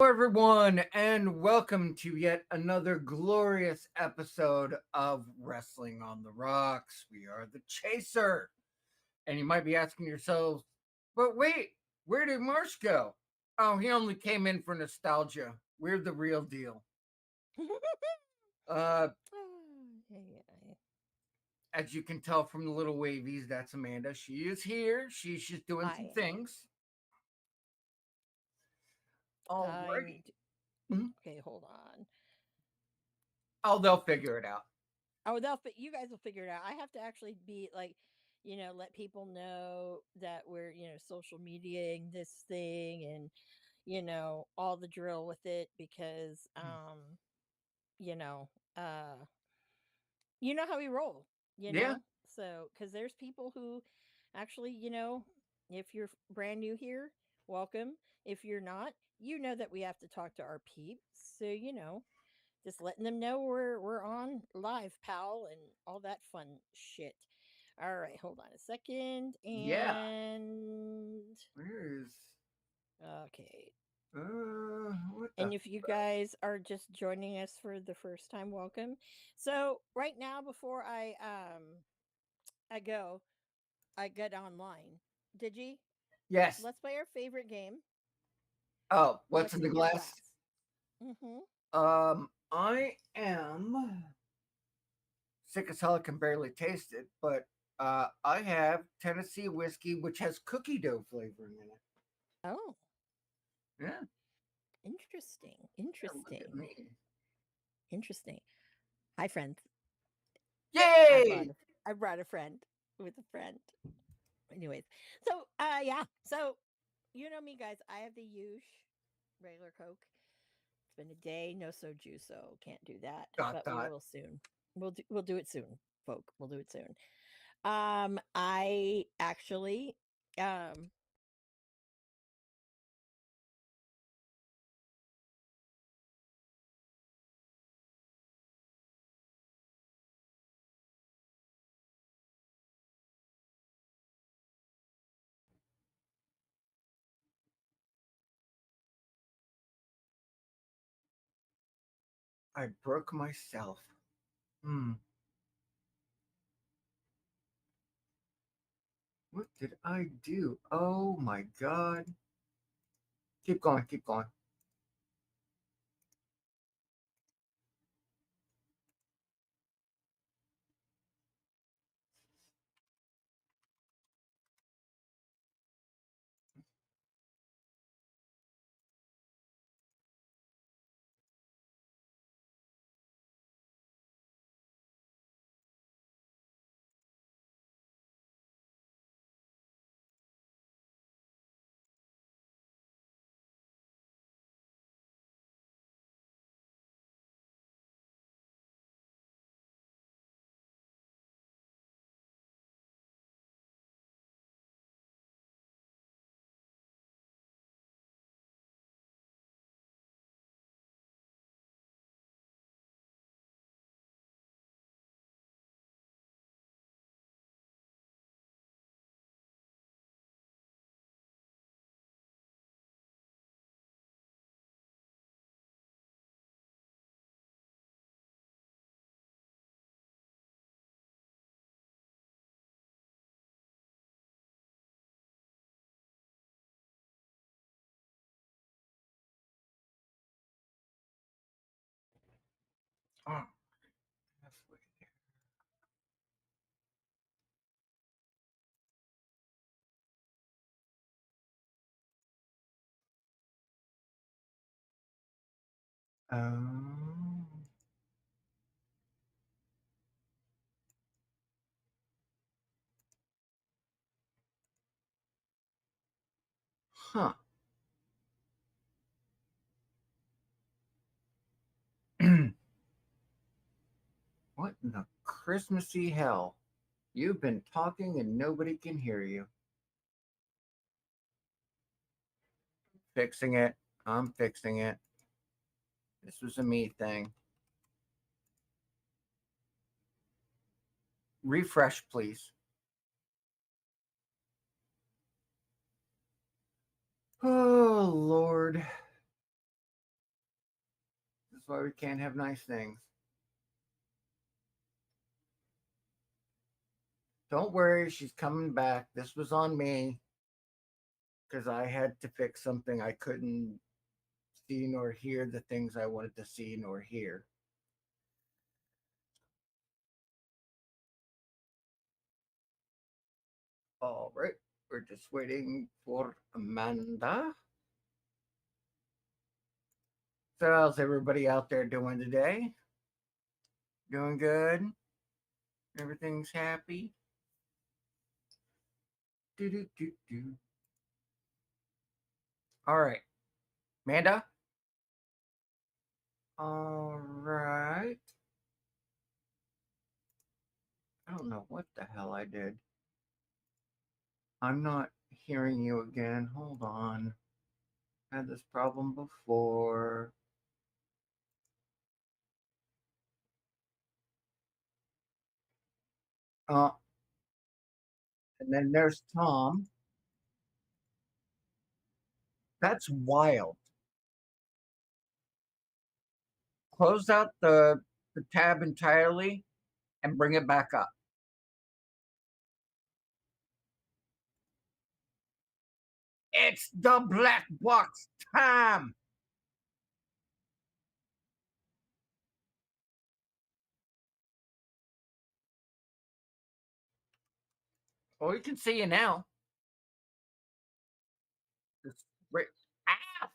Hello, everyone, and welcome to yet another glorious episode of Wrestling on the Rocks. We are the Chaser. And you might be asking yourselves, but wait, where did Marsh go? Oh, he only came in for nostalgia. We're the real deal. Uh, as you can tell from the little wavies, that's Amanda. She is here. She's just doing some things. Alrighty. Okay, hold on. Oh, they'll figure it out. Oh, you guys will figure it out. I have to actually be like, let people know that we're, social mediaing this thing and, all the drill with it because, you know, uh, you know how we roll, Yeah. So, because there's people who actually, if you're brand new here, welcome. If you're not, you know that we have to talk to our peeps. So, just letting them know we're on live, pal, and all that fun shit. All right, hold on a second. Yeah. And Where is? okay. What the? And if you guys are just joining us for the first time, welcome. So right now, before I go, I get online. Did you? Yes. Let's play our favorite game. Oh, what's in the glass? Mm-hmm. I am sick as hell. I can barely taste it, but I have Tennessee whiskey, which has cookie dough flavoring in it. Oh, Yeah. interesting. Yeah, look Interesting. at me. Interesting. Hi, friends. Yay! I brought a friend with a friend. Anyways, so yeah, so you know me, guys. I have the huge regular Coke. It's been a day, no soju, so can't do that, Dot but we dot. will soon. We'll do it soon, folk. We'll do it soon. I actually um I broke myself. What did I do? Oh my god. Keep going, keep going. Oh, halfway there. Um, huh. What in the Christmassy hell? You've been talking and nobody can hear you. Fixing it. I'm fixing it. This was a me thing. Refresh, please. Oh, Lord. That's why we can't have nice things. Don't worry, she's coming back. This was on me because I had to fix something I couldn't see nor hear the things I wanted to see nor hear. All right, we're just waiting for Amanda. So, how's everybody out there doing today? Doing good? Everything's happy? Do do do do. All right, Amanda. All right. I don't know what the hell I did. I'm not hearing you again. Hold on. I had this problem before. Uh, and then there's Tom. That's wild. Close out the tab entirely and bring it back up. It's the black box time. Oh, we can see you now. Just right. Ah!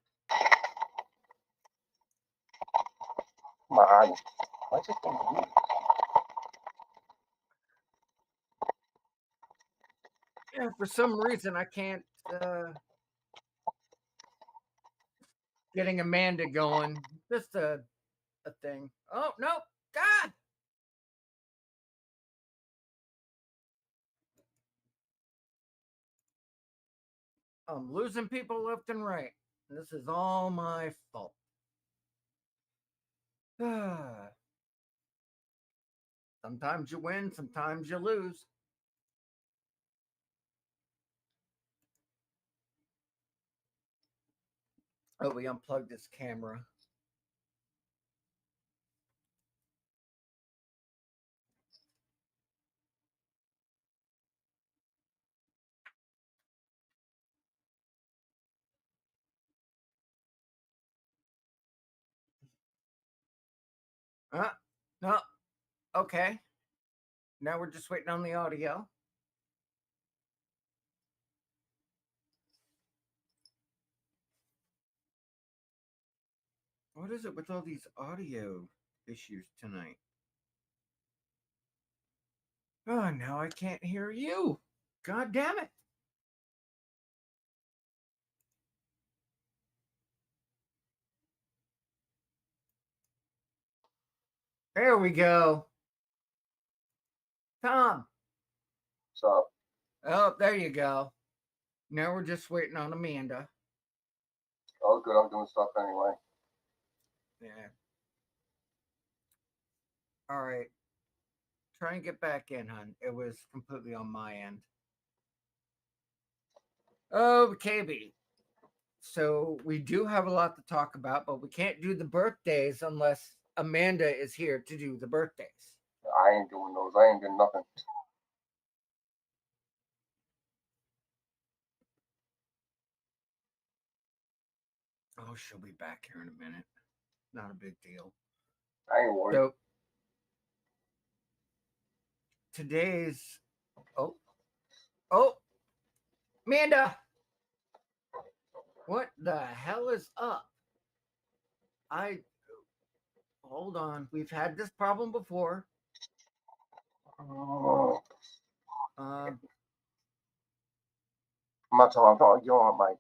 My, what's it going to be? Yeah, for some reason I can't getting Amanda going. Just a thing. Oh no, God! I'm losing people left and right. This is all my fault. Sometimes you win, sometimes you lose. Oh, we unplugged this camera. No, okay. Now we're just waiting on the audio. What is it with all these audio issues tonight? Oh, now I can't hear you. God damn it. There we go. Tom. So. Oh, there you go. Now we're just waiting on Amanda. Oh, good. I'm doing stuff anyway. Yeah. All right. Try and get back in, hon. It was completely on my end. Oh, KB. So we do have a lot to talk about, but we can't do the birthdays unless Amanda is here to do the birthdays. I ain't doing those. I ain't doing nothing. Oh, she'll be back here in a minute. Not a big deal. I ain't worried. So today's oh oh Amanda, what the hell is up? I hold on. We've had this problem before. Oh, Um, I'm talking. You on my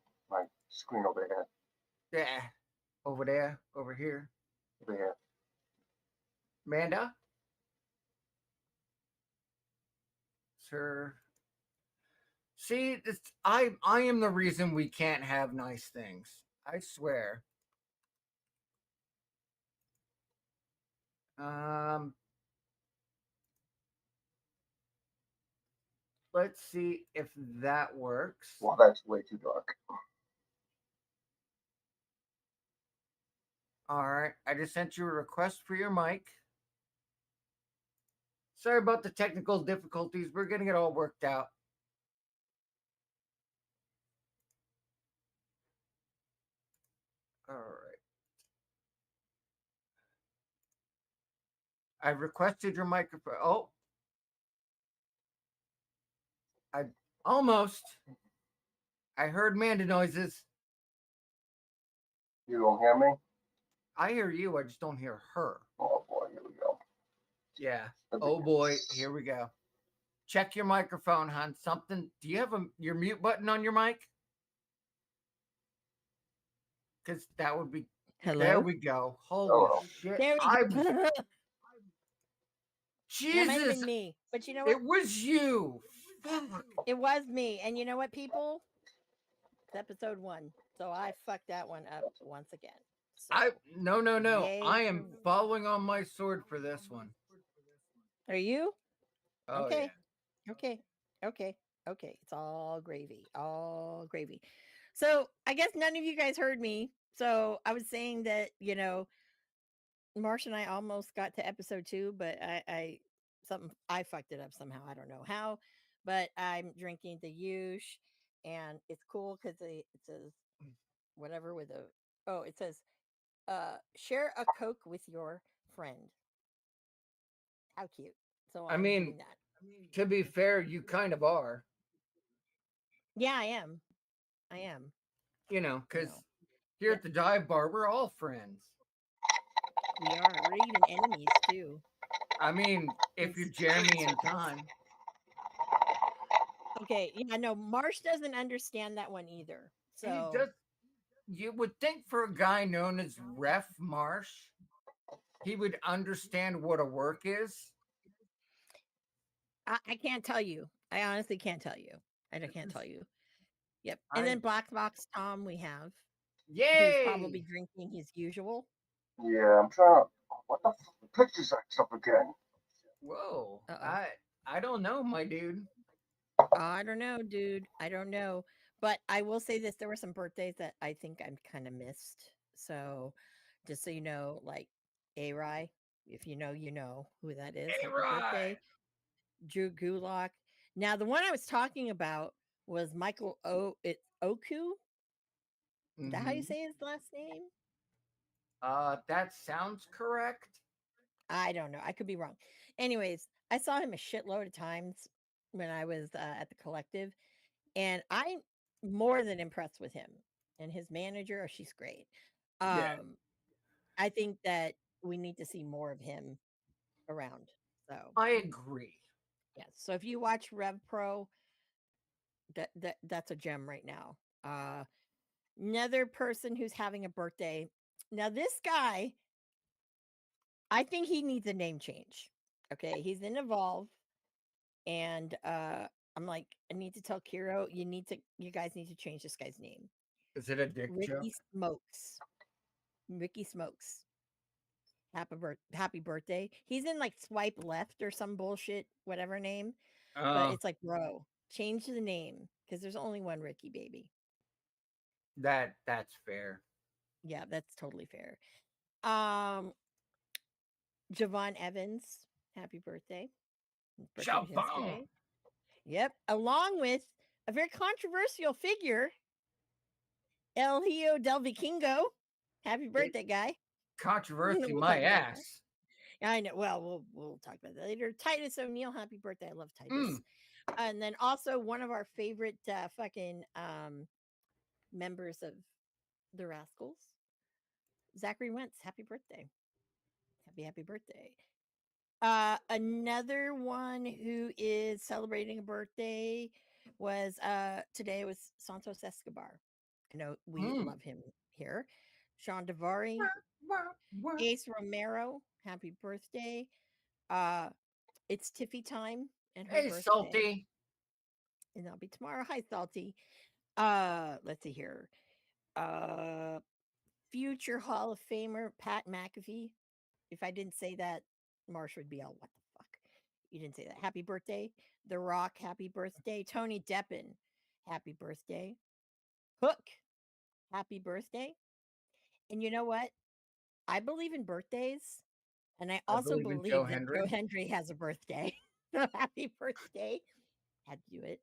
screen over here. yeah, over there, over here. Over here. Amanda, sir. See, this, I am the reason we can't have nice things. I swear. Um, let's see if that works. Well, that's way too dark. All right, I just sent you a request for your mic. Sorry about the technical difficulties. We're getting it all worked out. All right. I requested your microphone. Oh, I almost. I heard Manda noises. You don't hear me? I hear you. I just don't hear her. Oh boy, here we go. Yeah. Oh boy. Here we go. Check your microphone, hon. Something. Do you have your mute button on your mic? Because that would be. There Hello? we go. Holy Hello. shit! There we I go. That might have Jesus. been me. But you know what? It was you. Fuck. It was me. And you know what, people? It's episode 1. So I fucked that one up once again. So, I no. yay I for am me. following on my sword for this one. Are you? Oh yeah. Okay. Okay. Okay. Okay. It's all gravy. All gravy. So I guess none of you guys heard me. So I was saying that, Marsh and I almost got to episode 2, but I fucked it up somehow. I don't know how, but I'm drinking the Yush, and it's cool because it says whatever with a it says share a Coke with your friend. How cute. So I I'm mean, doing that. to be fair, you kind of are. Yeah, I am. I am. You Because know. here Yep. at the dive bar, we're all friends. We are. We're even enemies too. I mean, if you In jam me in circles. time, Okay. Yeah, no, Marsh doesn't understand that one either. he So does. You would think for a guy known as Ref Marsh, he would understand what a work is. I can't tell you. I honestly can't tell you. Can't tell you. Yep. And I then Black Box Tom we have, who's probably yay! drinking his usual. Yeah, I'm trying to. What the pictures acts up again? Whoa, Uh-oh. I don't know, my dude. I don't know, dude. I don't know. But I will say this, there were some birthdays that I think I'm kind of missed. So just so you know, like A-Rye, if you know, you know who that is. Hey, Happy birthday. right. Drew Gulak. Now the one I was talking about was Michael Oku. Is that how you Mm-hmm. say his last name? That sounds correct. I don't know. I could be wrong. Anyways, I saw him a shitload of times when I was at the collective, and I'm more than impressed with him and his manager. Oh, she's great. Yeah, Um, I think that we need to see more of him around. So I agree. yes. So if you watch Rev Pro, that's a gem right now. Another person who's having a birthday. Now this guy, I think he needs a name change. Okay, he's in Evolve, and I'm like, I need to tell Kiro, you guys need to change this guy's name. Is it a dick Ricky joke? Smokes. Ricky Smokes. Happy birthday. He's in like swipe left or some bullshit, whatever name. But Uh, it's like, bro, change the name because there's only one Ricky, baby. that's fair. Yeah, that's totally fair. Um, Javon Evans, happy birthday. His birthday was Shabong. yesterday. Yep. Along with a very controversial figure, El Hio del Vikingo. Happy It birthday, guy. controversy We'll my talk about that. ass. I know. Well, we'll talk about that later. Titus O'Neil, happy birthday! I love Titus. Mm. And then also one of our favorite fucking members of the Rascals, Zachary Wentz. Happy birthday! Happy birthday! Another one who is celebrating a birthday was today was Santos Escobar. I know we Mm. love him here. Sean Devari, Wah, wah. Ace Romero, happy birthday. Uh it's Tiffy time and her Hey, birthday. Salty. And that'll be tomorrow. Hi, Salty. Let's see here. Uh Future Hall of Famer Pat McAfee. If I didn't say that, Marsh would be all, what the fuck? You didn't say that. Happy birthday. The Rock, happy birthday. Tony Deppen, happy birthday. Hook, happy birthday. And you know what? I believe in birthdays. And I I also believe in Joe believe that Joe Hendry. Hendry has a birthday. So happy birthday. Had to do it.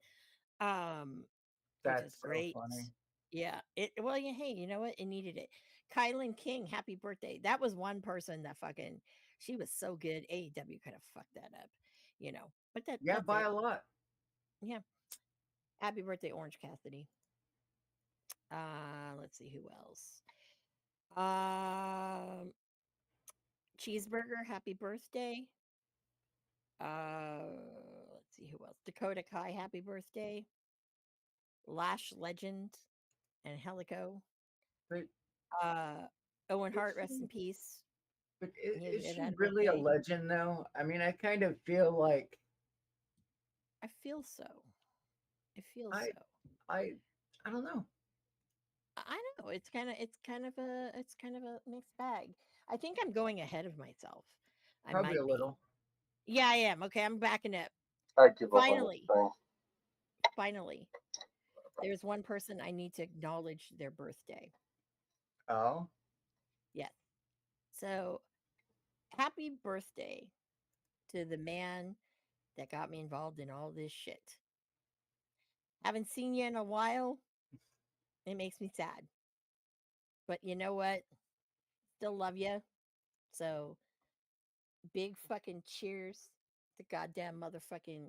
Um, which is That's so great. funny. Yeah. Well, yeah, hey, you know what? It needed it. Kylan King, happy birthday. That was one person that fucking she was so good. AEW could have fucked that up, you know. But Yeah, that's by it. a lot. Yeah. Happy birthday, Orange Cassidy. Let's see who else. Um Cheeseburger, happy birthday. Let's see who else. Dakota Kai, happy birthday. Lash Legend and Helico. But Uh Owen is Hart, rest in she, peace. but He is had she had a really a birthday. legend, though? I mean, I kind of feel like I feel so. I feel I, so. I, I don't know. I know it's kind of a mixed bag. I think I'm going ahead of myself. I Probably a might be. little. Yeah, I am. Okay, I'm backing up. I give up on this Finally, thing. finally, there's one person I need to acknowledge their birthday. Oh, Yes. So happy birthday to the man that got me involved in all this shit. Haven't seen you in a while. It makes me sad. But you know what? Still love you. So big fucking cheers to goddamn motherfucking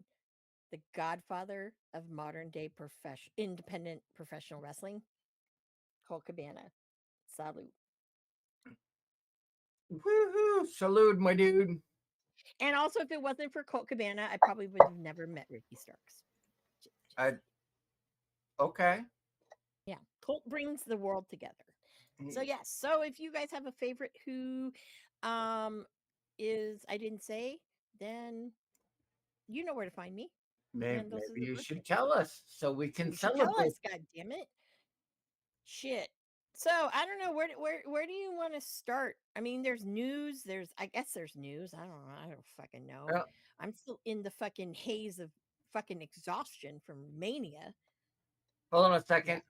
the godfather of modern day independent professional wrestling, Colt Cabana. Salute. woohoo! Salute, my dude. And also, if it wasn't for Colt Cabana, I probably would have never met Ricky Starks. I okay. Yeah, Colt brings the world together. So Mm, yes, so if you guys have a favorite who um is I didn't say, then you know where to find me. Maybe, And those are maybe the you birthday. should tell us so we can You should tell celebrate. us, god damn it. Shit. So I don't know where do you want to start? I mean, there's news. I guess there's news. I don't know. I don't fucking know. Well, I'm still in the fucking haze of fucking exhaustion from mania. hold on a Yeah. second.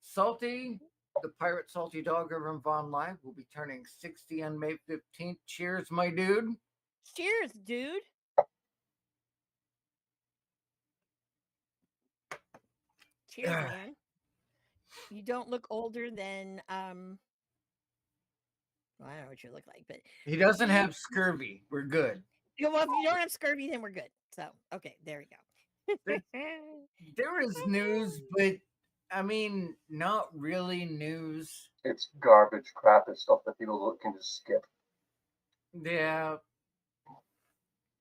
Salty, the pirate Salty Dog over in Vaughn Live will be turning 60 on May 15th. Cheers, my dude. Cheers, dude. Cheers, man. You don't look older than well, I don't know what you look like, but He doesn't you have scurvy. We're good. well, if you don't have scurvy, then we're good. So okay, there we go. There, there is news, but I mean, not really news. It's garbage crap. It's stuff that people can just skip. Yeah,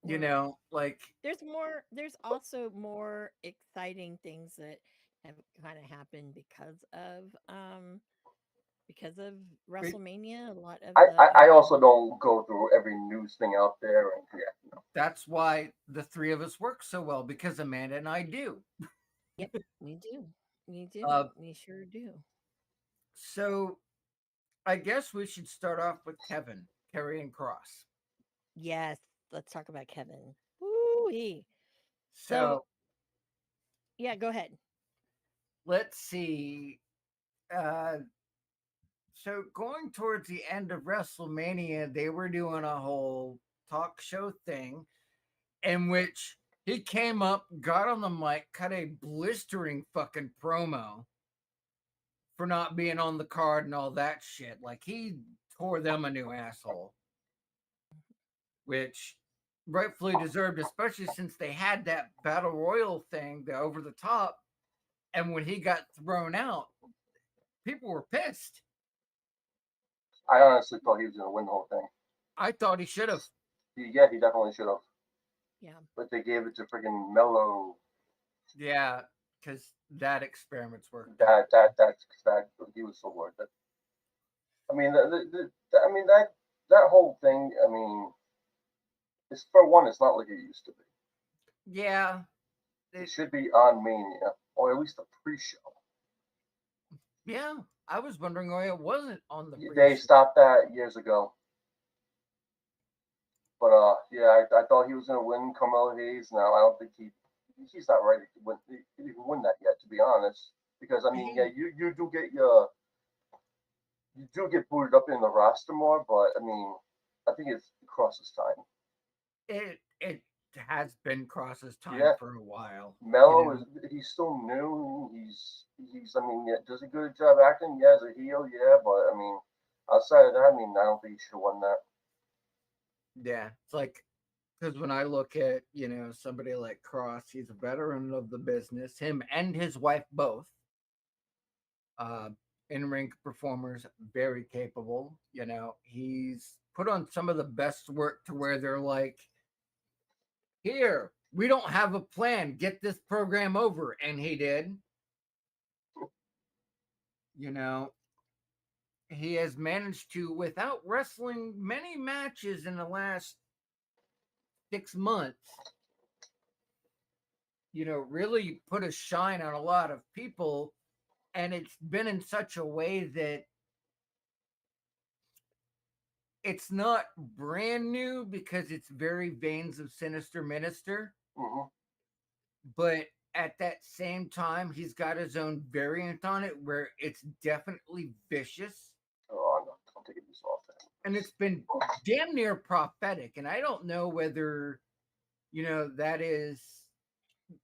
Well, like there's also more exciting things that have kind of happened because of it, WrestleMania. A lot of I also don't go through every news thing out there. And yeah, no. that's why the three of us work so well because Amanda and I do. yep, we do. We do. Uh, We sure do. so I guess we should start off with Kevin, Kerry and Cross. Yes, let's talk about Kevin. Woo-wee. So, So yeah, go ahead. let's see. Uh, so going towards the end of WrestleMania, they were doing a whole talk show thing in which he came up, got on the mic, cut a blistering fucking promo for not being on the card and all that shit. Like he tore them a new asshole. which rightfully deserved, especially since they had that battle royal thing, the over the top. And when he got thrown out, people were pissed. I honestly thought he was going to win the whole thing. I thought he should have. Yeah, he definitely should have. Yeah. But they gave it to freaking Mello. Yeah, because that experiment's worked. That he was so worth it. I mean, I mean that whole thing. I mean, it's for one, it's not like it used to be. Yeah, It should be on Mania or at least a pre-show. yeah. I was wondering why it wasn't on the They pre-show. stopped that years ago. But yeah, I thought he was gonna win Carmelo Hayes. Now I don't think he's not ready to win. He didn't win that yet, to be honest. Because I mean, yeah, He you do get you do get booted up in the roster more, but I mean, I think it's Cross's time. it has been Cross's time Yeah, for a while. Mello is he's still new. He's I mean, yeah, does a good job acting. Yeah, as a heel, yeah, but I mean, outside of that, I mean, I don't think he should have won that. Yeah, it's like because when I look at somebody like Cross, he's a veteran of the business. Him and his wife both, uh, in-ring performers, very capable. He's put on some of the best work to where they're like, "Here, we don't have a plan. Get this program over," and he did. You know, he has managed to, without wrestling many matches in the last 6 months, really put a shine on a lot of people. And it's been in such a way that it's not brand new because it's very veins of Sinister Minister. Mm-hmm. But at that same time, he's got his own variant on it where it's definitely vicious. Oh, I'm taking this off. And it's been damn near prophetic. And I don't know whether, that is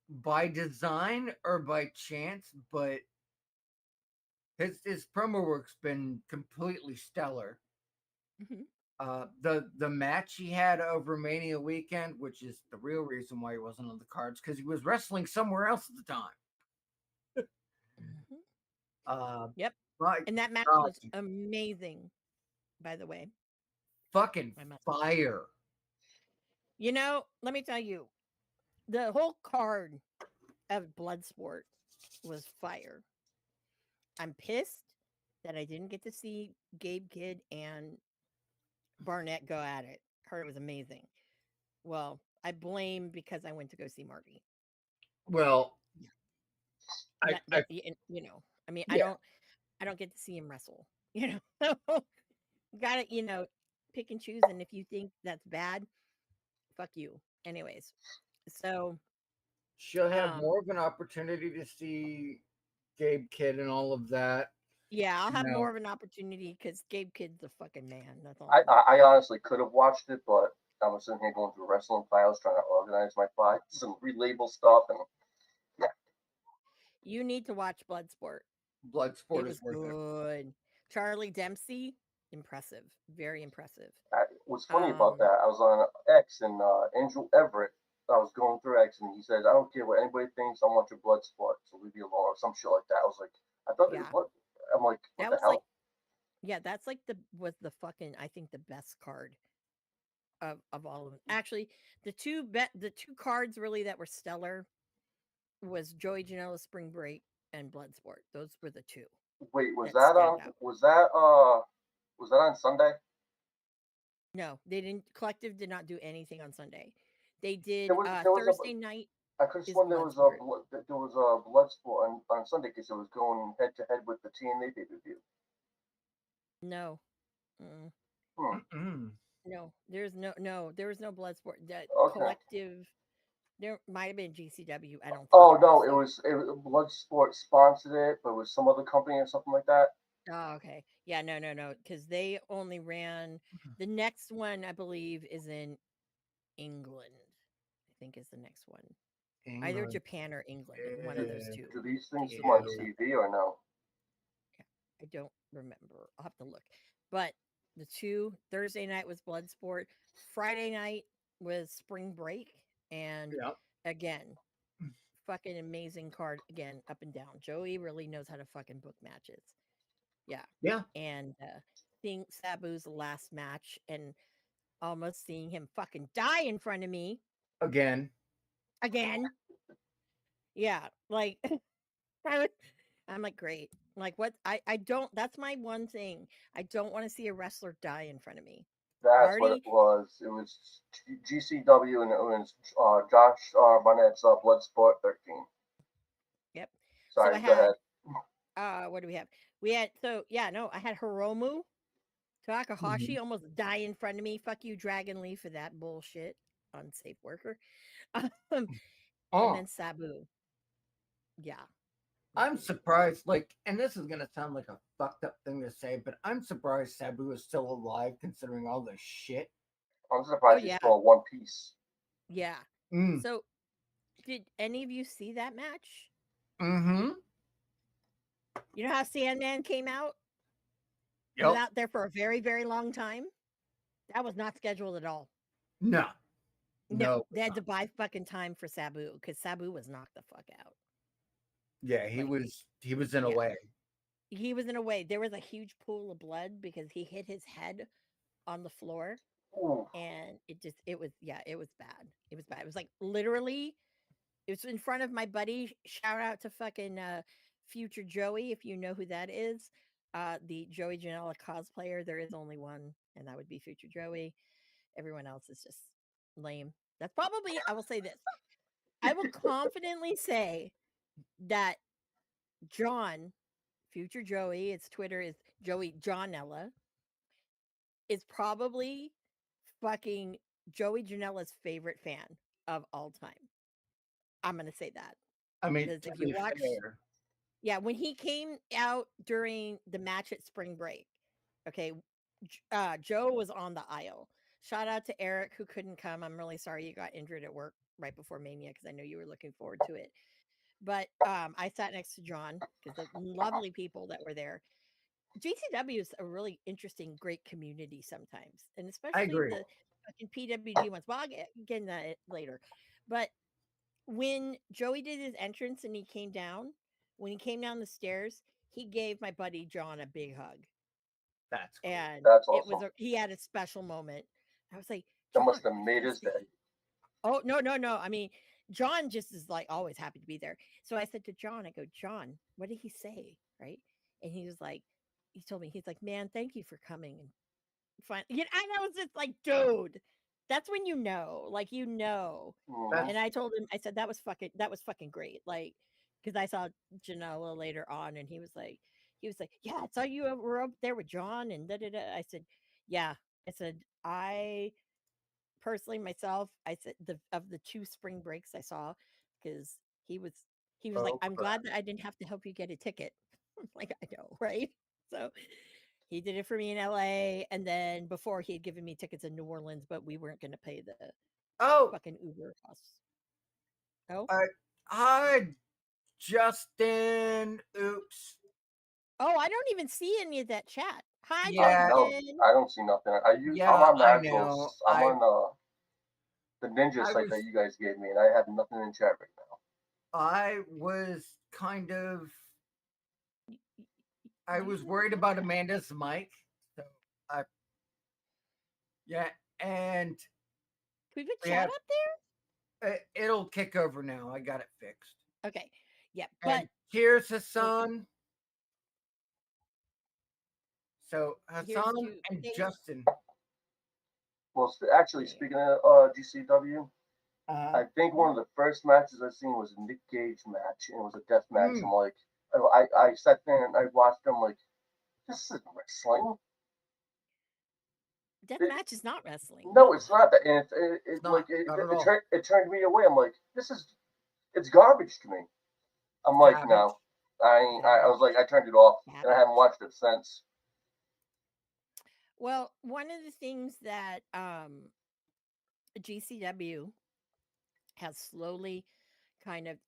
by design or by chance, but his promo work's been completely stellar. Hmm. The match he had over Mania weekend, which is the real reason why he wasn't on the cards, because he was wrestling somewhere else at the time. Hmm. Uh, Yep. my And that match God, was amazing, by the way. fucking I must. fire! Let me tell you, the whole card of Bloodsport was fire. I'm pissed that I didn't get to see Gabe Kidd and Barnett go at it. Heard it was amazing. Well, I blame because I went to go see Marty. Well, Yeah. I, That I I mean, yeah, I don't get to see him wrestle. Got to, pick and choose, and if you think that's bad, fuck you. Anyways, so she'll have um more of an opportunity to see Gabe Kidd and all of that. yeah, I'll You have know, more of an opportunity because Gabe Kidd's a fucking man. That's all I, I'm gonna I, I say. honestly could have watched it, but I was sitting here going through wrestling files trying to organize my files and relabel stuff, and yeah, You need to watch Bloodsport. It Bloodsport is was worth it. good. Charlie Dempsey, impressive, very impressive. what's funny about Um, that? I was on X and Andrew Everett. I was going through X and he said, "I don't care what anybody thinks. I want your blood sport, so leave me alone," or some shit like that. I was like, I thought it was yeah, what? I'm like, what that the was like, hell? yeah, that's like the fucking I think the best card of all of them. Actually, the two cards really that were stellar was Joey Janela Spring Break and Bloodsport. Those were the two Wait, that stand out. was that on Sunday? No, they didn't. Collective did not do anything on Sunday. They There did was there was a Thursday night I could have is sworn Bloodsport. there was a blood sport on Sunday because it was going head to head with the TNA pay per view. No. Mm. Hmm. Mm-mm. No, there was no Bloodsport. That Okay. collective, there might have been GCW. I don't think Oh there was no, though. it was Bloodsport sponsored it, but it was some other company or something like that. Oh, okay. Yeah, no, because they only ran the next one. I believe is in England. I think is the next one. Either England. Japan or England. One of those Yeah, two. Do these things come on GCW's out there. TV or no? Yeah, I don't remember. I'll have to look. But The two Thursday night was Bloodsport. Friday night was Spring Break, and Yeah. again, fucking amazing card again, up and down. Joey really knows how to fucking book matches. Yeah, Yeah. and seeing Sabu's last match and almost seeing him fucking die in front of me Again. again. Yeah, like I was, I'm like, great. Like, what? I don't. That's my one thing. I don't want to see a wrestler die in front of me. That's what it Already, was. It was GCW and it was Josh Barnett's Bloodsport 13. yep. So I Sorry, go had ahead. what do we have? We had so yeah, no, I had Hiromu Mhm. Takahashi almost die in front of me. Fuck you, Dragon Lee, for that bullshit. Unsafe worker. Um, and Oh, then Sabu. Yeah. I'm surprised. Like, and this is gonna sound like a fucked up thing to say, but I'm surprised Sabu is still alive considering all the shit. I'm Oh surprised he's yeah. still in one piece. Yeah. Mm. So did any of you see that match? Mm-hmm. You know how Sandman came out and was Yep. out there for a very, very long time? That was not scheduled at all. No. No, No, they it's had to not. buy fucking time for Sabu because Sabu was knocked the fuck out. Yeah, he Like, was. He was in a yeah, way. he was in a way. There was a huge pool of blood because he hit his head on the floor, Ooh, and it was, yeah, it was bad. It was bad. It was like literally, it was in front of my buddy. Shout out to fucking future Joey, if you know who that is. The Joey Janela cosplayer. There is only one, and that would be future Joey. Everyone else is just lame. That's probably, I will say this. I will confidently say that John, future Joey, its Twitter is Joey Johnella, is probably fucking Joey Janela's favorite fan of all time. I'm gonna say that I mean, because to if you be watch, fair, yeah, when he came out during the match at Spring Break, okay, Joe was on the aisle. Shout out to Eric who couldn't come. I'm really sorry you got injured at work right before Mania because I know you were looking forward to it. But I sat next to John because the lovely people that were there. GCW is a really interesting, great community sometimes, and I especially agree. the fucking PWG ones. Well, I'll get into that later. But when Joey did his entrance and he came down, when he came down the stairs, he gave my buddy John a big hug, That's cool. and that's it was awesome. he had a special moment. I was like, That John, must have I made gotta his say, day. oh no, no, no. I mean, John just is like always happy to be there. So I said to John, I go, John, what did he say? Right? And he was like, he told me, he's like, man, thank you for coming and fine. You know, and I was just like, dude, that's when you know, like you know. Mm-hmm. And That's I told him, I said that was fucking great. Like, because I saw Janela later on, and he was like, yeah, I saw you were up there with John, and da da da. I said, yeah. I said, I personally myself, I said the of the two spring breaks I saw, because he was he was like, oh I'm crap. glad that I didn't have to help you get a ticket. Like I know, right? So he did it for me in LA, and then before he had given me tickets in New Orleans, but we weren't going to pay the Oh, fucking Uber costs. Oh, uh, hi, Justin. Oops. oh, I don't even see any of that chat. Hi, Yeah, No, Justin. I don't see nothing. I'm yeah, on the I actual. know. I'm on the ninja I site that was, you guys gave me, and I have nothing in chat right now. I was kind of, I You was have worried what? about Amanda's mic. So I, yeah, and Can we put we chat have, up there? it'll kick over now. I got it fixed. Okay. Yeah, but And here's so Hassan. So here's Hassan to and Chase. Justin. Well, actually, Yeah. speaking of GCW, Uh, I think one of the first matches I seen was a Nick Gage match, and it was a death match. mm, I'm like, I sat there and I watched them like, this is wrestling. Death It, match is not wrestling. no, No. it's not that, and it's like not, not at all. it turned me away. I'm like, this is it's garbage to me. I'm like, Garbage. no, I ain't. I was Garbage. like, I turned it off, and I haven't Cabbage. watched it since. Well, one of the things that GCW has slowly kind of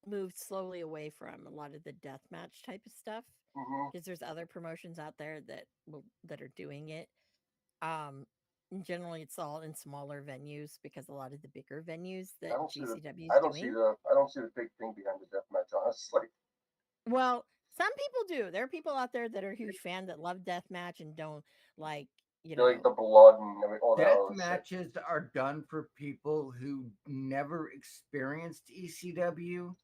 moved slowly away from a lot of the death match type of stuff. Hmm. because there's other promotions out there that are doing it. Um, and generally, it's all in smaller venues because a lot of the bigger venues I that don't see the. GCW is I don't see doing. the. I don't see the big thing behind the death match. Honestly, Well, some people do. There are people out there that are huge fan that love deathmatch and don't like, you you like know. the blood and all that Death other shit. matches are done for people who never experienced ECW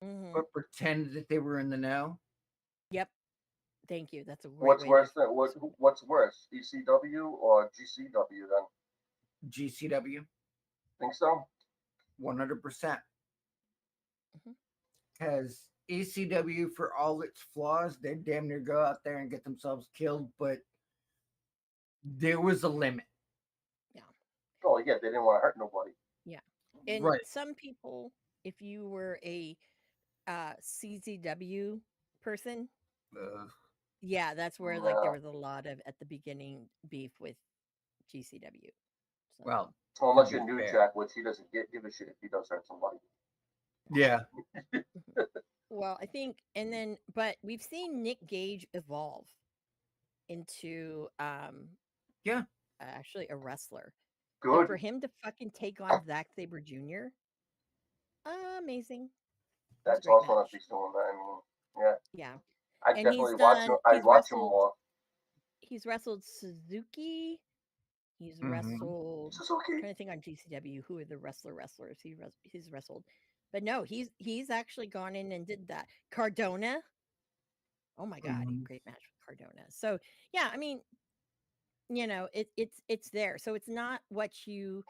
Hmm. but pretend that they were in the know. Yep. Thank you. That's a great What's way to worse than what? describe it. What's worse, ECW or GCW? Then GCW, think so? 100%. Hmm. Because ECW, for all its flaws, they damn near go out there and get themselves killed, but there was a limit. Yeah. Oh yeah, they didn't want to hurt nobody. Yeah. And Right. some people, if you were a CZW person, Uh, yeah, that's where like there No. was a lot of at the beginning beef with GCW. So, well, Well, to unless be you're New fair. Jack, which he doesn't give a shit if he does hurt somebody. Yeah. mhm. Well, I think, and then, but we've seen Nick Gage evolve into Yeah. actually a wrestler. So Good. for him to fucking take on Zack Sabre Jr., amazing. It was a That's great awesome if match. he's doing that. I mean, yeah, Yeah. I'd And he's definitely watch him. done, I'd watch him more. he's wrestled Suzuki. He's Hmm. wrestled, Suzuki. trying to think on GCW, who are the wrestlers he's wrestled. But no, he's actually gone in and did that. Cardona. Oh my God, Hmm. great match with Cardona. So yeah, I mean, it's there. So it's not what you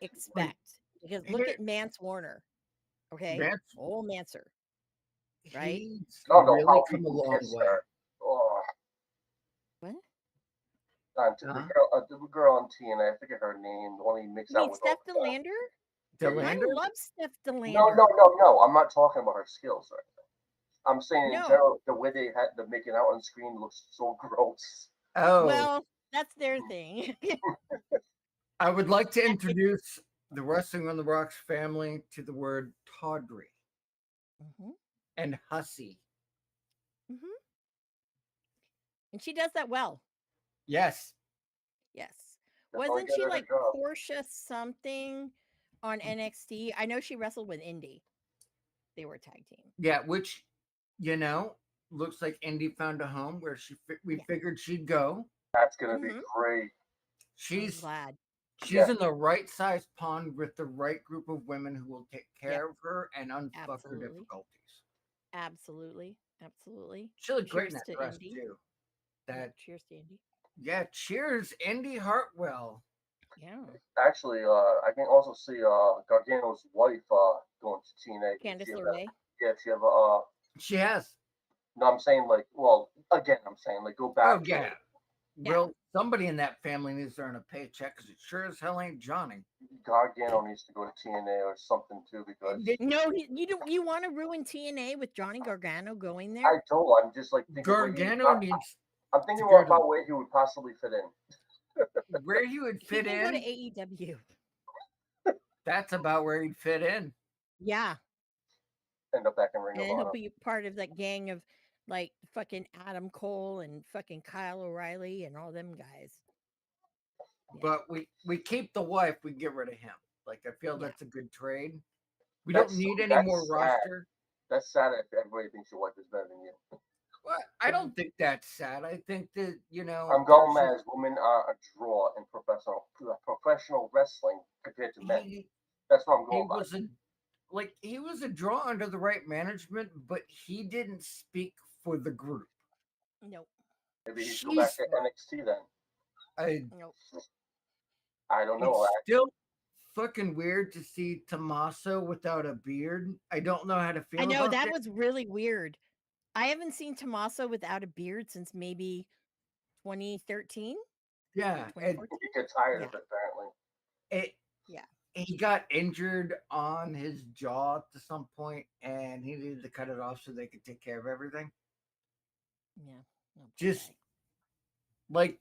Like, expect. Because look here, at Mance Warner, okay? Vance, Old Mancer, right? he's I don't know really how come a people long kiss way. her. Oh, What? Huh? the girl on TNA. I forget her name. The one he mixed You out mean with all Steph the time. Delander? Yeah. I Delander? love Steph No, Delander. no, no, no. I'm not talking about her skills or anything. I'm saying in No. general, the way they had the making out on screen looks so gross. Oh, Well, that's their thing. I would like to That it, introduce the Wrestling on the Rocks family to the word tawdry hmm and hussy. hmm and she does that well. Yes. Yes. Definitely Wasn't get she her her like job. Portia something on NXT? I know she wrestled with Indy. They were a tag team. Yeah, which, you know, looks like Indy found a home where we Yeah. figured she'd go. That's gonna be Hmm. great. I'm She's glad. she's Yeah, in the right size pond with the right group of women who will take Yep. care of her and unfuck her Absolutely. difficulties. Absolutely. Absolutely. She looked great in Cheers that to dress Indy. too. Yep. That Cheers to Indy. Yeah, cheers, Indy Hartwell. Yeah. actually, I can also see Gargano's wife going to TNA. Did she Candice have that? LeRae. Yeah, she have a. She has. No, I'm saying like, well, again, I'm saying like, go Oh back to yeah. it. Yeah. Well, somebody in that family needs to earn a paycheck because it sure as hell ain't Johnny. Gargano needs to go to TNA or something too because No, you don't. You want to ruin TNA with Johnny Gargano going I there? don't. I'm just like thinking where he would. Gargano needs I'm to thinking more go to about where he would possibly fit in. where he would He fit can go to in. AEW. That's about where he'd fit in. Yeah, End up back in Ring and of then he'll Honor. be part of that gang of like fucking Adam Cole and fucking Kyle O'Reilly and all them guys. Yeah, But we keep the wife, we get rid of him. Like I feel yeah. that's a good trade. We don't That's need any more that's sad. roster. That's sad if everybody thinks your wife is better than you. Well, I don't think that's sad. I think that, I'm there's going just mad as women are a draw in professional wrestling compared to men. he That's what I'm he going by. was a he was a draw under the right management, but he didn't speak for the group. Nope, Maybe he should go back She's to NXT then. I nope. I don't It's know. still fucking weird to see Tommaso without a beard. I don't know how to I feel know about that that. was really weird. I haven't seen Tommaso without a beard since maybe 2013, Yeah, and 2014. He gets tired Yeah, of it apparently. it yeah, he got injured on his jaw to some point, and he needed to cut it off so they could take care of everything. yeah. Oh, poor Just guy. like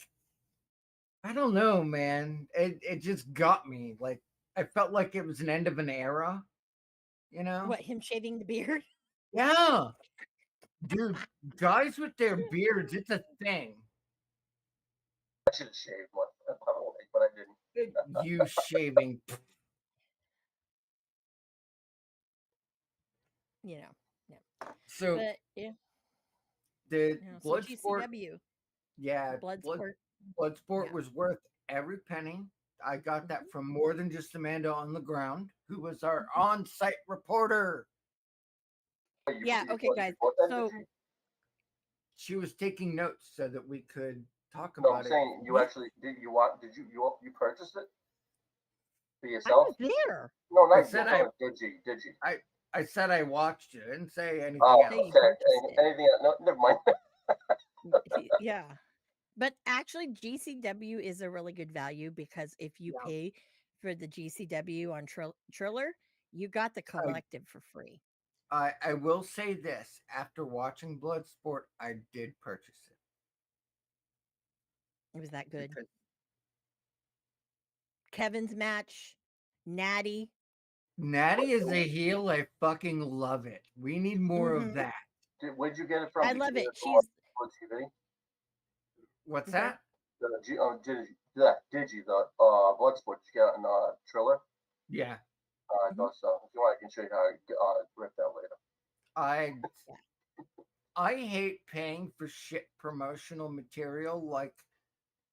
I don't know, man. It just got me. Like I felt like it was an end of an era. You know? What, him shaving the beard? Yeah. Dude, guys with their beards, it's a thing. I should have shaved one, by the way, but I didn't. You shaving. You know, yeah. So But yeah, the some blood sport, GCW, yeah, blood sport. blood sport Yeah. was worth every penny. I got that from more than just Amanda on the ground, who was our Mhm. on-site reporter. Yeah. Okay, You guys. bought that, did So you? She was taking notes so that we could talk No, I'm about it. saying you yeah, actually did. You want? Did you purchased it for I yourself? was there. No, I not said no. Did you? Did you? I, I said I watched it. I didn't say anything Oh, Say else. you okay. purchased it. Anything? No, never mind. Yeah. But actually, GCW is a really good value because if you Yeah. pay for the GCW on Triller, you got the I, collective for free. I will say this: after watching Bloodsport, I did purchase it It was that good. because Kevin's match, Natty. Natty is a heel. I fucking love it. We need more of Hmm. that. Where'd you get it from? I Did you love get it. it from She's on TV? What's I'm sorry. that? Did you the Bloodsport? Did you get it in Triller? Yeah, I Hmm. thought so. If you want, I can show you how to rip that later. I Yeah. I hate paying for shit promotional material. Like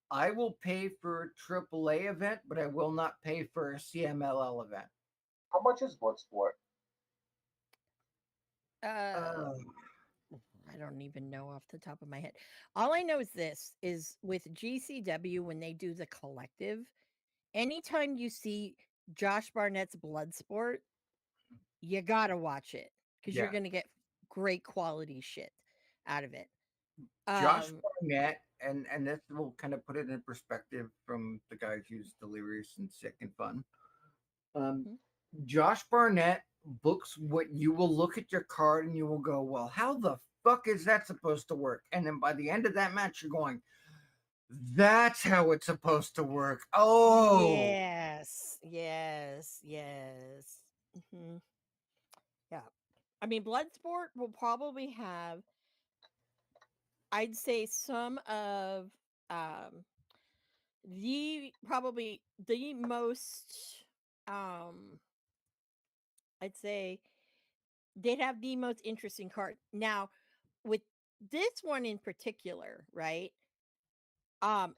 I will pay for a AAA event, but I will not pay for a CMLL event. How much is Bloodsport? Uh, Uh, I don't even know off the top of my head. All I know is this is with GCW when they do the collective, anytime you see Josh Barnett's Bloodsport, you gotta watch it because you're yeah, gonna get great quality shit out of it. Josh Um, Barnett, and this will kind of put it in perspective from the guy who's delirious and sick and fun. Um, mhm. Josh Barnett books what you will look at your card and you will go, well, how the fuck is that supposed to work? And then by the end of that match, you're going, that's how it's supposed to work. Oh, Yes, yes, yes. Hmm. Yeah. I mean, Bloodsport will probably have, I'd say, some of um probably the most I'd say they'd have the most interesting card. Now, with this one in particular, right?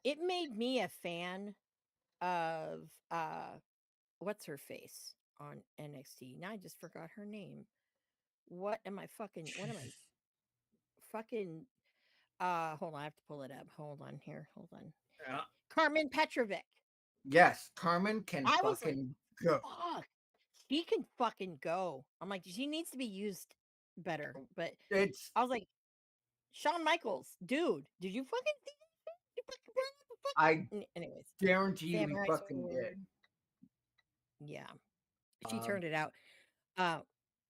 It made me a fan of what's her face on NXT. Now I just forgot her name. What am I fucking hold on, I have to pull it up. Hold on here. Hold on. uh, Carmen Petrovic. yes, Carmen can I was like, fucking go. fuck, she can fucking go. I'm like, she needs to be used better. But It's, I was like, Shawn Michaels, dude, did you fucking think you I anyways, guarantee you he Samurai fucking did. Sword. Yeah, she Um, turned it out. Uh,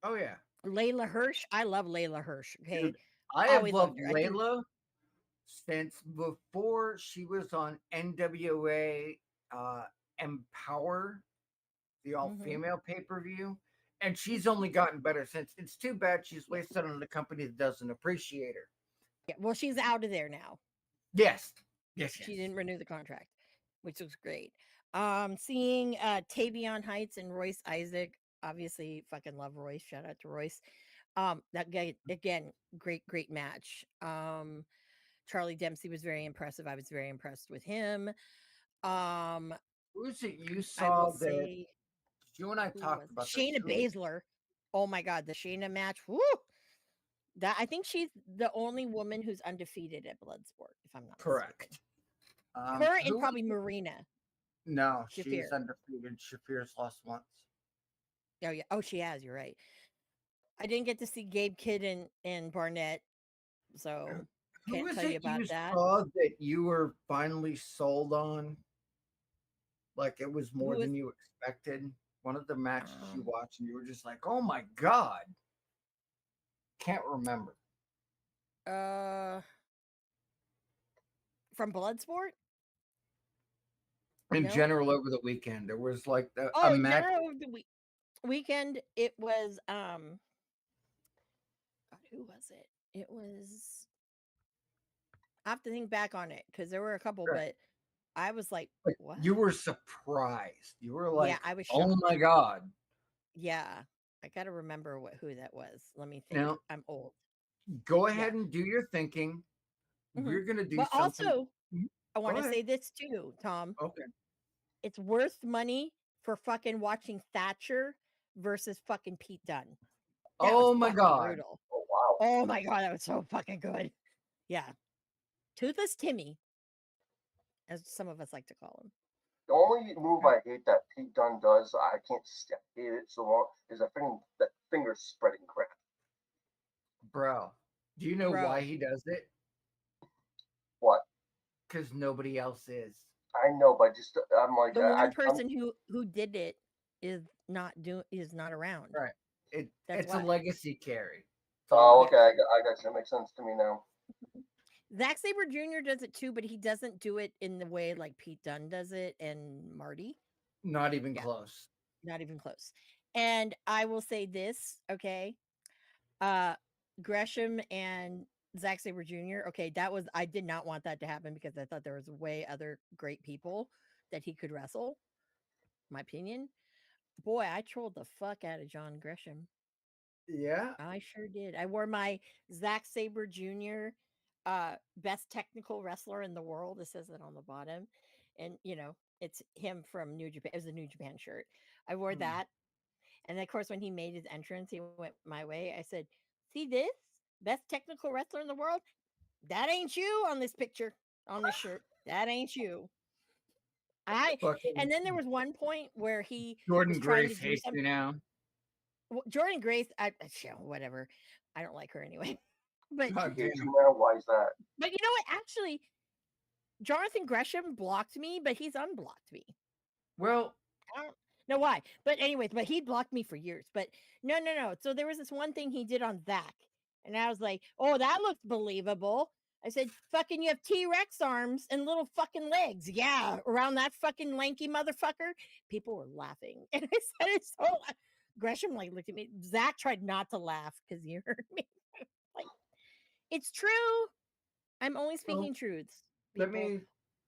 oh, yeah. Layla Hirsch. I love Layla Hirsch. Okay, Dude, I have always loved loved her. I think. Layla since before she was on NWA Empower, the all Hmm. female pay per view. And she's only gotten better since. It's too bad she's Yeah, wasted on a company that doesn't appreciate her. yeah. Well, she's out of there now. Yes. Yes, yes. She didn't renew the contract, which was great. Seeing Tavion Heights and Royce Isaac. Obviously, fucking love Royce. Shout out to Royce. That guy again, great match. Charlie Dempsey was very impressive. I was very impressed with him. Um, Who's it you I will saw that say you and I who was talked about this? Shayna Who Baszler. Oh my god, the Shayna match. Woo! That I think she's the only woman who's undefeated at Bloodsport, if I'm not mistaken. correct? Her and Who was probably it? Marina No, she's Shafir. undefeated. Shafir's lost once. Oh yeah. Oh, she has. You're right. I didn't get to see Gabe Kidd and Barnett, Who so who can't was tell you it about you that. saw that you were finally sold on? Like it was Who more was than you expected. One of the matches you um watched, and you were just like, "Oh my god!" Can't remember. uh from Bloodsport? In No. general, over the weekend, there was like a Oh, in match. general of the weekend, it was God, who was it? It was. I have to think back on it because there were a couple, Sure. but I was like, Like "What?" you were surprised. You were Yeah, like, I was "Oh shocked. my god!" Yeah, I gotta remember who that was. Let me think. Now I'm old. go Yeah. ahead and do your thinking. Hmm. We're gonna do But something. also, Mhm. I want Go to ahead. say this too, Tom. Okay. It's worth money for fucking watching Thatcher versus fucking Pete Dunne. That was Oh my fucking god. brutal. Oh wow. Oh my god, that was so fucking good. Yeah, Toothless Timmy, as some of us like to call him. The only move Right. I hate that Pete Dunne does, I can't hate it so long, is that finger spreading crap. Bro, do you know why Bro, he does it? What? Because nobody else is. I know, but just I'm like the one I'm person who did it is not around. Right. That's It's a why. legacy carry. That's all oh it Yeah. okay, is. I got you. It makes sense to me now. Zack Sabre Jr. does it too, but he doesn't do it in the way like Pete Dunne does it and Marty. Not even Yeah, close. not even close. And I will say this, okay? Uh Gresham and Zack Sabre Jr. Okay, I did not want that to happen because I thought there was way other great people that he could wrestle. My opinion. Boy, I trolled the fuck out of John Gresham. Yeah. I sure did. I wore my Zack Sabre Jr. Best technical wrestler in the world. It says it on the bottom. And it's him from New Japan. It was a New Japan shirt. I wore Hmm. that. And then, of course, when he made his entrance, he went my way. I said, "See this? Best technical wrestler in the world? That ain't you on this picture, on this shirt. That ain't you." I Fucking and then there was one point where he was Jordan trying to Grace do hates some you now. Jordan Grace, whatever. I don't like her anyway. But She God hates damn. you now. Why is that? you know what? Actually, Jonathan Gresham blocked me, but he's unblocked me. Well, I don't know why. But anyways, but he blocked me for years. But no, no, no. So there was this one thing he did on Zach, and I was like, "Oh, that looks believable." I said, "Fucking, you have T-Rex arms and little fucking legs, yeah, around that fucking lanky motherfucker." People were laughing, and I said, "It's so." Gresham like looked at me. Zach tried not to laugh because he heard me. Like, it's true. I'm only well, speaking truths, let people. me.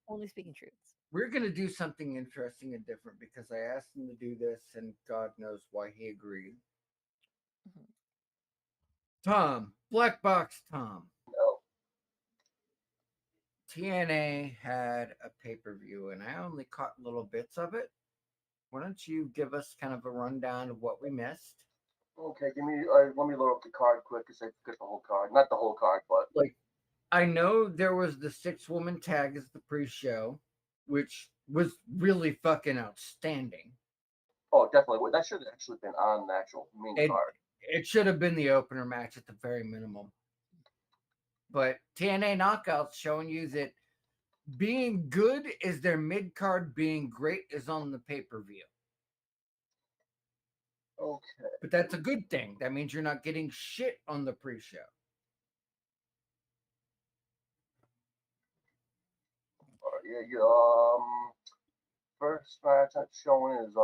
Only speaking truths. We're gonna do something interesting and different because I asked him to do this, and God knows why he agreed. Mhm. Tom, Black Box Tom. No. TNA had a pay per view, and I only caught little bits of it. Why don't you give us kind of a rundown of what we missed? Okay, give me. Let me load up the card quick because I forget the whole card. Not the whole card, but Like, I know there was the 6-woman tag as the pre show, which was really fucking outstanding. oh, definitely. That should have actually been on the actual main It card. it should have been the opener match at the very minimum. But TNA Knockouts showing you that being good is their mid card, being great is on the pay per view. Okay. But that's a good thing. That means you're not getting shit on the pre show. All right, yeah, yeah. First match that's showing is it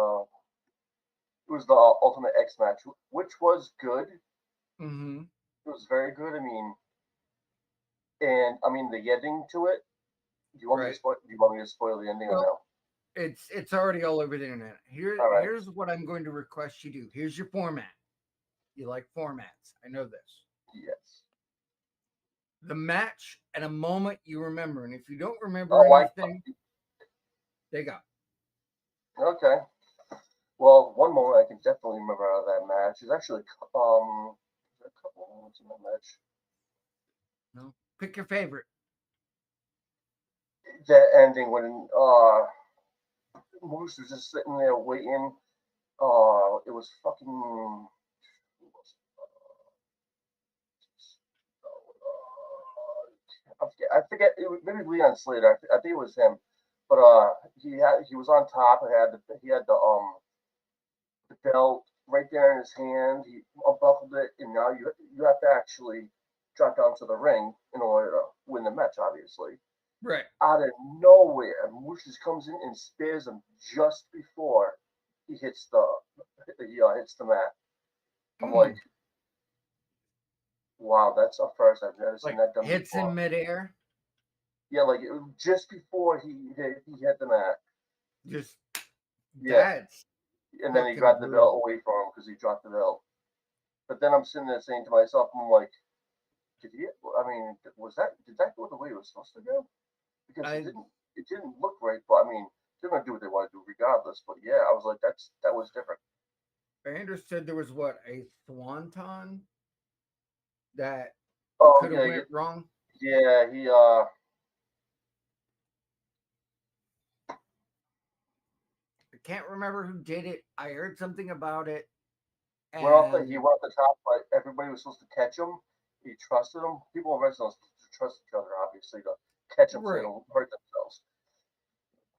was the Ultimate X match, which was good. Mm-hmm. It was very good. I mean the ending to it. Right. Do you want me to spoil the ending or Well, no? it's already all over the internet. All right. Here's what I'm going to request you do. Here's your format. You like formats. I know this. Yes. The match at a moment you remember. And if you don't remember Oh, anything, they got. okay. Well, one moment I can definitely remember out of that match is actually there's a couple moments in that match. No. Pick your favorite. That ending when Moose was just sitting there waiting. It was fucking. I forget. Maybe Leon Slater. I think it was him. But he was on top. He had the belt right there in his hand. He unbuckled it, and now you have to actually drop down to the ring in order to win the match. Obviously, Right. out of nowhere, Moose just comes in and spears him just before he hits the mat. I'm like, Mm. Wow, that's a first. I've never seen Like that done hits in before. midair, Yeah, like just before he hit the mat. just Yeah, that's and then he fucking grabbed the belt brutal. away from him because he dropped the belt. But then I'm sitting there saying to myself, I'm like, did he? I mean, was that did that go the way it was supposed to go? Because I it didn't look right. But I mean, they're gonna do what they want to do regardless. But yeah, I was like, that was different. I understood there was what a swanton that Oh could have yeah, went wrong. yeah. He I can't remember who did it. I heard something about it, he and went off the top, but everybody was supposed to catch him. He trusted him. People in wrestling are supposed to trust each other, obviously, to catch him so they right, don't hurt themselves.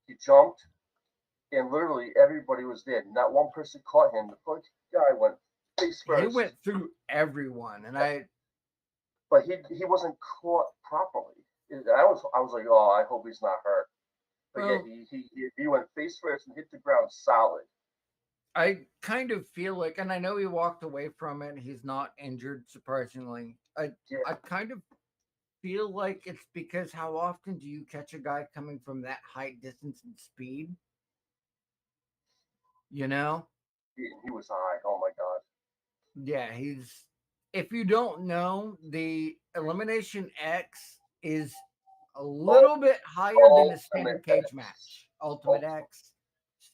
He jumped, and literally everybody was there. Not one person caught him. The fucking guy went face he first, went through everyone, and I but he wasn't caught properly. I was like, oh, I hope he's not hurt. But yeah, well, he went face first and hit the ground solid. I kind of feel like, and I know he walked away from it. He's not injured, surprisingly. Yeah, I kind of feel like it's because how often do you catch a guy coming from that height, distance, and speed? You know? he was high. Oh my god. Yeah, he's. If you don't know, the Elimination X is a Oh, little bit higher than a standard ultimate cage X. match. Ultimate Ultimate. X.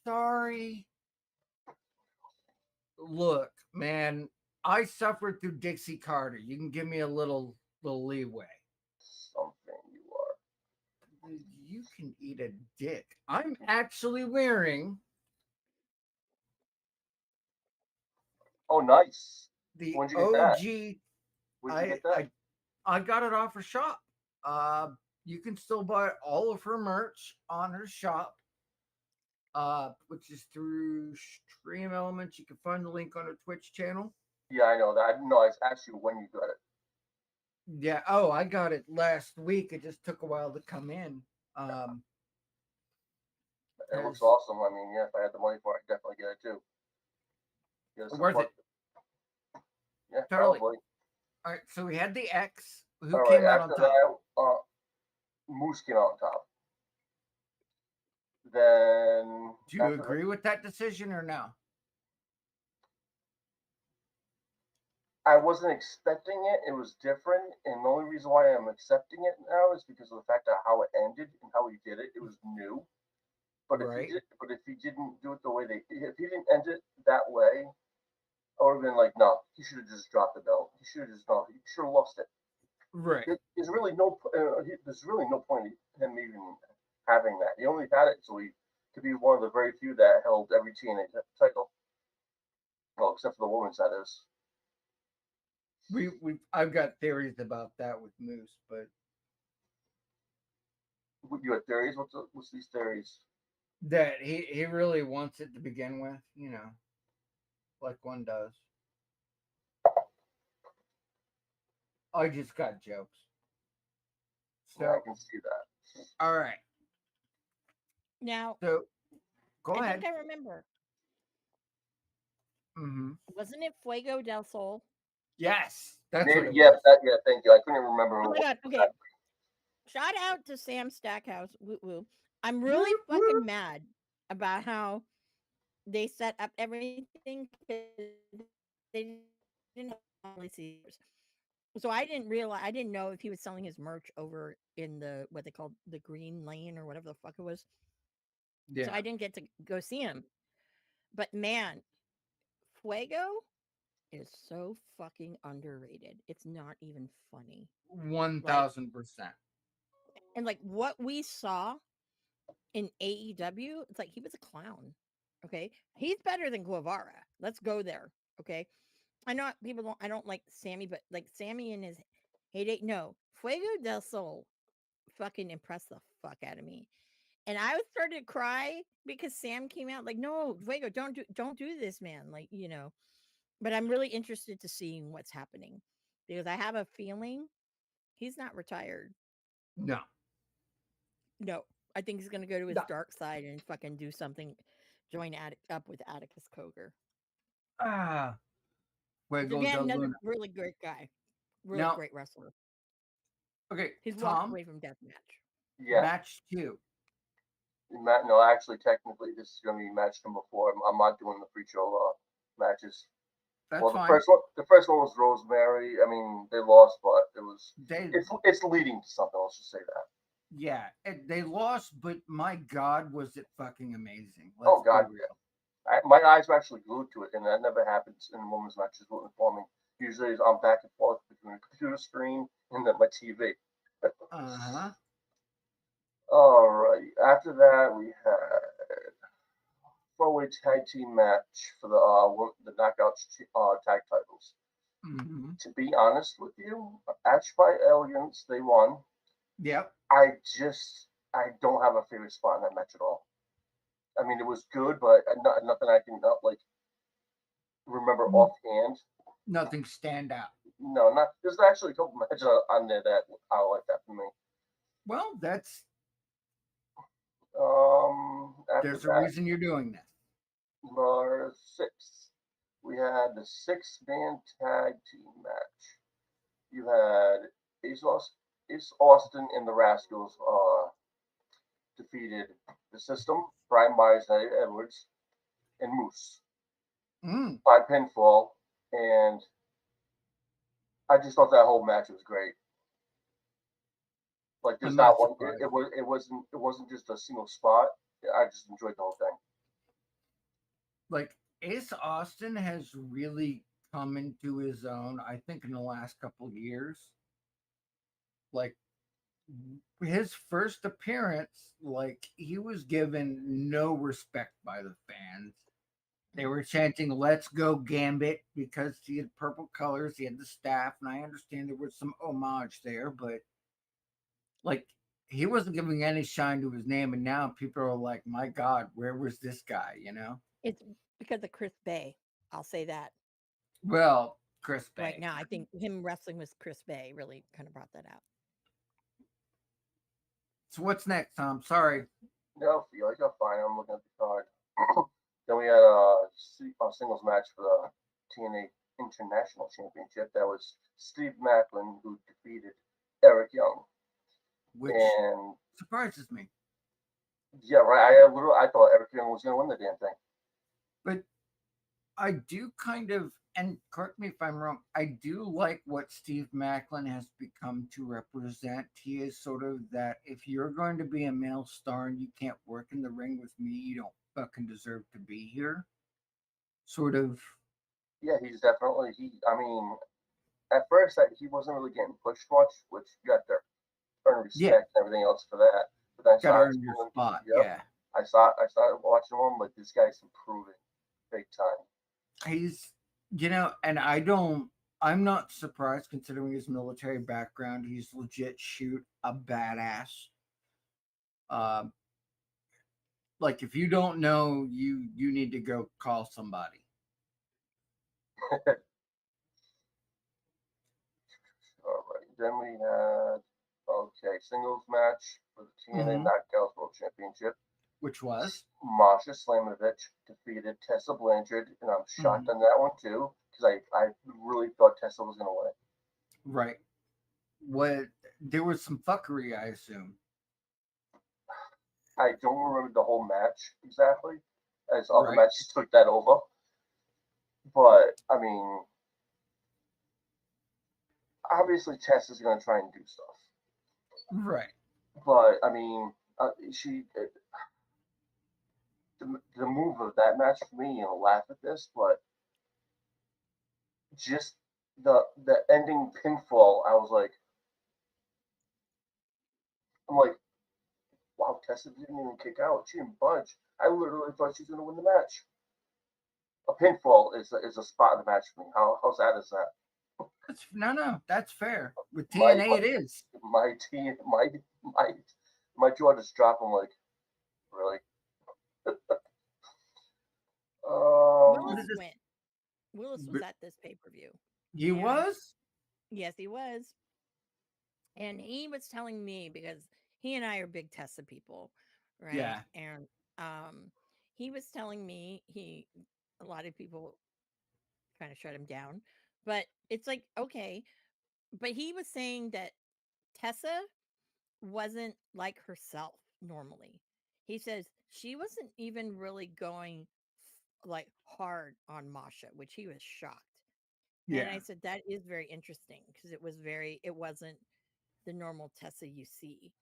Sorry. Look, man, I suffered through Dixie Carter. You can give me a little leeway. Something you are. You can eat a dick. I'm actually wearing Oh, nice. the When'd you get that? OG. Where'd you I get that? I I got it off her shop. You can still buy all of her merch on her shop, which is through Stream Elements. You can find the link on her Twitch channel. Yeah, I know that. I didn't know. I asked you when you got it. Yeah. Oh, I got it last week. It just took a while to come in. Um, It looks because awesome. I mean, yeah, if I had the money for it, I'd definitely get it too. You gotta worth support. it. Yeah, Totally. probably. All right. So we had the X. Who All right. came out on After top? that, Moose came out on top. Then Do you after that, agree with that decision or no? I wasn't expecting it. It was different, and the only reason why I'm accepting it now is because of the fact of how it ended and how he did it. It was new. Right. But if he didn't do it the way if he didn't end it that way, I would have been like, no, he should have just dropped the belt. He should have just no, he should have lost it. Right. There's really no point in him even having that. He only had it so he could be one of the very few that held every TNA title. Well, except for the women's, that is. We I've got theories about that with Moose, but You had theories? What's these theories? that he really wants it to begin with, like one does. I just got jokes. Yeah, I So, can see that. all right. Now, So, go I think ahead. I remember. Mm-hmm. Wasn't it Fuego del Sol? Yes, that's what Maybe, it yeah, was. yeah. Thank you. I couldn't even remember Oh who my it was god. Okay. exactly. Shout out to Sam Stackhouse. Woo woo. I'm really Whoop, fucking whoop. mad about how they set up everything because they didn't have policies. So I didn't realize, I didn't know if he was selling his merch over in the what they called the green lane or whatever the fuck it was. So Yeah, I didn't get to go see him. But man, Fuego is so fucking underrated. It's not even funny. one Like, thousand percent. and like what we saw in AEW, it's like he was a clown. Okay. He's better than Guevara. Let's go there. Okay. I know people don't, I don't like Sammy, but like Sammy in his heyday, no. Fuego del Sol fucking impressed the fuck out of me. And I started to cry because Sam came out like, no, Fuego, don't do this, man. Like, but I'm really interested to seeing what's happening because I have a feeling he's not retired. No, No, I think he's gonna go to his no. dark side and fucking do something, join up with Atticus Cogar, Ah, which Fuego again, de another Luna. really great guy, Really Now, great wrestler. okay, He's walked Tom, away from deathmatch. Yeah, match two. No, actually, technically, this is gonna be match number four. I'm not doing the pre-show matches. That's Well, fine. the first one was Rosemary. I mean, they lost, but They, it's leading to something. Let's just say that. yeah, they lost, but my God, was it fucking amazing? Oh Let's be God, real. my eyes were actually glued to it, and that never happens in women's matches for me. Usually, I'm back and forth between the computer screen and then my TV. Uh huh. All right. After that, we had four-way tag team match for the knockouts tag titles. Mm-hmm. To be honest with you, Ash by Elegance, they won. Yep. I don't have a favorite spot in that match at all. I mean, it was good, but nothing I can like remember offhand. Nothing stand out. No, not. There's actually a couple matches on there that I like that for me. Well, that's After there's a that, reason you're doing this. number six, we had the six-man tag team match. You had Ace Austin and the Rascals defeated the System, Brian Myers, and Eddie Edwards, and Moose Mm, by pinfall. And I just thought that whole match was great. Like I'm there's not not one. surprised. It wasn't just a single spot. I just enjoyed the whole thing. Like Ace Austin has really come into his own. I think in the last couple years, like his first appearance, like he was given no respect by the fans. They were chanting "Let's go Gambit" because he had purple colors, he had the staff, and I understand there was some homage there, but like he wasn't giving any shine to his name, and now people are like, "My God, where was this guy?" You know? It's because of Chris Bay. I'll say that Well, Chris right Bay. now. I think him wrestling with Chris Bay really kind of brought that out. So what's next, Tom? Sorry. No, feel like you're fine. I'm looking at the card. Then we had a singles match for the TNA International Championship. That was Steve Macklin who defeated Eric Young. Which And surprises me. yeah, right. I thought Eric Young was gonna win the damn thing. But I do kind of, and correct me if I'm wrong, I do like what Steve Macklin has become to represent. He is sort of that if you're going to be a male star and you can't work in the ring with me, you don't fucking deserve to be here. Sort of, Yeah, he's definitely he. I mean, at first he wasn't really getting pushed much, which you got to earn yeah, respect and everything else for that. But then I gotta started earn your seeing, spot. yep, Yeah. I started watching him like this guy's improving big time. He's, and I'm not surprised considering his military background. He's legit shoot a badass. Um, like if you don't know, you need to go call somebody. All right, then we had singles match for the TNA Mm-hmm. Knockouts World Championship. Which was Masha Slamovich defeated Tessa Blanchard, and I'm shocked mm-hmm. on that one too because I really thought Tessa was gonna win. Right. What there was some fuckery, I assume. I don't remember the whole match exactly, as other Right. matches took that over. But I mean, obviously Tess is gonna try and do stuff. Right. But I mean, the move of that match for me, laugh at this, but just the ending pinfall, I'm like, wow, Tessa didn't even kick out. She didn't budge. I literally thought she was gonna win the match. A pinfall is a spot in the match for me. How sad is that? No, that's fair. With My TNA, it is. my team my my jaw just dropped. I'm like, really? What Willis is this? went. Willis was at this pay per view, He and was. yes, he was. And he was telling me because he and I are big Tessa people, right? Yeah. And he was telling me a lot of people kind of shut him down, but it's like okay, but he was saying that Tessa wasn't like herself normally. He says she wasn't even really going like hard on Masha, which he was shocked. And I Yeah. said that is very interesting because it wasn't the normal Tessa you see.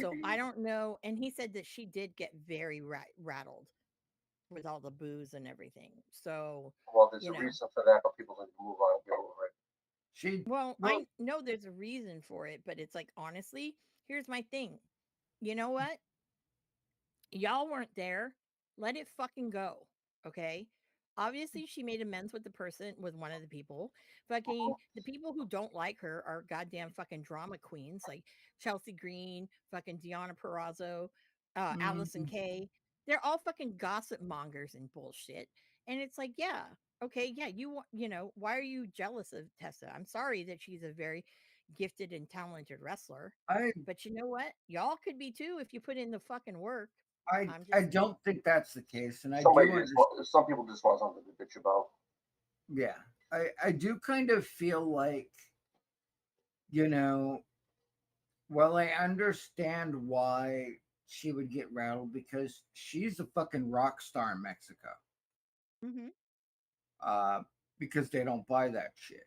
So I Maybe. don't know. And he said that she did get very rattled with all the booze and everything. So, Well, there's you a know, reason for that, but people need to move on and get over it. She well, well I know there's a reason for it, but it's like, honestly, here's my thing. You know what? Y'all weren't there. Let it fucking go. Okay. Obviously, she made amends with with one of the people. Fucking the people who don't like her are goddamn fucking drama queens like Chelsea Green, fucking Deanna Perrazzo, Allison mm, Kay. They're all fucking gossip mongers and bullshit. And it's like, yeah, okay, yeah, why are you jealous of Tessa? I'm sorry that she's a very gifted and talented wrestler. I But you know what? Y'all could be too if you put in the fucking work. I I'm I just don't think that's the case, and I Somebody do just understand. want, some people just want something to bitch about. Yeah, I do kind of feel like, you know, well, I understand why she would get rattled because she's a fucking rock star in Mexico. mhm. Uh, because they don't buy that shit.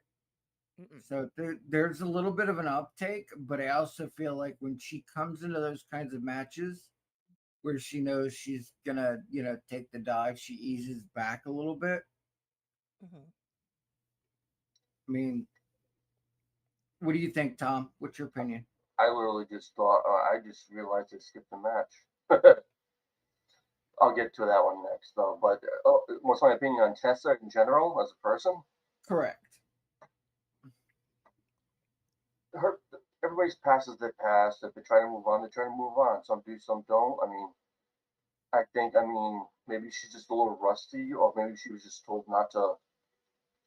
Mm-mm. So there's a little bit of an uptake, but I also feel like when she comes into those kinds of matches where she knows she's gonna, take the dive, she eases back a little bit. Mhm. I mean, what do you think, Tom? What's your opinion? I literally just thought, I just realized I skipped the match. I'll get to that one next, though. But what's my opinion on Tessa in general as a person? Correct. Her, everybody's past is their past. If they try to move on, they try to move on. Some do, some don't. I mean, I mean, maybe she's just a little rusty, or maybe she was just told not to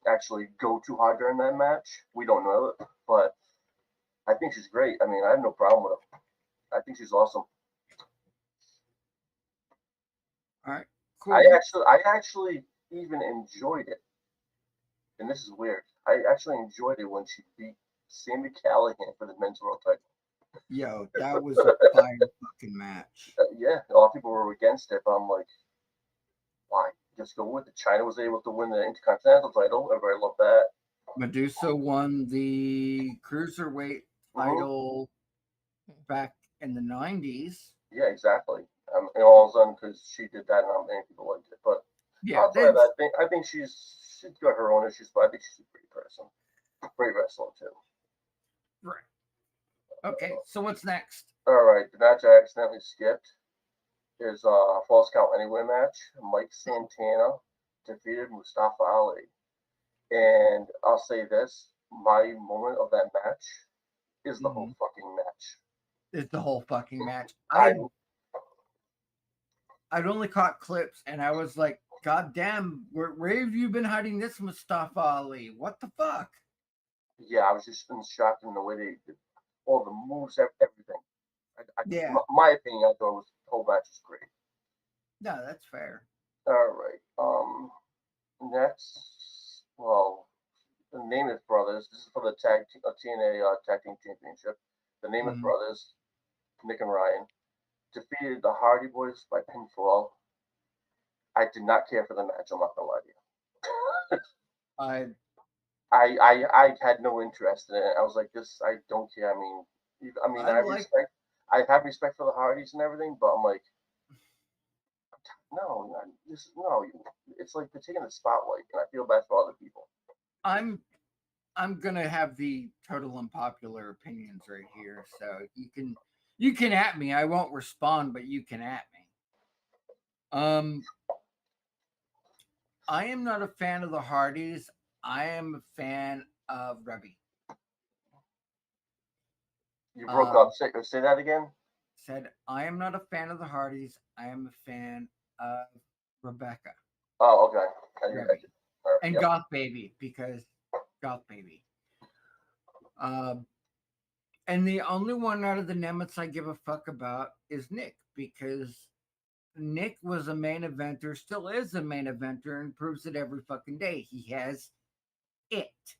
actually go too hard during that match. We don't know it, but I think she's great. I mean, I have no problem with her. I think she's awesome. All right. I Cool. actually, I actually even enjoyed it, and this is weird. I actually enjoyed it when she beat Sammy Callahan for the men's world title. Yo, that was a fire fucking match. Yeah, a lot of people were against it, but I'm like, why? Just go with it. China was able to win the Intercontinental title. Everybody loved that. Medusa won the cruiserweight Mm-hmm. title back in the 90s. Yeah, exactly. And all of a sudden, because she did that, not many people liked it. But Yeah, outside of that's that, I think she's got her own issues, but I think she's a great person, great wrestler too. right. Okay, so what's next? All right, the match I accidentally skipped is a false count anywhere match. Mike Santana defeated Mustafa Ali, and I'll say this: my moment of that match is the Mm-hmm. whole fucking match. It's the whole fucking match. I I'd only caught clips, and I was like, God damn, where have you been hiding this Mustafa Ali? What the fuck? Yeah, I was just in shock in the way they did all the moves, everything. Yeah, My opinion, I thought was the whole match was great. no, that's fair. All right. Next, well, the Namath brothers. This is for the TNA Tag Team Championship. The Namath Mm-hmm. brothers, Nick and Ryan, defeated the Hardy Boys by pinfall. I did not care for the match. I'm not gonna lie to you. I I had no interest in it. I was like, this. I don't care. I like I have respect for the Hardys and everything, but I'm like, no, no. It's like they're taking the spotlight, and I feel bad for other people. I'm I'm gonna have the total unpopular opinions right here, so you can at me. I won't respond, but you can at me. Um, I am not a fan of the Hardys. I am a fan of Rebby. You broke Um, up. Say that again. said I am not a fan of the Hardys. I am a fan of Rebecca Oh, okay. Rebby and Yep. Goth Baby because Goth Baby. Um, and the only one out of the Nemesis I give a fuck about is Nick because Nick was a main eventer, still is a main eventer, and proves it every fucking day. He has it.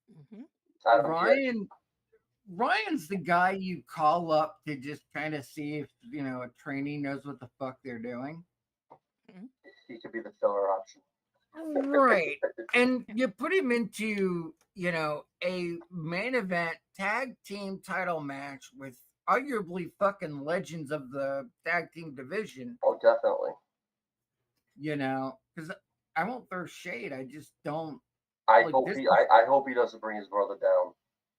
Mhm. I don't get. Ryan's the guy you call up to just kind of see if a trainee knows what the fuck they're doing. Mhm. He could be the filler option. Right. And Yeah. you put him into, a main event tag team title match with arguably fucking legends of the tag team division, Oh, definitely. because I won't throw shade. I just don't I like hope this. I hope he doesn't bring his brother down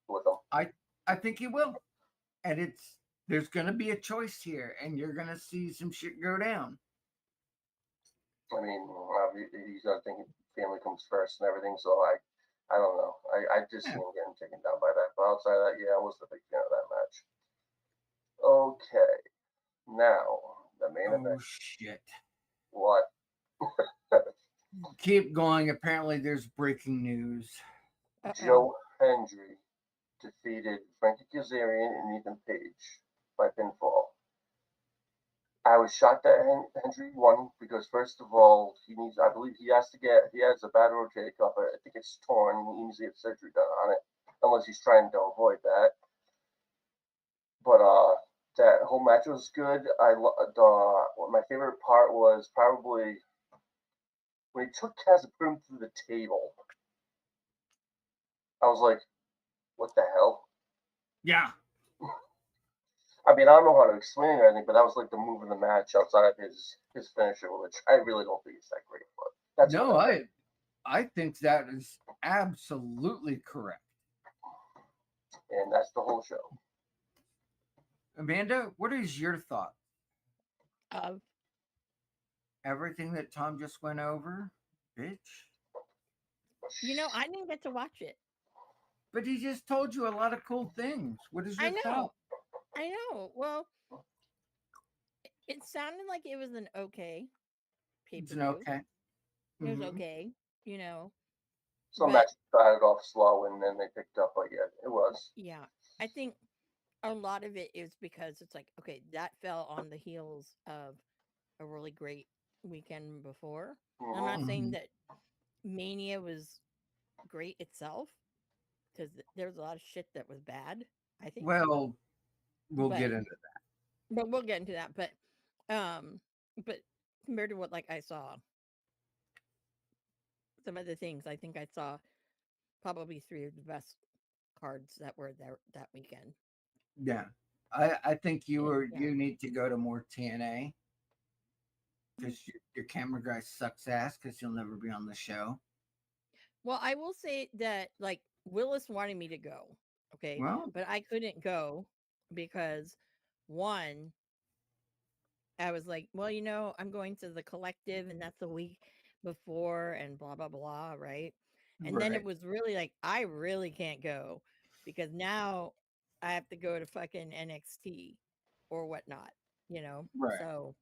with him. I think he will. And there's going to be a choice here, and you're going to see some shit go down. I mean, he's got to think family comes first and everything. So I don't know. I just see Yeah. him getting taken down by that. But outside of that, yeah, I wasn't a big fan of that match. Okay, now the main Oh, event. shit. What? Keep going. Apparently, there's breaking news. Uh-oh. Joe Hendry defeated Frankie Kazarian and Ethan Page by pinfall. I was shocked that Hendry won because first of all, I believe he has a bad rotator cuff. I think it's torn. He needs to get surgery done on it, unless he's trying to avoid that. But that whole match was good. My favorite part was probably when he took Kaz and put him through the table. I was like, what the hell? Yeah. I mean, I don't know how to explain it or anything, but that was like the move of the match outside of his finisher, which I really don't think is that great. But that's No, what I think that is absolutely correct. and that's the whole show. Amanda, what is your thought? Of Everything that Tom just went over, bitch. I didn't get to watch it. But he just told you a lot of cool things. What is I your thought? know. I know. Well, it sounded like it was an okay It's an pay-per-view. okay. It was Mm-hmm. okay, you know. Some But matches started off slow and then they picked up, but yeah, it was. yeah, I think a lot of it is because it's like, okay, that fell on the heels of a really great weekend before. I'm Mm-hmm. not saying Mm-hmm. that Mania was great itself because there was a lot of shit that was bad, I think. Well, we'll But get into we'll get into that. Um but compared to what like I saw some of the things, I think I saw probably three of the best cards that were there that weekend. that. Yeah. I think And yeah. you need to go to more TNA because your camera guy sucks ass because he'll never be on the show. Well, I will say that like Willis wanted me to go, okay, Well, but I couldn't go because one, I was like, well, I'm going to the collective and that's a week before and blah blah blah, right? And then it right, was really like I really can't go because now I have to go to fucking NXT or whatnot, you know. right. So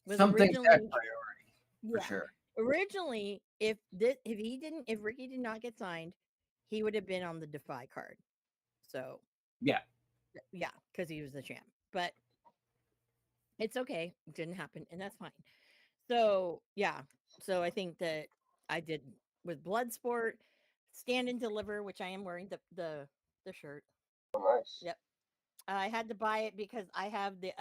it was Some things had originally priority for yeah. sure. Originally, if Ricky did not get signed, he would have been on the Defy card. So Yeah. yeah, because he was the champ. But it's okay. It didn't happen, and that's fine. So yeah. So I think that I did with Bloodsport, Stand and Deliver, which I am wearing the shirt. Oh, nice. Yep. I had to buy it because I have the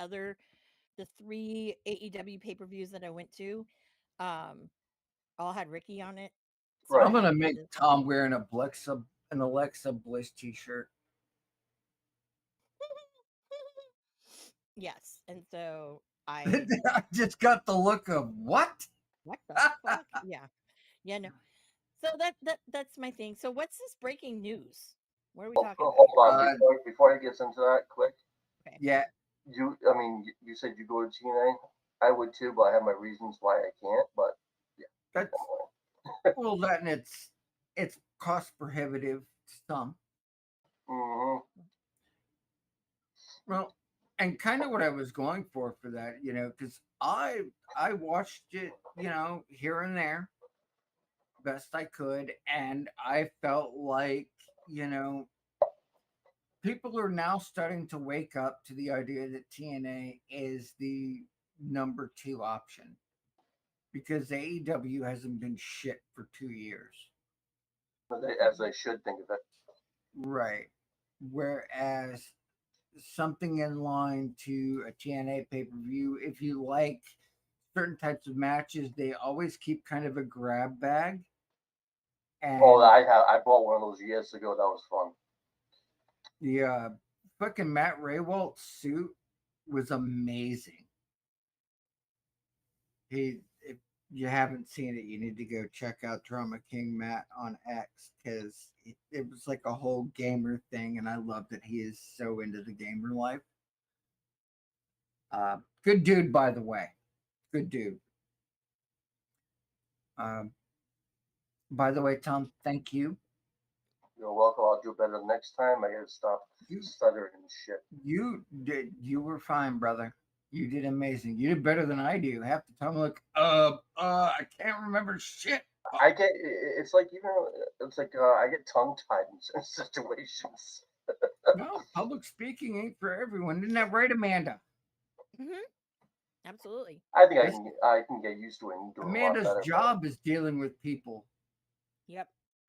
three AEW pay-per-views that I went to. Um, all had Ricky on it. So Right. I'm I had gonna to get make this one. Tom wear an Alexa Bliss t-shirt. Yes. And so I I just got the look of what? what the fuck? Yeah. Yeah, no. So that's my thing. So what's this breaking news? What are we talking about Hold here? on, uh, before he gets into that, quick. Okay. yeah, I mean, you said you go to TNA. I would too, but I have my reasons why I can't. But yeah, keep that's on well, that and it's cost prohibitive to some. going. Mm-hmm. Well, and kind of what I was going for that, because I watched it, here and there, best I could, and I felt like, you know, people are now starting to wake up to the idea that TNA is the number two option because AEW hasn't been shit for 2 years. As they should think of it. Right. Whereas something in line to a TNA pay per view, if you like certain types of matches, they always keep kind of a grab bag. Oh, And I bought one of those years ago. That was fun. the fucking Matt Raywalt suit was amazing. If you haven't seen it, you need to go check out Drama King Matt on X because it was like a whole gamer thing, and I love that he is so into the gamer life. Good dude, by the way. Good dude. Um, by the way, Tom, thank you. You're welcome. I'll do better next time. I gotta stop You stuttering and shit. you were fine, brother. You did amazing. You did better than I do. Half the time, I'm like, I can't remember shit. I get it's like it's like I get tongue tied in certain situations. No, public speaking ain't for everyone. Isn't that right, Amanda? Mm-hmm. Absolutely. I think This I can get used to it and do it a lot Amanda's better. job is dealing with people. Yep.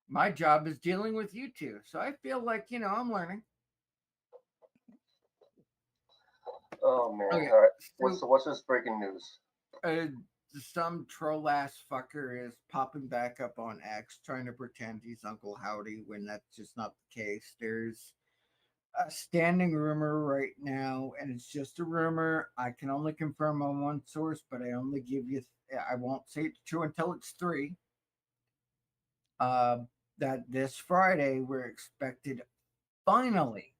My job is dealing with you two. So I feel like, I'm learning. Oh man! Okay. All right, So what's this breaking news? uh, some troll ass fucker is popping back up on X trying to pretend he's Uncle Howdy when that's just not the case. There's a standing rumor right now, and it's just a rumor. I can only confirm on one source, but I only give you, I won't say it's true until it's three. Uh, that this Friday we're expected finally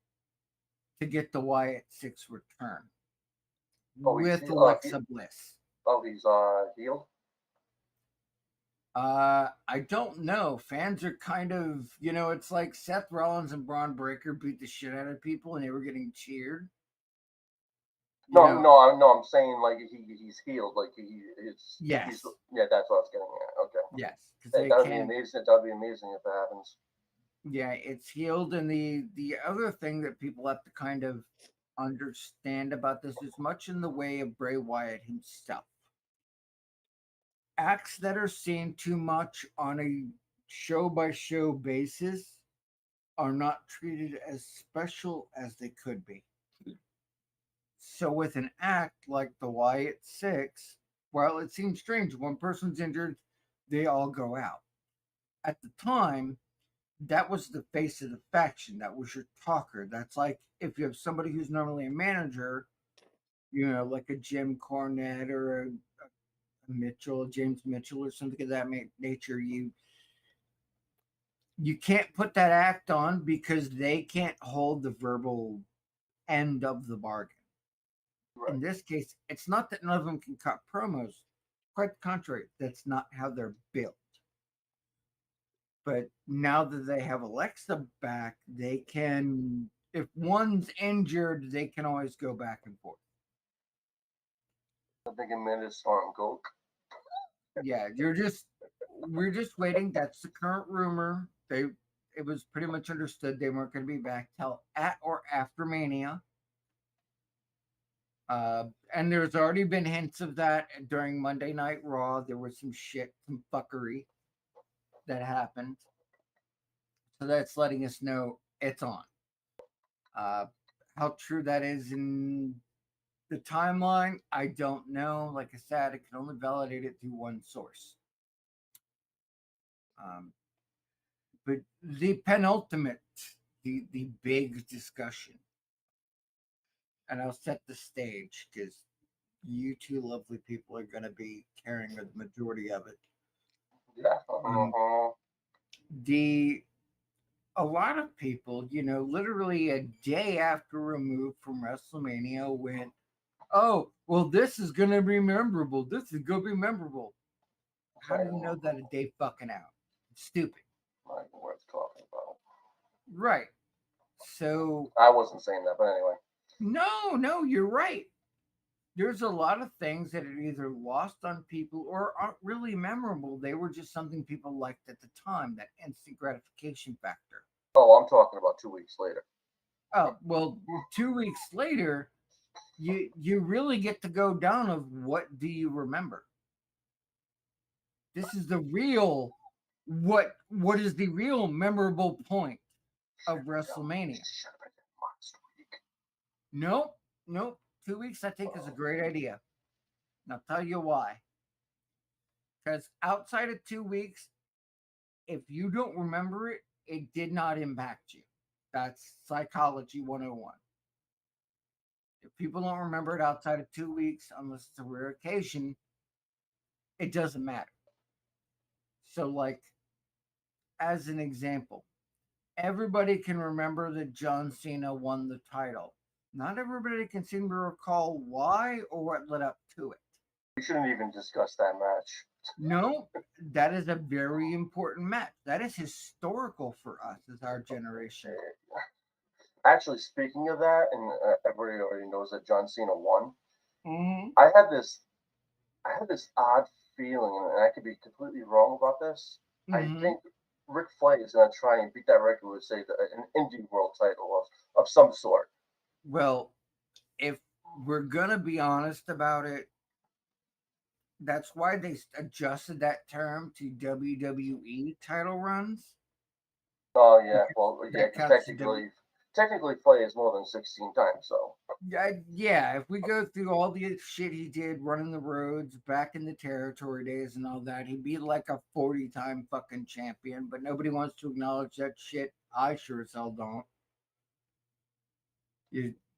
to get the Wyatt Six return Oh, with Alexa Bliss. he's healed. I don't know. Fans are kind of, it's like Seth Rollins and Braun Breaker beat the shit out of people and they were getting cheered. You No, know, no, I'm saying like he's healed. Like yes, he's yeah. That's what I was getting at. Okay, yes, because hey, they that would be can't. amazing. That would be amazing if it happens. Yeah, it's healed, and the other thing that people have to kind of understand about this is much in the way of Bray Wyatt himself. Acts that are seen too much on a show by show basis are not treated as special as they could be. So, with an act like the Wyatt Six, while it seems strange, one person's injured, they all go out. At the time, that was the face of the faction. That was your talker. That's like if you have somebody who's normally a manager, like a Jim Cornette or a Mitchell, James Mitchell, or something of that nature. You can't put that act on because they can't hold the verbal end of the bargain. Right. In this case, it's not that none of them can cut promos. Quite the contrary, that's not how they're built. But now that they have Alexa back, they can, if one's injured, they can always go back and forth. I think Amanda's snorting coke. Yeah, we're just waiting. That's the current rumor. It was pretty much understood they weren't going to be back till at or after Mania. And there's already been hints of that during Monday Night Raw. There was some fuckery that happened. So that's letting us know it's on. Uh, how true that is in the timeline, I don't know. Like I said, I can only validate it through one source. Um, but the penultimate, the big discussion, and I'll set the stage because you two lovely people are going to be carrying the majority of it. Yeah. The a lot of people, literally a day after removed from WrestleMania, went, "Oh, well, this is gonna be memorable. This is gonna be memorable." How do you know that a day fucking out? It's stupid, Not even worth talking about. right? So I wasn't saying that, but anyway. no, you're right. There's a lot of things that are either lost on people or aren't really memorable. They were just something people liked at the time, that instant gratification factor. Oh, I'm talking about 2 weeks later. Oh, well, 2 weeks later, you really get to go down of what do you remember? This is the real what is the real memorable point? of WrestleMania. Should have been last week. Nope. 2 weeks I think is a great idea. And I'll tell you why. Because outside of 2 weeks, if you don't remember it, it did not impact you. That's psychology 101. If people don't remember it outside of 2 weeks, unless it's a rare occasion, it doesn't matter. So, like, as an example, everybody can remember that John Cena won the title. Not everybody can seem to recall why or what led up to it. We shouldn't even discuss that match. No, that is a very important match. That is historical for us as our generation. Actually, speaking of that, and everybody already knows that John Cena won. Mm-hmm. I had this odd feeling, and I could be completely wrong about this. I think Ric Flair is going to try and beat that record with, say, an indie world title of some sort. Well, if we're going to be honest about it, that's why they adjusted that term to WWE title runs. Oh yeah, well yeah, That because counts technically Flair is more than 16 times, so. Yeah, if we go through all the shit he did running the roads back in the territory days and all that, he'd be like a 40-time fucking champion, but nobody wants to acknowledge that shit. I sure as hell don't.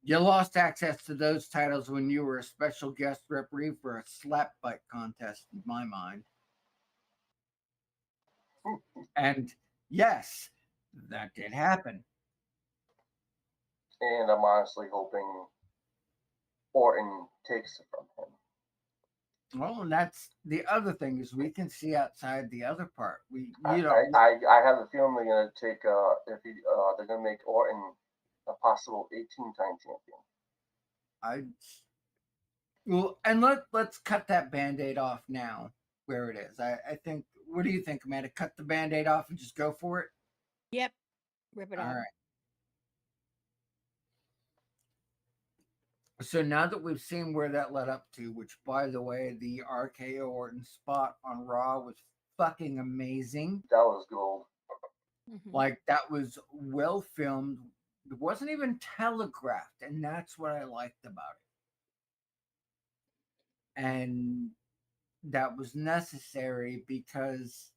You lost access to those titles when you were a special guest referee for a slap fight contest, in my mind. And yes, that did happen. And I'm honestly hoping Orton takes it from him. Well, and that's the other thing is we can see outside the other part. I have a feeling they're gonna take they're gonna make Orton a possible 18-time champion. And let's cut that band-aid off now where it is. I think, what do you think, Amanda? Cut the band-aid off and just go for it? Yep. Rip it All off. right. So now that we've seen where that led up to, which, by the way, the RKO Orton spot on Raw was fucking amazing. That was gold. Mm-hmm. Like, that was well filmed. It wasn't even telegraphed, and that's what I liked about it. And that was necessary because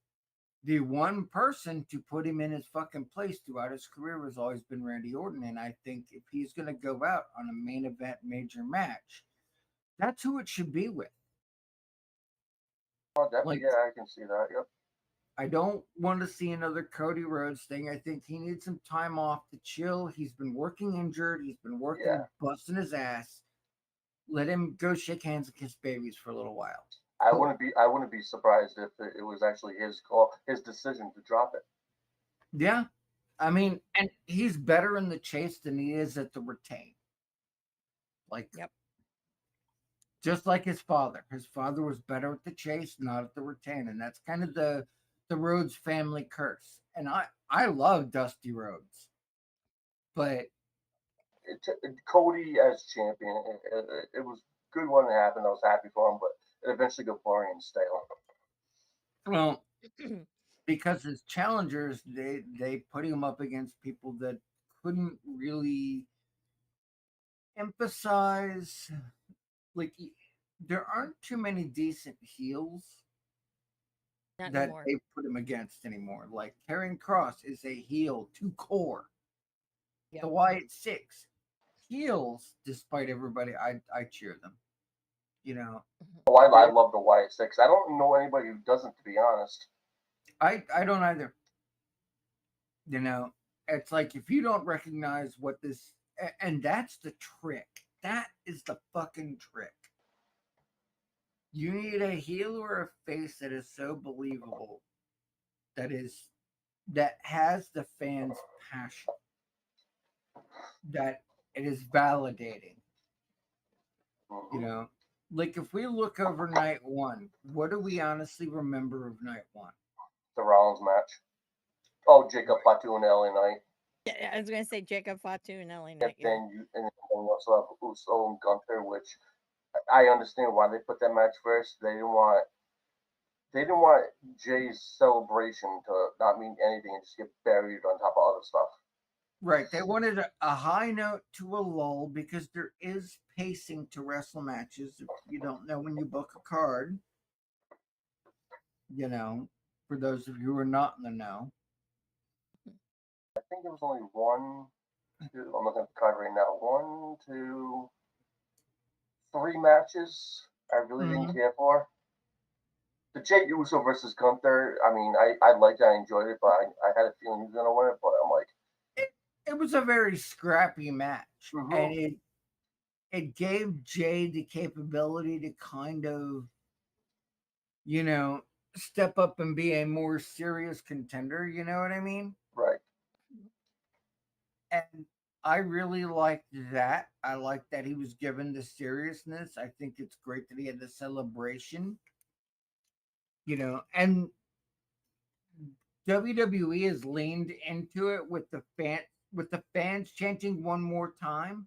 the one person to put him in his fucking place throughout his career has always been Randy Orton. And I think if he's going to go out on a main event major match, that's who it should be with. Oh, yeah, I can see that. Yep. I don't want to see another Cody Rhodes thing. I think he needs some time off to chill. He's been working injured. He's been working, busting his ass. Let him go shake hands and kiss babies for a little while. I wouldn't be surprised if it was actually his call, his decision to drop it. Yeah. I mean, and he's better in the chase than he is at the retain. Like, yep. Just like his father. His father was better at the chase, not at the retain. And that's kind of the Rhodes family curse. And I love Dusty Rhodes. But Cody as champion, it was good when it happened. I was happy for him, but it eventually got boring and stale. Well, because as challengers, they put him up against people that couldn't really emphasize, like, there aren't too many decent heels Not that anymore. they put him against anymore. Like, Karrion Kross is a heel to core. Yep. The Wyatt Six heels, despite everybody, I cheer them. You know. Oh, I love the Wyatt Six. I don't know anybody who doesn't, to be honest. I don't either. You know, it's like if you don't recognize what this, and that's the trick. That is the fucking trick. You need a heel or a face that is so believable, that has the fans' passion, that it is validating. You know, like if we look over night one, what do we honestly remember of night one? The Rollins match. Oh, Jacob Fatu and LA Knight. Yeah, I was going to say Jacob Fatu and LA Knight. And then you also have Uso and Gunther, which I understand why they put that match first. They didn't want Jay's celebration to not mean anything and just get buried on top of other stuff. Right. They wanted a high note to a lull because there is pacing to wrestle matches. If you don't know when you book a card, you know, for those of you who are not in the know. I think there was only one, two. I'm looking at the card right now. One, two, three matches I really didn't Hmm. care for. The Jay Uso versus Gunther. I mean, I liked it. I enjoyed it, but I had a feeling he was gonna win it. But I'm like, It, it was a very scrappy match, and mm-hmm, it gave Jay the capability to kind of, you know, step up and be a more serious contender. You know what I mean? right. And I really liked that. I like that he was given the seriousness. I think it's great that he had the celebration, and WWE has leaned into it with the fans chanting one more time.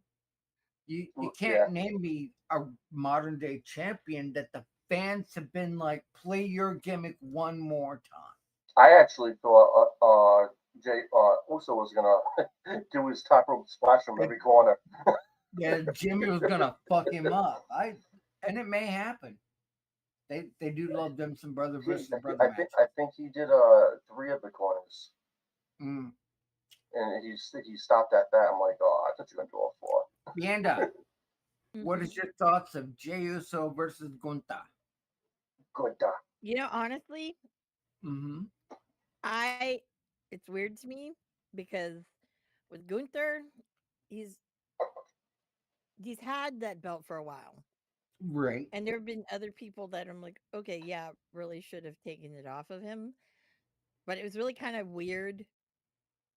You Yeah, can't name me a modern day champion that the fans have been like, play your gimmick one more time. I actually thought Jay Uso was gonna do his top rope splash from That every corner. yeah, Jimmy was gonna fuck him up. And it may happen. They do love them some brother versus brother matches. I think he did three of the corners, Mm. and he stopped at that. I'm like, oh, I thought you were gonna do all four. Yanda, what Mm-hmm. is your thoughts of Jey Uso versus Gunta? Good. Honestly, Mm-hmm. I it's weird to me because with Gunther, he's he's had that belt for a while. Right. And there have been other people that I'm like, okay, yeah, really should have taken it off of him. But it was really kind of weird.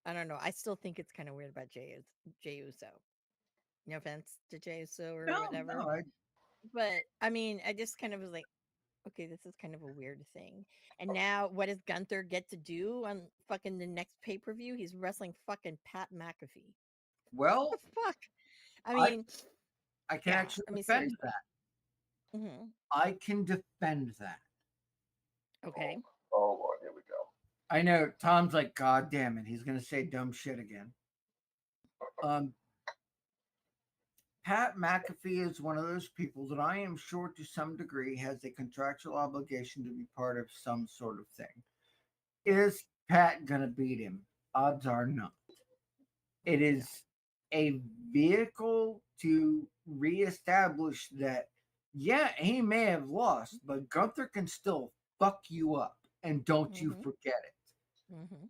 I don't know. I still think it's kind of weird about Jey Uso. No offense to Jey Uso or No, whatever. no, But I mean, I just kind of was like, okay, this is kind of a weird thing. And now, what does Gunther get to do on fucking the next pay per view? He's wrestling fucking Pat McAfee. What well, the fuck? I I mean, I can yeah. actually I mean, defend seriously. that. Hmm. I can defend that. Okay. Oh Lord, here we go. I know Tom's like, God damn it, he's gonna say dumb shit again. Um, Pat McAfee is one of those people that I am sure to some degree has a contractual obligation to be part of some sort of thing. Is Pat gonna beat him? Odds are not. It No. is a vehicle to reestablish that, yeah, he may have lost, but Gunther can still fuck you up. And don't you Hmm. forget it. Hmm.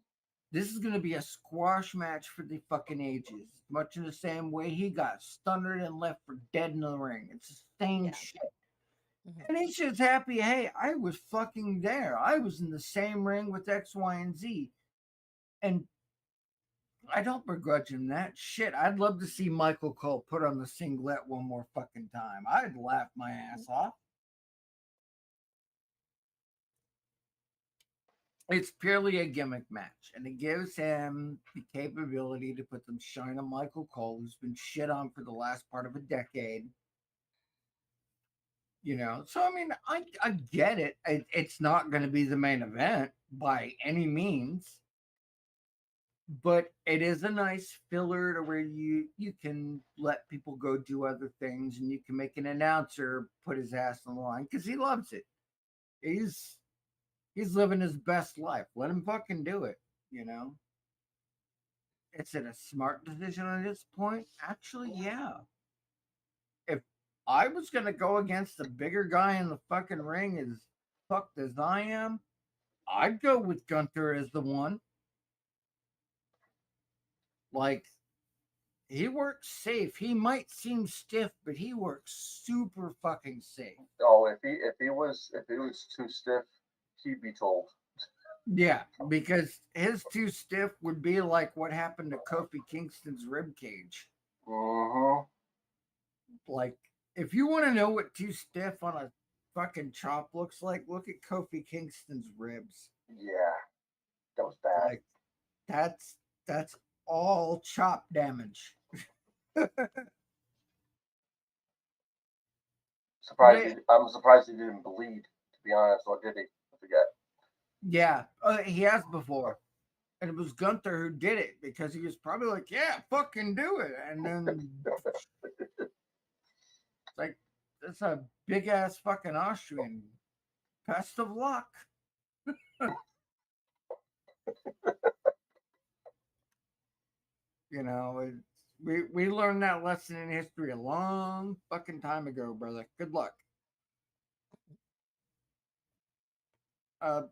This is going to be a squash match for the fucking ages, much in the same way he got stunned and left for dead in the ring. It's the same Yeah. shit. Hmm. And he's just happy, hey, I was fucking there. I was in the same ring with X, Y, and Z. And I don't begrudge him that shit. I'd love to see Michael Cole put on the singlet one more fucking time. I'd laugh my ass off. It's purely a gimmick match, and it gives him the capability to put some shine on Michael Cole, who's been shit on for the last part of a decade. So I mean, I get it. It's not going to be the main event by any means, but it is a nice filler to where you can let people go do other things, and you can make an announcer put his ass on the line because he loves it. He's living his best life. Let him fucking do it. You know, is it a smart decision at this point? Actually, yeah. If I was gonna go against the bigger guy in the fucking ring as fucked as I am, I'd go with Gunther as the one. Like, he works safe. He might seem stiff, but he works super fucking safe. Oh, if he was too stiff, he'd be told. Yeah, because his too stiff would be like what happened to Kofi Kingston's rib cage. Mm-hmm. Like, if you want to know what too stiff on a fucking chop looks like, look at Kofi Kingston's ribs. Yeah, that was bad. Like, that's all chop damage. But I'm surprised he didn't bleed. To be honest, or did he? I forget. yeah, he has before. And it was Gunther who did it because he was probably like, "Yeah, fucking do it." And then like, that's a big ass fucking Austrian. Best of luck. You know, we learned that lesson in history a long fucking time ago, brother. Good luck. Uh,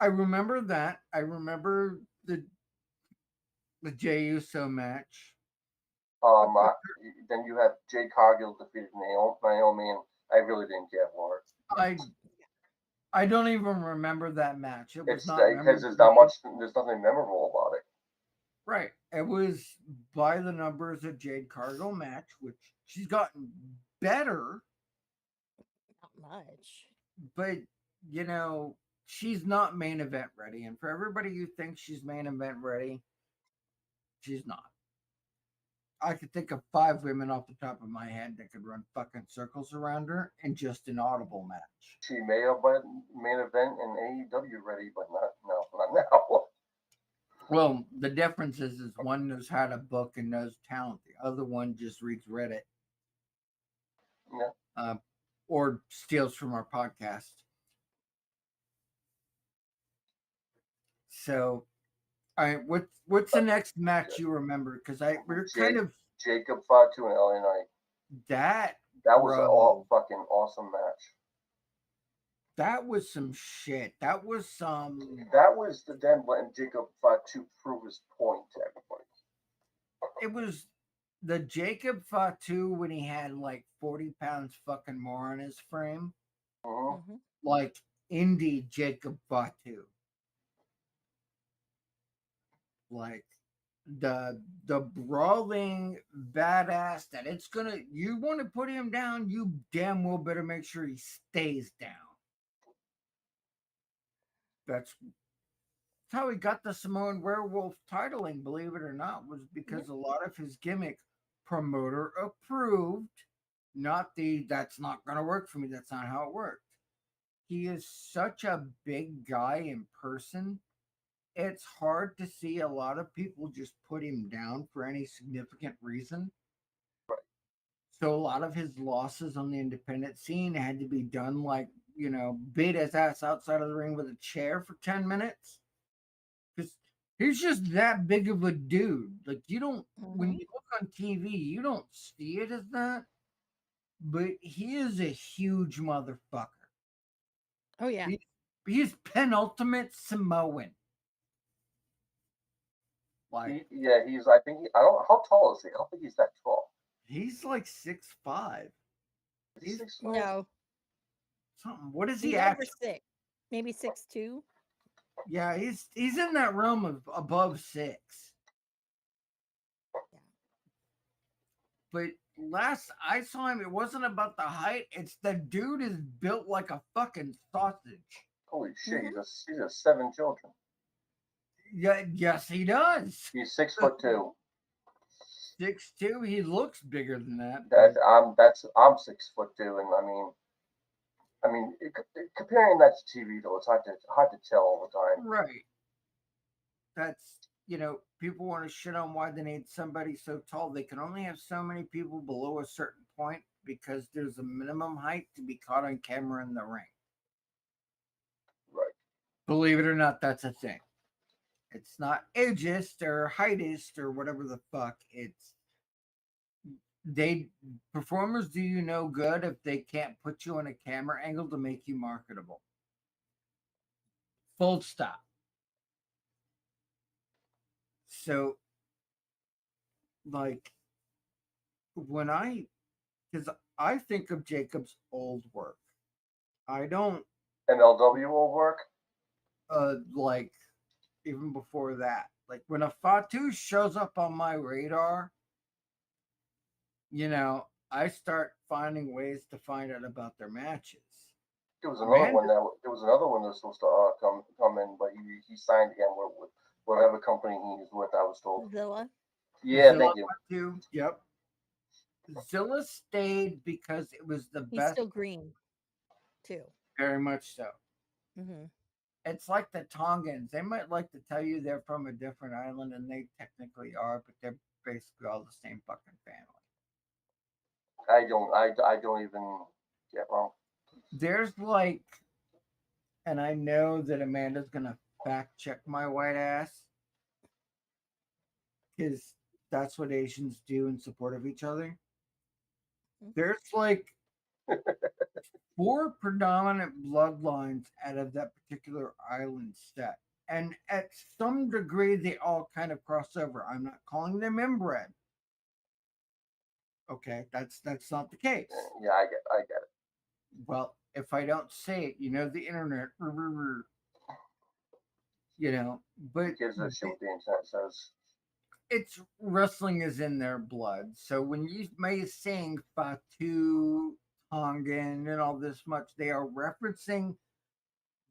I remember that. I remember the Jey Uso match. Um, uh, then you had Jade Cargill defeated Naomi, and I really didn't care for it. I I don't even remember that match. It was It's not because memorable there's to not me. much, there's nothing memorable about it. Right. It was by the numbers a Jade Cargill match, which she's gotten better, Not much. but you know, she's not main event ready. And for everybody who thinks she's main event ready, she's not. I could think of 5 women off the top of my head that could run fucking circles around her in just an audible match. She may have been main event in AEW ready, but not now. Well, the difference is one knows how to book and knows talent. The other one just reads Reddit Yeah. uh, or steals from our podcast. So, all right, what's the next match you remember? Because we're kind Jake, of Jacob Fatu and LA Knight. that, That was an bro. fucking awesome match. That was some shit. That was some. That was the then letting Jacob Fatu prove his point to everybody. It was the Jacob Fatu when he had like 40 pounds fucking more on his frame, Mm-hmm. Mm-hmm. like indie Jacob Fatu, like the brawling badass that it's gonna. You want to put him down, you damn well better make sure he stays down. That's how he got the Samoan Werewolf titling, believe it or not, was Yep. because a lot of his gimmick promoter approved, not the that's not going to work for me, that's not how it worked. He is such a big guy in person. It's hard to see a lot of people just put him down for any significant reason. So a lot of his losses on the independent scene had to be done like, beat his ass outside of the ring with a chair for 10 minutes. Because he's just that big of a dude. Like you don't when Mm-hmm. you look on TV, you don't see it as that, but he is a huge motherfucker. Oh yeah. He, he's penultimate Samoan. Like Yeah, he's. I think. I don't. How tall is he? I don't think he's that tall. he's like 6'5". Is he He's 6'5"? No, something. What is he's he over actually? 6, maybe 6'2". Yeah, he's in that realm of above 6. Yeah. But last I saw him, it wasn't about the height. It's the dude is built like a fucking sausage. Holy shit! Mm-hmm. He's a 7 children. Yeah, yes, he does. He's 6'2". 6'2". He looks bigger than that, but I'm 6'2", and comparing that to TV though, it's hard to tell all the time. right. That's people want to shit on why they need somebody so tall. They can only have so many people below a certain point because there's a minimum height to be caught on camera in the ring. Right. Believe it or not, that's a thing. It's not ageist or heightist or whatever the fuck. It's they performers do you no good if they can't put you on a camera angle to make you marketable. Full stop. So, like, when because I think of Jacob's old work, I don't, MLW will work. like, even before that. Like, when a Fatu shows up on my radar, I start finding ways to find out about their matches. Amanda, There was another one that was supposed to come in, but he signed again with whatever company he's with. I was told. Zilla. Yeah, Zilla thank you. Fatu, yep. Zilla stayed because it was the He's best, still green too. very much so. Mm-hmm. It's like the Tongans. They might like to tell you they're from a different island, and they technically are, but they're basically all the same fucking family. I don't even get wrong. There's like, and I know that Amanda's gonna fact check my white ass because that's what Asians do in support of each other. There's like four predominant bloodlines out of that particular island set. And at some degree, they all kind of cross over. I'm not calling them inbred. Okay, that's not the case. Yeah, I get it. Well, if I don't say it, the internet, but Who gives a shit what the internet says? it's wrestling is in their blood. So when you may sing Fatu, Tongan, and all this much, they are referencing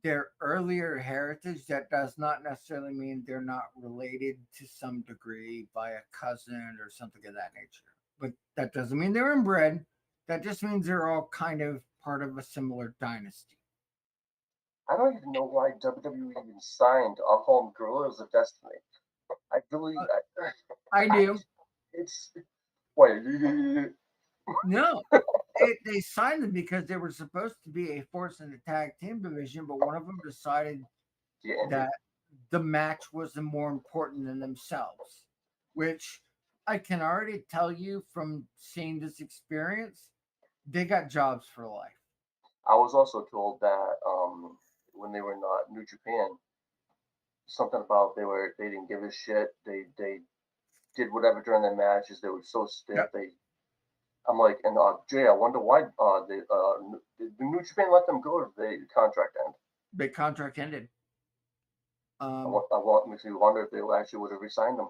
their earlier heritage. That does not necessarily mean they're not related to some degree by a cousin or something of that nature. But that doesn't mean they're inbred. That just means they're all kind of part of a similar dynasty. I don't even know why WWE even signed. I'll call them Gorillas of Destiny. I believe I do. It's wait. No, they signed them because they were supposed to be a force in the tag team division, but one of them decided that the match was more important than themselves, which I can already tell you from seeing this experience, they got jobs for life. I was also told that when they were in New Japan, something about they didn't give a shit. They did whatever during their matches. They were so stiff. Yep. I'm like, and Jay, I wonder why the New Japan let them go if the contract end. The contract ended. Makes me wonder if they actually would have resigned them.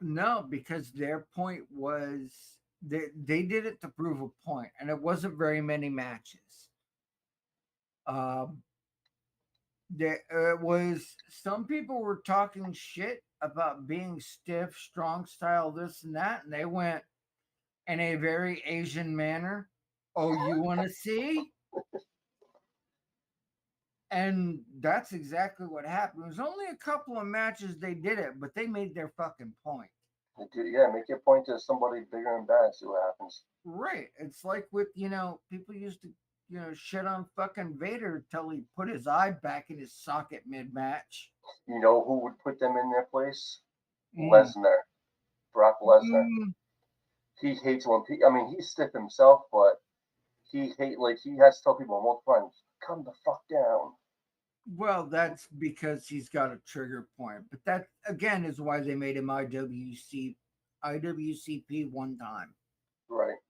No, because their point was they did it to prove a point, and it wasn't very many matches. There it was some people were talking shit about being stiff, strong style, this and that, and they went in a very Asian manner. Oh, you want to see? And that's exactly what happened. It was only a couple of matches they did it, but they made their fucking point. Yeah, make your point to somebody bigger and bad. See what happens. Right. It's like with, people used to, shit on fucking Vader till he put his eye back in his socket mid match. You know who would put them in their place? Mm. Lesnar. Brock Lesnar. He hates when people, I mean, he's stiff himself, but he has to tell people multiple times, come the fuck down. Well, that's because he's got a trigger point. But that, again, is why they made him IWCP one time. Right.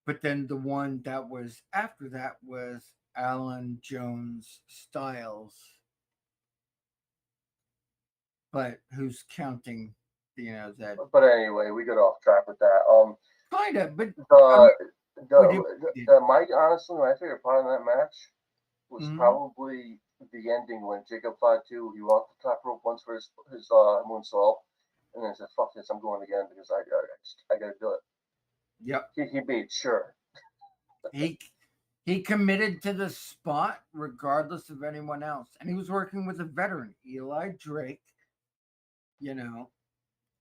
But then the one that was after that was Alan Jones Styles. But who's counting, that? But anyway, we got off track with that. Kind of, but honestly, my favorite part of that match was probably the ending when Jacob Fatu he walked the top rope once for his moonsault, and then said, "Fuck this, I'm going again because I got to do it." Yep. He made sure. He committed to the spot regardless of anyone else, and he was working with a veteran, Eli Drake.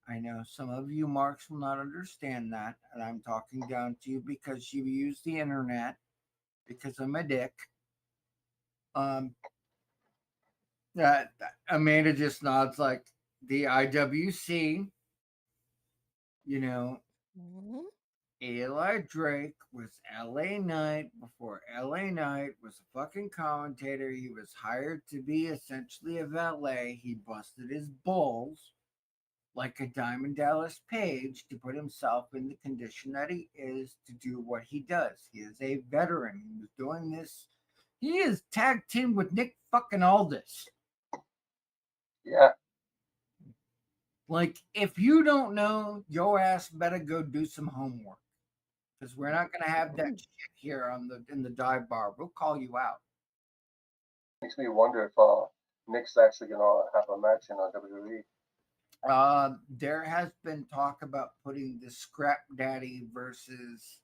I know some of you marks will not understand that, and I'm talking down to you because you use the internet because I'm a dick. That Amanda just nods like the IWC. Eli Drake was LA Knight before LA Knight was a fucking commentator. He was hired to be essentially a valet. He busted his balls like a Diamond Dallas Page to put himself in the condition that he is to do what he does. He is a veteran. He was doing this. He is tag team with Nick fucking Aldis. Yeah. Like, if you don't know, your ass better go do some homework. Because we're not going to have that shit here in the dive bar. We'll call you out. Makes me wonder if Nick's actually going to have a match in WWE. There has been talk about putting the Scrap Daddy versus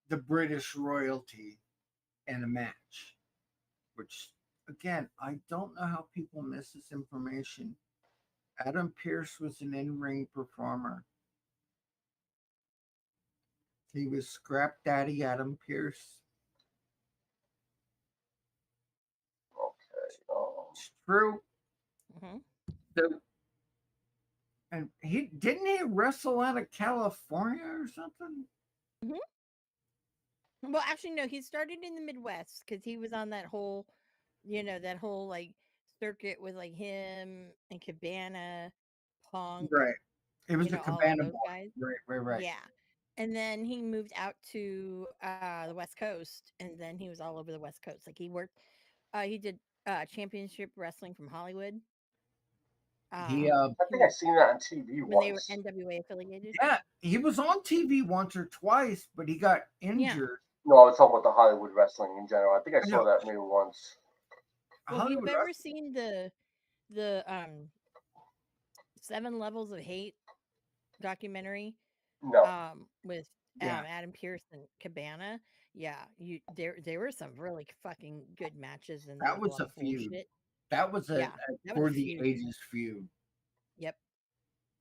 the British royalty in a match, which again, I don't know how people miss this information. Adam Pierce was an in-ring performer. He was Scrap Daddy Adam Pierce. Okay. It's true. Hmm. So, and he wrestle out of California or something? Hmm. Well, actually, no. He started in the Midwest because he was on that whole, that whole like circuit with like him and Cabana, Punk, Right. It was the all of Cabana those Bar. guys. Right. Yeah. And then he moved out to the West Coast, and then he was all over the West Coast. Like he did championship wrestling from Hollywood. He I He think I was seen that on TV when they were once. NWA affiliated. yeah, he was on TV once or twice, but he got Yeah. injured. No, I was talking about the Hollywood wrestling in general. I think I I saw know that maybe once. Well, if you've Hollywood ever wrestling. seen the 7 Levels of Hate documentary No. with Yeah, Adam Pierce and Cabana, yeah, there were some really fucking good matches, and there that was a was lot a of feud. bullshit. That was a Yeah, that was a for the feud. ages feud. Yep.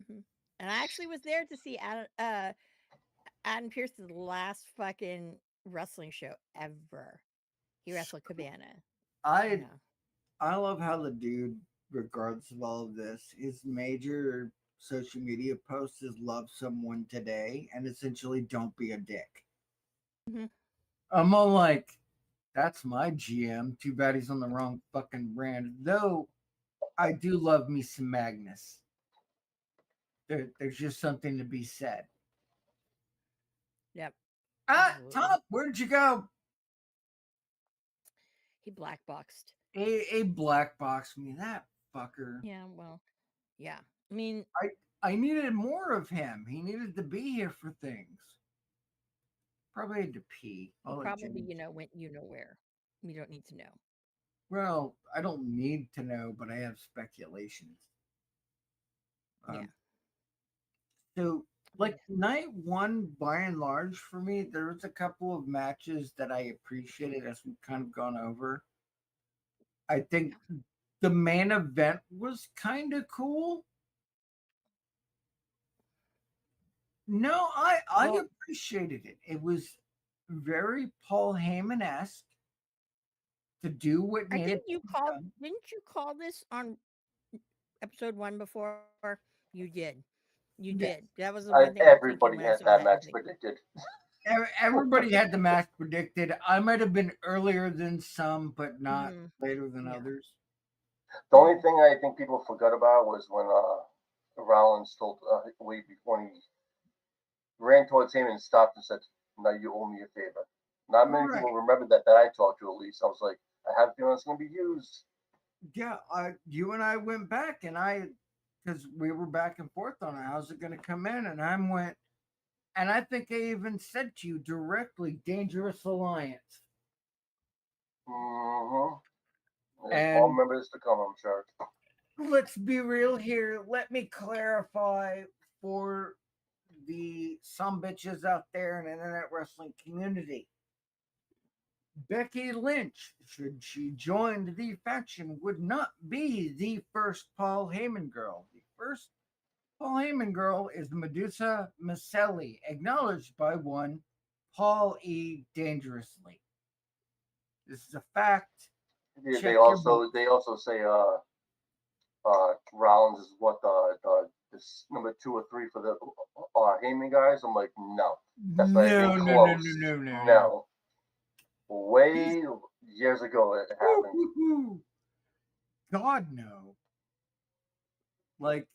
Mhm. And I actually was there to see Adam Pierce's last fucking wrestling show ever. He wrestled Cabana. I Yeah. I love how the dude, regardless of all of this, his major social media post is love someone today and essentially don't be a dick. Hmm. I'm all like, that's my GM. Too bad he's on the wrong fucking brand. Though I do love me some Magnus. There's just something to be said. Yep. Tom, Absolutely. where did you go? He blackboxed. A black box me, that fucker. Yeah. Well. Yeah. I mean, I needed more of him. He needed to be here for things. Probably had to pee. he I'll let probably James. went where. We don't need to know. Well, I don't need to know, but I have speculations. Yeah. Um, so, Oh like yeah. night one, by and large, for me, there was a couple of matches that I appreciated as we've kind of gone over. I think Yeah. the main event was kind of cool. No, I Well, appreciated it. It was very Paul Heyman esque to do what I needed think to be done. didn't you call this on episode 1 before? You did. You did. Yes, That was the one thing I'm thinking when Everybody I had saw that that match ending. predicted. everybody had the match predicted. I might have been earlier than some, but not Mhm. later than Yeah. others. The only Mhm. thing I think people forgot about was when Rollins told way before he ran towards him and stopped and said, "Now you owe me a favor." Not many Right. people remember that I talked to at least. I was like, I have a feeling it's going to be used. Yeah, you and I went back, and because we were back and forth on it, how's it going to come in? And I went, and I think I even said to you directly, Dangerous Alliance. Mm-hmm. There's more And members to come, I'm sure. let's be real here. Let me clarify for the some bitches out there in the internet wrestling community. Becky Lynch, should she join the faction, would not be the first Paul Heyman girl. The first Paul Heyman girl is the Medusa Maselli, acknowledged by one Paul E. Dangerously. This is a fact. Yeah, Check your books. they also say Rollins is what the this number 2 or 3 for the Heyman guys. I'm like, no, that's not even No, no, no, no, close. no, no, no. No, He's way years ago it happened. God no. Like,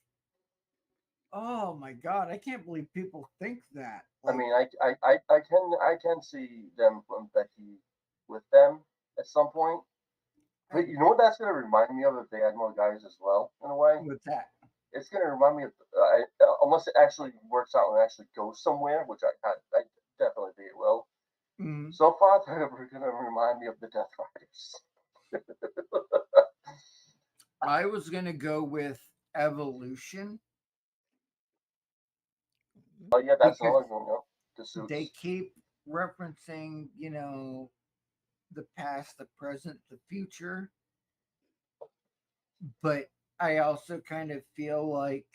oh my God, I can't believe people think that. I Like, mean, I can see them putting Becky with them at some point. I, But you know what that's gonna remind me of if they had more guys as well in a way. what's that? It's gonna remind me of unless it actually works out and actually goes somewhere, which I definitely think it will. Mm, So far, they're gonna remind me of the Death Riders. I was gonna go with Evolution Mhm. Oh yeah, that's because another one. Yeah, the they suits. keep referencing, the past, the present, the future. but I also kind of feel like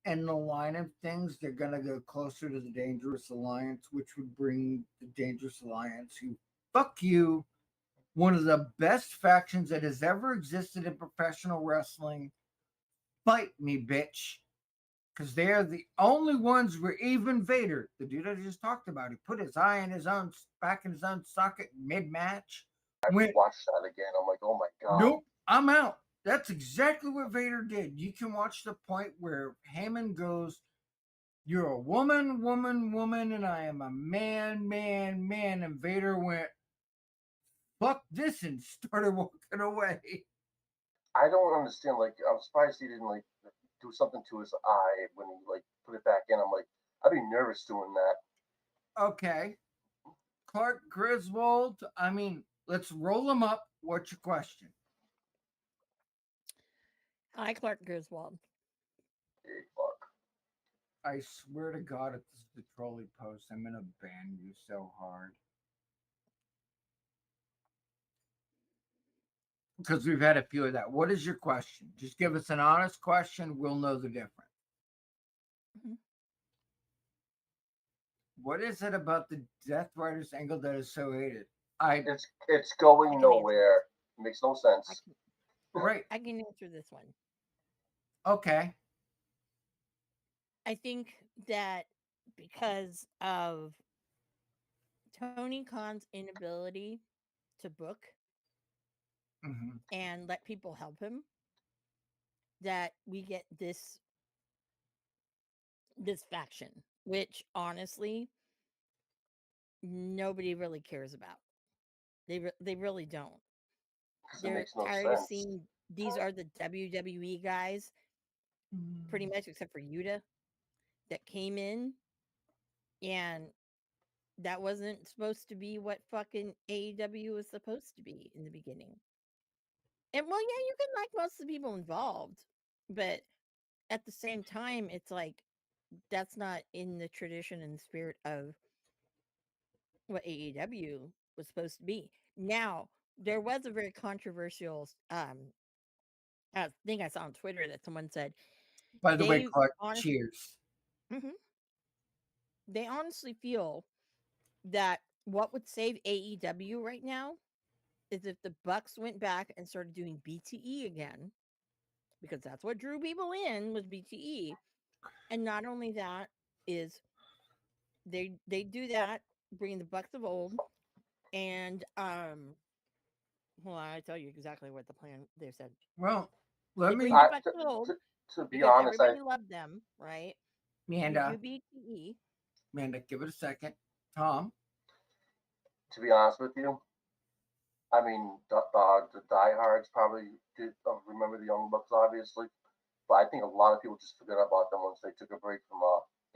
in the line of things, they're gonna go closer to the Dangerous Alliance, which would bring the Dangerous Alliance, who fuck you, one of the best factions that has ever existed in professional wrestling. Fight me, bitch. Because they're the only ones where even Vader, the dude I just talked about, he put his eye in his own back in his own socket mid match, I went, watched that again. I'm like, oh my god. nope, I'm out. That's exactly what Vader did. You can watch the point where Heyman goes, "You're a woman, woman, woman, and I am a man, man, man." And Vader went, "Fuck this," and started walking away. I don't understand. Like, I'm surprised he didn't like do something to his eye when he like put it back in. I'm like, I'd be nervous doing that. Okay. Clark Griswold, I mean, let's roll him up. What's your question? Hi, Clark Griswold. Hey, fuck. I swear to God, if this is the trolley post, I'm going to ban you so hard. Because we've had a few of that. What is your question? Just give us an honest question. We'll know the difference. Mhm. What is it about the Death Riders angle that is so hated? I It's I going can answer this. nowhere. It makes no I sense. can, right. I can answer this one. Okay. I think that because of Tony Khan's inability to book Mm-hmm. and let people help him, that we get this faction, which honestly nobody really cares about. They really don't. Because it They're makes no tired of sense. seeing these are the WWE guys, pretty much except for Yuta, that came in, and that wasn't supposed to be what fucking AEW was supposed to be in the beginning. And well, yeah, you can like most of the people involved, but at the same time, it's like that's not in the tradition and spirit of what AEW was supposed to be. Now, there was a very controversial thing I saw on Twitter that someone said By the way, they Clark, honest, cheers. mhm, they honestly feel that what would save AEW right now is if the Bucks went back and started doing BTE again, because that's what drew people in was BTE. And not only that is they do that, bringing the Bucks of old, and well, I tell you exactly what the plan they said. Well, They let bring me, the I Bucks of old to be because honest, I everybody loved them, right? You do Amanda, BTE. Amanda, give it a second. Tom, to be honest with you, I mean the diehards probably did remember the Young Bucks obviously, but I think a lot of people just forgot about them once they took a break from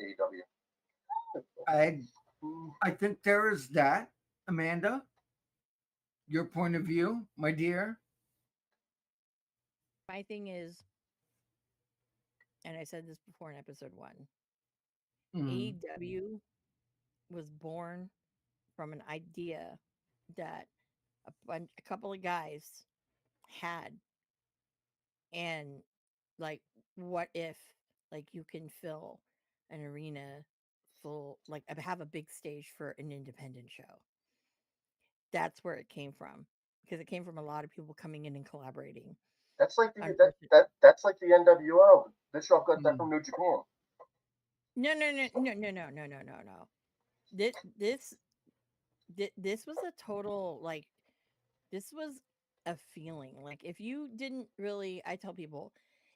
AEW. I I think there is that. Amanda, your point of view, my dear. My thing is, and I said this before in episode 1, Mm. AEW was born from an idea that a couple of guys had, and like, what if like you can fill an arena full, like have a big stage for an independent show. That's where it came from, because it came from a lot of people coming in and collaborating. That's like Unfortunately, that's like the NWO. Bischoff got that Mm. from New Japan. no. This this this was a total, like, this was a feeling. Like, if you didn't really, I tell people,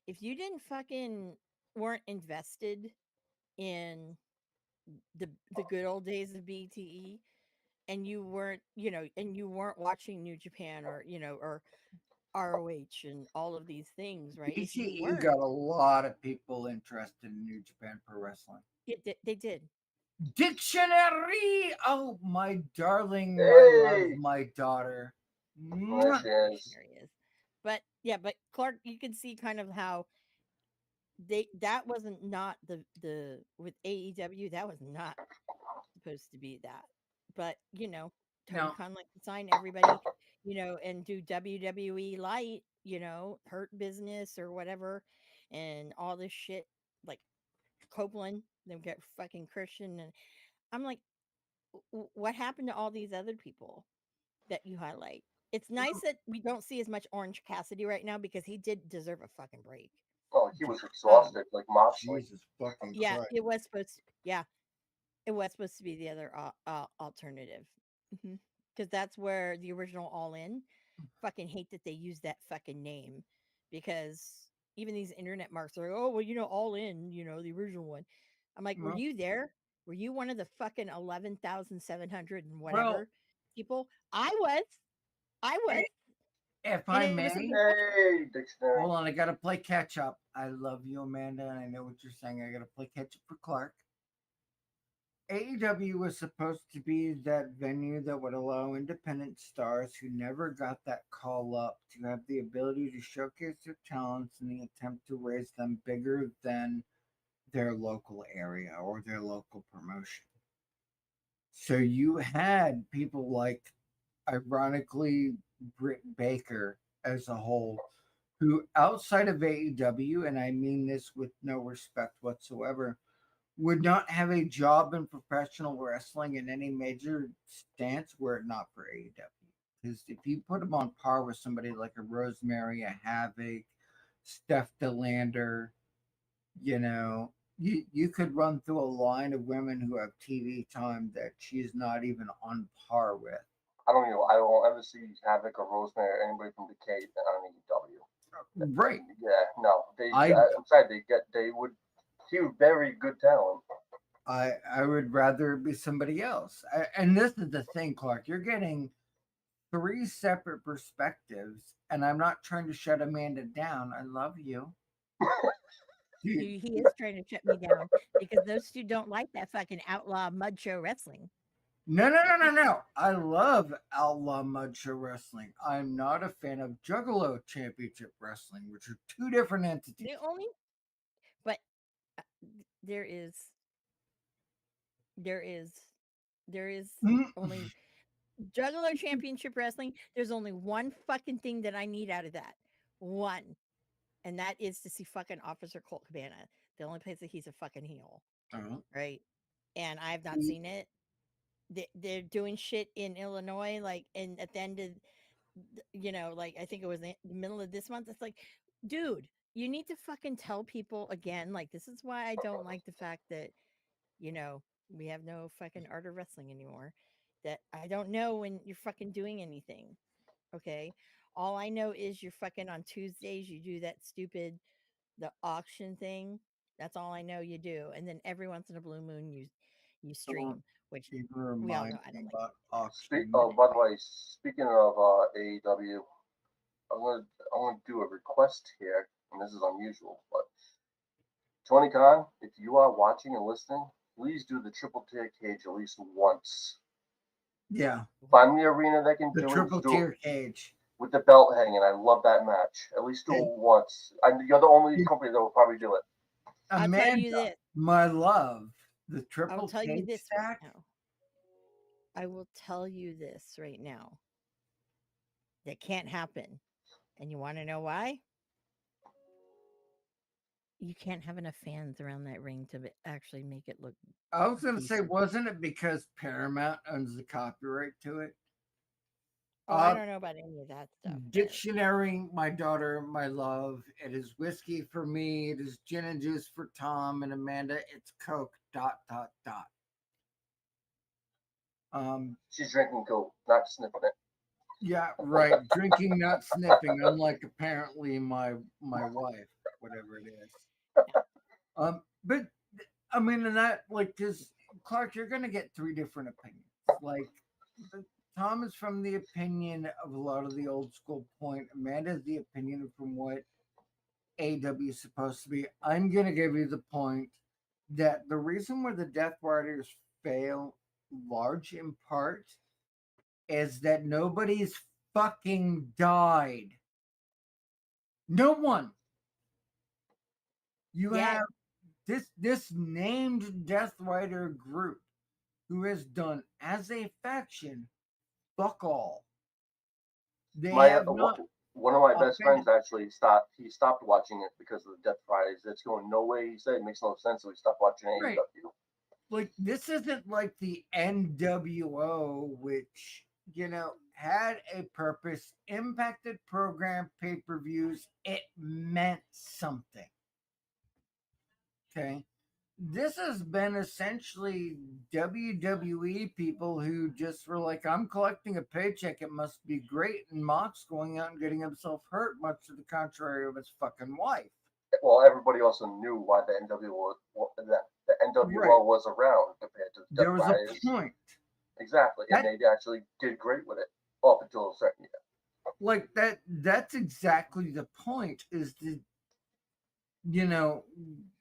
if you didn't fucking weren't invested in the good old days of BTE, and you weren't, and you weren't watching New Japan, or or ROH and all of these things, right? If you BTE weren't, got a lot of people interested in New Japan Pro Wrestling. they did. Dictionary! Oh, my darling, my love, Hey, my daughter. there Mwah. she is. Dictionary is. But yeah, but Clark, you can see kind of how that wasn't not the with AEW, that was not supposed to be that. But Tony Now, Khan liked to sign everybody, and do WWE light, Hurt Business or whatever, and all this shit, like Copeland, they get fucking Christian, and I'm like, what happened to all these other people that you highlight? It's nice that we don't see as much Orange Cassidy right now because he did deserve a fucking break. Oh, he was Um, exhausted, like Moxley. Jesus fucking yeah, Christ. it was supposed to. Yeah, it was supposed to be the other alternative, because that's where the original All In. Fucking hate that they use that fucking name, because even these internet marks are like, oh well, All In, the original one. I'm like, were Well, you there? Were you one of the fucking 11,700 and well, whatever people? I was, if and I it was may, something special. Hey, dictionary. hold on, I gotta play catch up. I love you, Amanda, and I know what you're saying. I gotta play catch up for Clark. AEW was supposed to be that venue that would allow independent stars who never got that call up to have the ability to showcase their talents in the attempt to raise them bigger than their local area or their local promotion. So you had people like, ironically, Britt Baker as a whole, who outside of AEW, and I mean this with no respect whatsoever, would not have a job in professional wrestling in any major stance were it not for AEW. Because if you put them on par with somebody like a Rosemary, a Havoc, Steph Delander, you could run through a line of women who have TV time that she's not even on par with. I don't know. I won't ever see Havoc or Rosemary or anybody from Decay on AEW. Right. Yeah, no. I I'm sorry. They would. He was very good talent. I would rather it be somebody else. And this is the thing, Clark. You're getting three separate perspectives, and I'm not trying to shut Amanda down. I love you. He is trying to shut me down because those two don't like that fucking outlaw mud show wrestling. No, no, no, no, no. I love Outlaw Mud Show Wrestling. I'm not a fan of Juggalo Championship Wrestling, which are two different entities. The only, but uh, there is, there is, there is Mm. only Juggalo Championship Wrestling. There's only one fucking thing that I need out of that. One. And that is to see fucking Officer Colt Cabana. The only place that he's a fucking heel. Oh. Right? And I've not seen it. They're doing shit in Illinois, like, and at the end of, like, I think it was the middle of this month. It's like, dude, you need to fucking tell people again. Like, this is why I don't like the fact that, we have no fucking art of wrestling anymore. That I don't know when you're fucking doing anything. Okay. All I know is you're fucking on Tuesdays, you do that stupid, the auction thing. That's all I know you do. And then every once in a blue moon, you Don't stream, which even we all remind know I me don't like about it. auction. By the way, speaking of AEW, I'm gonna do a request here, and this is unusual, but Tony Khan, if you are watching and listening, please do the triple tier cage at least once. Yeah, Find the arena that can the do it. triple Do it tier cage. with the belt hanging. I love that match. At least do Hey, it once. You're the only company that will probably do it. I'll tell Amanda, you this. my love, the I'll triple tell you cage this right stack. now. I will tell you this right now. That can't happen. And you want to know why? You can't have enough fans around that ring to actually make it look I was going to say, decent. wasn't it because Paramount owns the copyright to it? Oh, I don't know about any of that stuff, but Dictionary, my daughter, my love. It is whiskey for me. It is gin and juice for Tom and Amanda. It's Coke. Dot dot dot. She's drinking Coke, not sniffing it. Yeah, right. Drinking, not sniffing. Unlike apparently my wife, whatever it is. But I mean, and that like, because Clark, you're gonna get three different opinions. Like, Tom is from the opinion of a lot of the old school point. Amanda's the opinion from what AW is supposed to be. I'm gonna give you the point that the reason why the Death Riders fail, large in part, is that nobody's fucking died. No one. You yeah, have this named Death Rider group who has done as a faction fuck all. They My have not. One of my best authentic. friends actually stopped. He stopped watching it because of the Death Fridays. It's going no way. He said it makes no sense, so he stopped watching Right. AEW. Like this isn't like the NWO, which had a purpose, impacted program pay-per-views. It meant something. Okay. This has been essentially WWE people who just were like, I'm collecting a paycheck. It must be great. And Mox going out and getting himself hurt, much to the contrary of his fucking wife. Well, everybody also knew why the Right. NWO was around compared to the There Death was a Riders. point. Exactly, and That they actually did great with it up until a certain year. that's exactly the point, is the you know,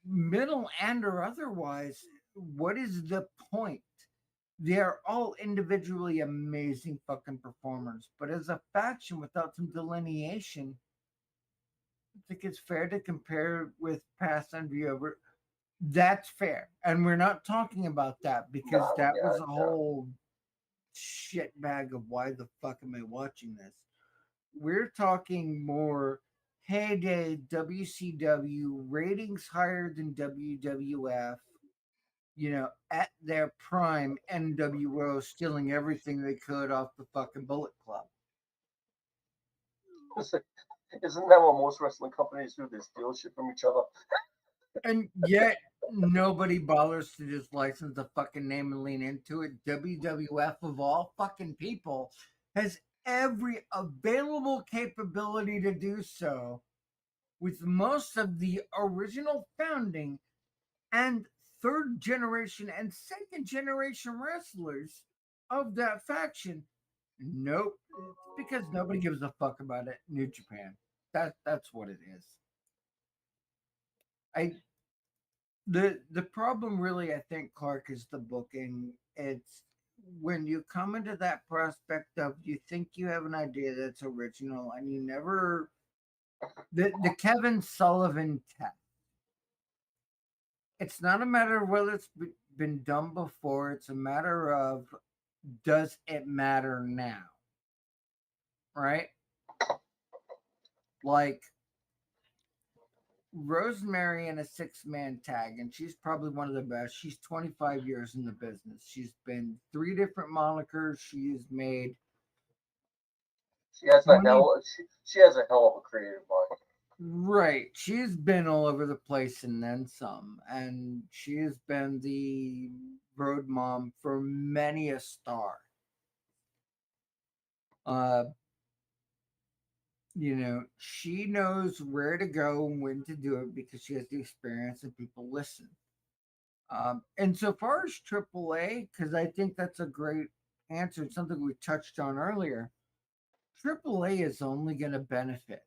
middle and or otherwise, what is the point? They're all individually amazing fucking performers, but as a faction without some delineation, I think it's fair to compare with past NVO. That's fair. And we're not talking about that because No, that was yeah, a yeah. whole shit bag of why the fuck am I watching this? We're talking more heyday WCW, ratings higher than WWF, at their prime, NWO stealing everything they could off the fucking Bullet Club. Isn't that what most wrestling companies do? They steal shit from each other. And yet nobody bothers to just license the fucking name and lean into it. WWF of all fucking people has every available capability to do so, with most of the original founding and third generation and second generation wrestlers of that faction. Nope. It's because nobody gives a fuck about it. New Japan. That's what it is. I the problem really, I think, Clark, is the booking. It's when you come into that prospect of, you think you have an idea that's original and you never, the Kevin Sullivan test. It's not a matter of whether it's been done before. It's a matter of, does it matter now? Right? Like Rosemary in a 6-man tag, and she's probably one of the best. She's 25 years in the business. She's been 3 different monikers. She's made She has a 20. hell. She has a hell of a creative mind. Right. She's been all over the place and then some. And she has been the road mom for many a star. Uh, she knows where to go and when to do it because she has the experience and people listen. And so far as AAA, because I think that's a great answer, it's something we touched on earlier. AAA is only going to benefit.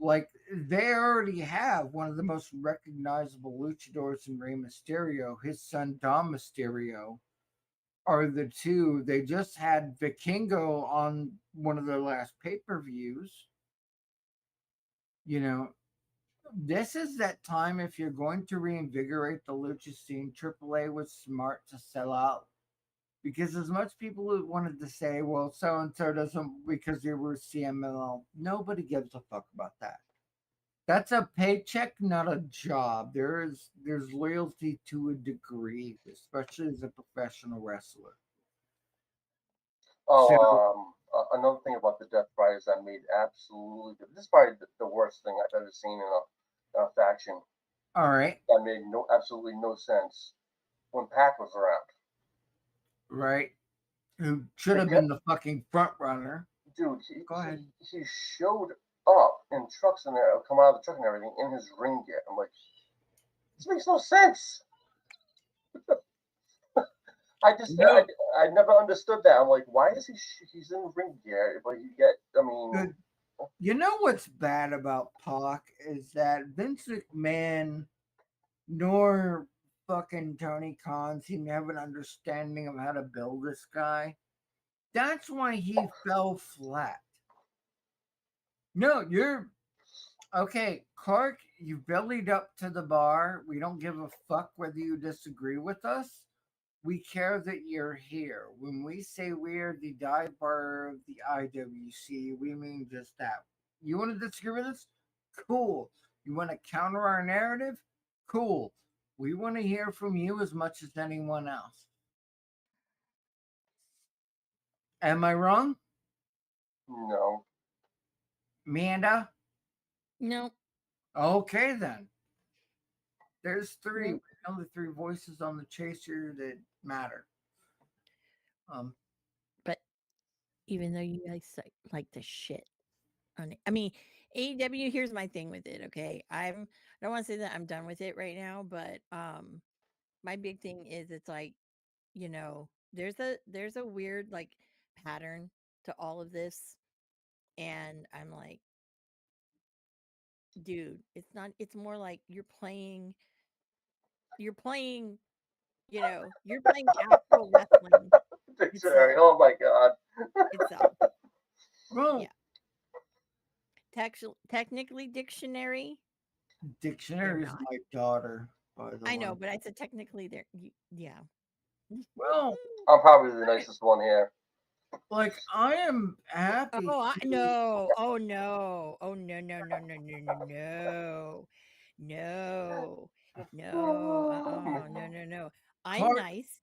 Like, they already have one of the most recognizable luchadors in Rey Mysterio. His son Dom Mysterio are the two. They just had Vikingo on one of their last pay-per-views. You know, this is that time, if you're going to reinvigorate the lucha scene, AAA was smart to sell out. Because as much people who wanted to say, well, so and so doesn't because they were CMLL, nobody gives a fuck about that. That's a paycheck, not a job. There's loyalty to a degree, especially as a professional wrestler. So, Another thing about the Death Riders that made absolutely. This is probably the worst thing I've ever seen in a faction. all right, That made absolutely no sense when Pac was around. right, who should The have get been the fucking front runner. dude, Go ahead. he showed up in trucks and come out of the truck and everything in his ring gear. I'm like, this makes no sense. I just No, I never understood that. I'm like, why is he's in ring gear, but he get? I mean, good. You know what's bad about Pac is that Vince McMahon nor fucking Tony Khan seem to have an understanding of how to build this guy. That's why he fell flat. No, you're okay, Clark. You bellied up to the bar. We don't give a fuck whether you disagree with us. We care that you're here. When we say we are the dive bar of the IWC, we mean just that. You want to disagree with us? Cool. You want to counter our narrative? Cool. We want to hear from you as much as anyone else. Am I wrong? No. Amanda? No, Okay, then. There's three. no. We know the three voices on the chaser that matter. Um, But even though you guys like the shit on it, I mean, AEW. Here's my thing with it. Okay, I don't want to say that I'm done with it right now, but my big thing is it's like, there's a weird like pattern to all of this, and I'm like, dude, it's not. It's more like you're playing, you're playing actual wrestling Dictionary. itself. Oh my God. Itself. well, Yeah. Technically dictionary, they're dictionary is not. my daughter, by the I way. know, but I said technically they're yeah. Well, I'm probably the Right. nicest one here. like I am happy Oh, I to. no. Oh no. Oh no, no, no, no, no, no, no. No. No. Oh, man. No, no, no. I'm Clark, nice.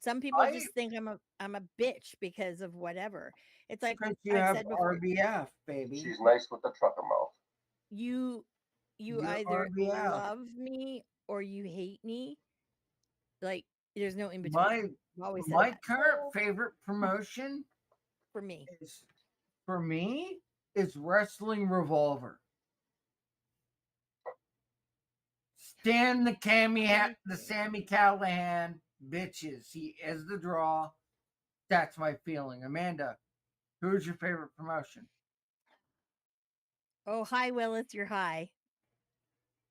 Some people I just think I'm a bitch because of whatever. It's like because you I've have said before, RBF, baby. She's nice with the trucker mouth. you you You're either RBF. love me or you hate me. Like there's no in between. My I've always said my that current favorite promotion for me. is for me is Wrestling Revolver. Stan the Okay. Sammy Callahan bitches. He is the draw. That's my feeling. Amanda, who's your favorite promotion? Oh, hi, Willis. You're high.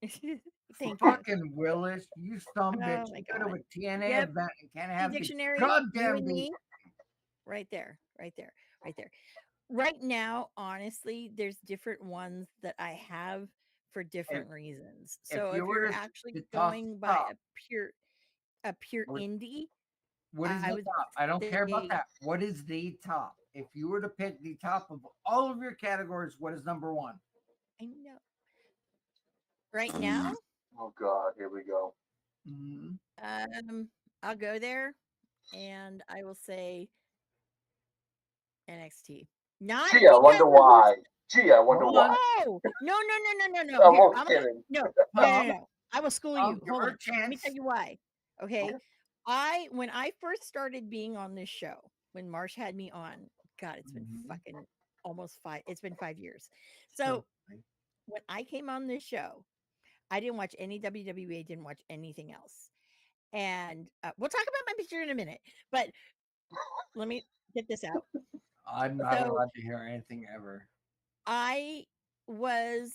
Thank you. Fucking Willis, you some bitch. Oh my You go to God. a TNA Yep. event and can't Hey, have the dictionary, you goddamn and beat. me, right there, right there, right there. Right now, honestly, there's different ones that I have for If different reasons. if So you if were you're to actually toss going the by top, a pure what indie, what is I the would top? I don't care about say that. What is the top? If you were to pick the top of all of your categories, what is number one? I know right now, Oh God, here we go. Mm-hmm. I'll go there and I will say NXT. Not Gee, I because wonder of who's why. Gee, I wonder Hold why. on. no, no, no, no, no, no, no. I'm Here, only I'm gonna kidding. no, no, no, Well, no. I will school I'll you. give Hold her on. a Let me tell chance. you why. Okay. Okay. When I first started being on this show, when Marsh had me on, God, it's been Mhm. fucking almost five. It's been 5 years. So, So when I came on this show, I didn't watch any WWE. Didn't watch anything else. And we'll talk about my picture in a minute. But let me get this out. I'm not So allowed to hear anything ever. I was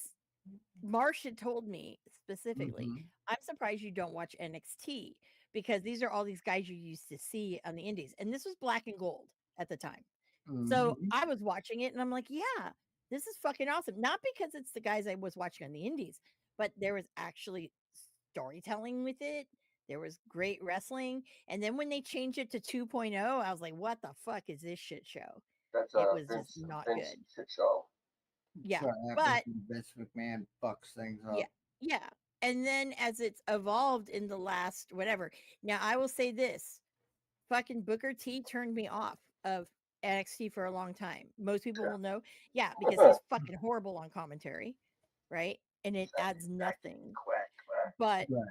Marsh had told me specifically, Mm-hmm. I'm surprised you don't watch NXT because these are all these guys you used to see on the indies. And this was black and gold at the time. So Mm-hmm. I was watching it and I'm like, yeah, this is fucking awesome. Not because it's the guys I was watching on the indies, but there was actually storytelling with it. There was great wrestling. And then when they changed it to 2.0, I was like, what the fuck is this shit show? That's It a was just not Vince good. shit show. Yeah. So what happens But when Vince McMahon fucks things yeah, up? yeah. And then as it's evolved in the last whatever. Now I will say this: fucking Booker T turned me off of NXT for a long time. Most people will know, yeah, because he's fucking horrible on commentary, right? And it adds nothing. Quack quack. But Right.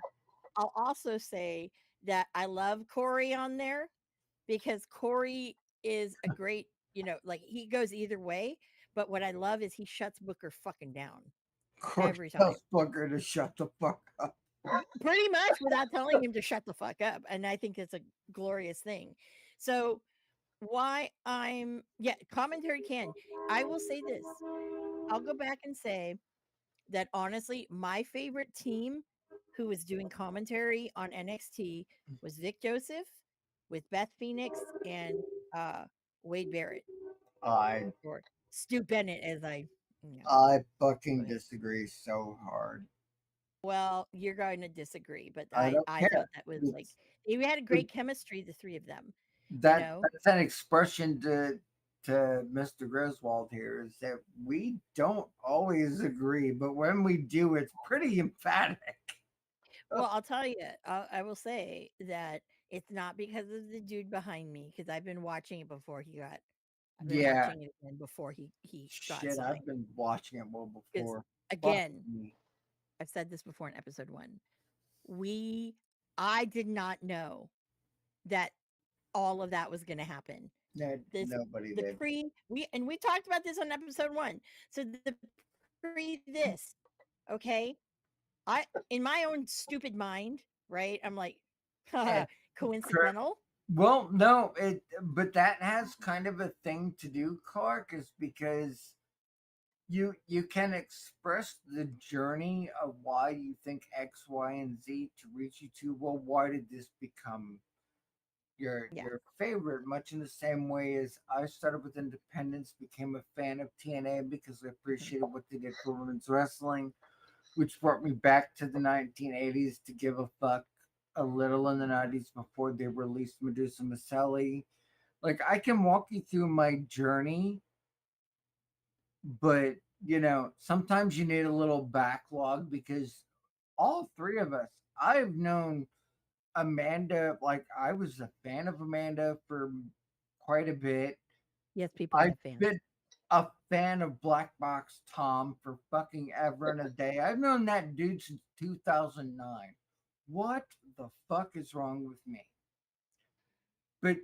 I'll also say that I love Corey on there because Corey is a great, like he goes either way. But what I love is he shuts Booker fucking down Corey every time. tells Booker to shut the fuck up. Pretty much without telling him to shut the fuck up. And I think it's a glorious thing. So commentary can. I will say this. I'll go back and say that honestly, my favorite team who was doing commentary on NXT was Vic Joseph with Beth Phoenix and uh Wade Barrett I or Stu Bennett as I I go fucking ahead. disagree so hard. Well, you're going to disagree, but I don't I care. thought that was like It's they had a it- great chemistry, the three of them. You that know, that's an expression to. to Mr. Griswold here is that we don't always agree, but when we do, it's pretty emphatic. Well, I'll tell you, I will say that it's not because of the dude behind me, because I've been Yeah, watching it again before he got shit, signed. I've been watching it well Because before. Fuck again, me. I've said this before in episode one. We, I did not know that all of that was going to happen. This Nobody the did. pre we and we talked about this on episode one. So the pre this, okay, I in my own stupid mind, right? I'm like, And coincidental. well, no, but that has kind of a thing to do, Clark, is because you can express the journey of why you think X, Y, and Z to reach you to, well, why did this become Yeah. your favorite? Much in the same way as I started with Independence, became a fan of TNA because I Mhm. appreciated what they did for women's wrestling, which brought me back to the 1980s to give a fuck a little in the 90s before they released Medusa Maselli. Like I can walk you through my journey, but sometimes you need a little backlog because all three of us, I've known Amanda, like I was a fan of Amanda for quite a bit. Yes, people I've have fans. been a fan of Black Box Tom for fucking ever and a day. I've known that dude since 2009. What the fuck is wrong with me? But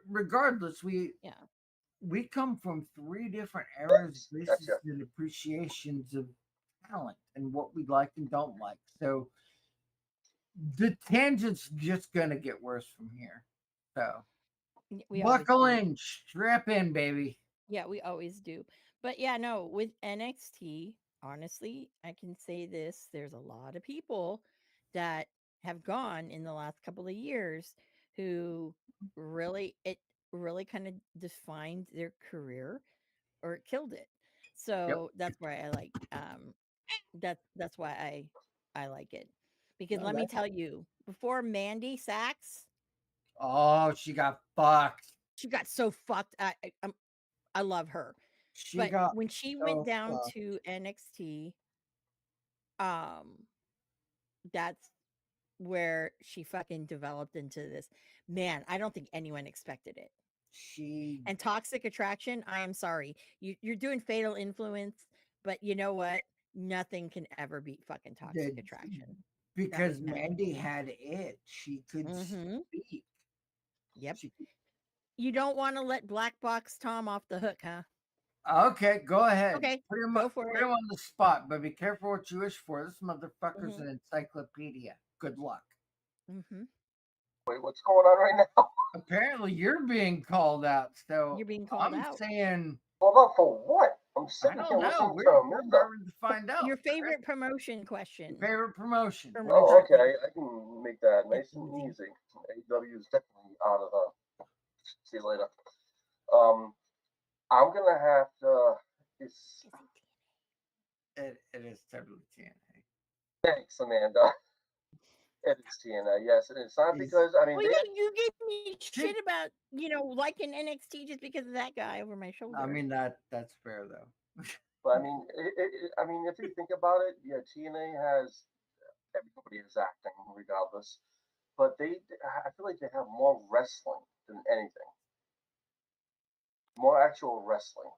regardless, Yeah. we come from three different eras, bases, Gotcha. and appreciations of talent and what we like and don't like. So the tangent's just gonna get worse from here. So We always buckle do. in, strap in, baby. Yeah, we always do. But yeah, no, with NXT, honestly, I can say this, there's a lot of people that have gone in the last couple of years who really kind of defined their career or it killed it. Yep. So that's why I like that's why I like it. Because No, let me that. tell you, before Mandy Sachs, Oh, she got fucked. she got so fucked. I love her. She But got when she went so down fucked. to NXT, um, that's where she fucking developed into this. Man, I don't think anyone expected it. She And Toxic Attraction, I am sorry. You're doing Fatal Influence, but you know what? Nothing can ever beat fucking Toxic did Attraction. That because was magic. Mandy had it. She could Mhm. speak. Yep. She You don't want to let Black Box Tom off the hook, huh? Okay, go ahead. Okay, go for Put it. him on the spot, but be careful what you wish for. This motherfucker's Mhm. an encyclopedia. Good luck. Mhm. Wait, what's going on right now? Apparently, you're being called out, so You're being called I'm out. saying Hold on for what? I'm I sitting don't here know. listening to We're Amanda. endeavoring to find out. Your favorite promotion Your question. favorite promotion. What is Oh, it? Promotion. okay. I can make that It's nice and easy. easy. AEW is definitely out of the. See you later. Um, I'm gonna have to. It's It is totally TNA. thanks, Amanda. It is TNA. Yes, it is. Not Is because I mean Well, they. yeah, you gave me shit shit. about, liking NXT just because of that guy over my I shoulder. mean that's fair though. But I mean, I mean, if you think about it, yeah, TNA has everybody is acting regardless, but I feel like they have more wrestling than anything, more actual wrestling.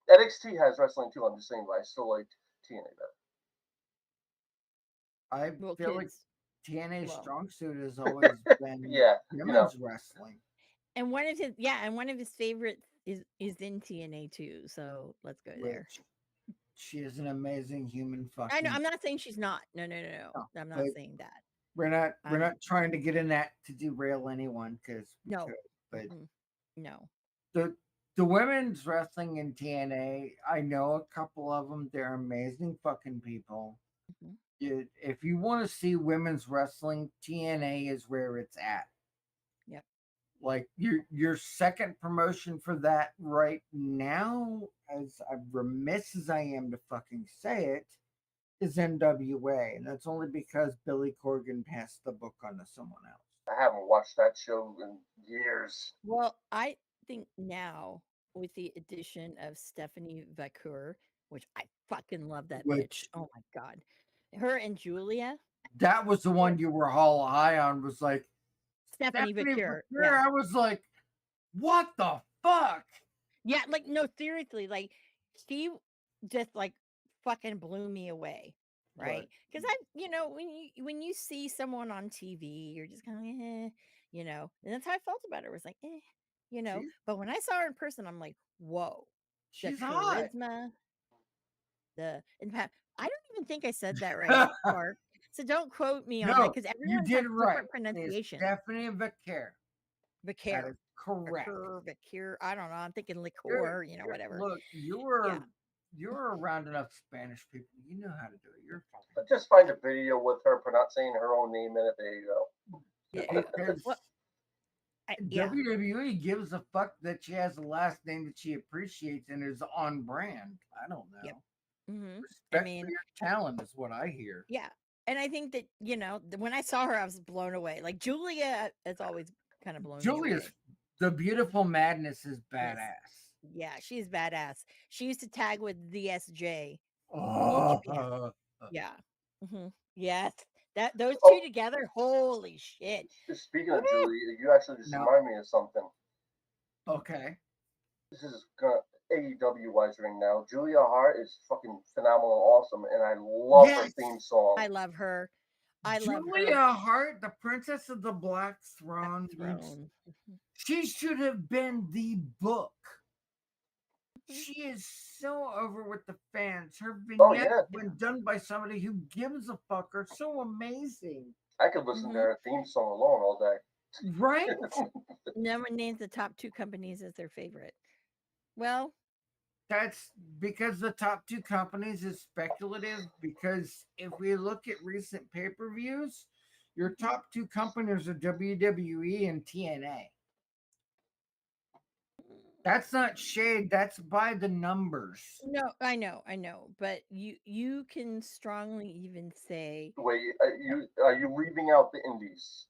NXT has wrestling too. I'm just saying, but I still like TNA better. I Well, feel like kids, TNA's well, strong suit has always been Yeah, you know, women's wrestling, and one of his favorites is in TNA too. So let's go there. which she is an amazing human I know. fucking I'm not saying she's not. No, no, no, no, no. I'm not but saying that. we're I'm not trying to get in that to derail anyone because we no, could. But mm-mm, no. the the women's wrestling in TNA, I know a couple of them. They're amazing fucking people. Mhm. If you want to see women's wrestling, TNA is where it's at. Yep. Like your second promotion for that right now, as remiss as I am to fucking say it, is NWA, and that's only because Billy Corgan passed the book on to someone else. I haven't watched that show in years. Well, I think now. with the addition of Stephanie Vacour, which I fucking love that bitch. Which Oh my god. Her and Julia. that was the Oh, one you were all high on. Was like Stephanie Stephanie Vacour. Vermeer. Yeah. I was like, what the fuck? Yeah, like no, seriously, like she just like fucking blew me away, Right. right? Because when you see someone on TV, you're just kind of and that's how I felt about her. It was like, She's but when I saw her in person, I'm like, whoa, the she's hot. charisma, the in fact, I don't even think I said that right, Spark. So don't quote me on that No, because you everyone did has it right. different It's pronunciation. Stephanie Vaquer. That Vaquer, is correct. Vaquer. I don't know. I'm thinking You're, liqueur, whatever. look, Yeah. you're around enough Spanish people. You know how to do it. You're But just find a video with her pronouncing her own name in it. There you go. Yeah. fine. Because Well, yeah. WWE gives a fuck that she has a last name that she appreciates and is on brand. I don't Yep. know. I Respect for mean, your talent is what I hear. yeah. And I think that, when I saw her, I was blown away. Like Julia has always kind of blown me Julia's away. the beautiful madness is Yes. badass. Yeah, she's badass. She used to tag with the SJ in Japan. Oh, Yeah. Yes. Those two Oh, together, holy shit. speaking Woo! of Julie, you actually just no. remind me of something. Okay. This is gonna AEW wise right now. Julia Hart is fucking phenomenal, awesome, and I love her Yes. theme song. I love her. I love her. Julia Hart, the Princess of the Black Black Throne, Throne. she should have been the book. Mhm. She is so over with the fans. Her Oh vignettes, yeah, when done by somebody who gives a fuck, are so amazing. I could listen to Mhm. her theme song alone all day. Right? No one names the top two companies as their favorite. Well, That's because the top two companies is speculative. Because if we look at recent pay per views, your mhm. top two companies are WWE and TNA. That's not shade, that's by the numbers. No, I know, but you can strongly even say, Wait, are you leaving out the indies?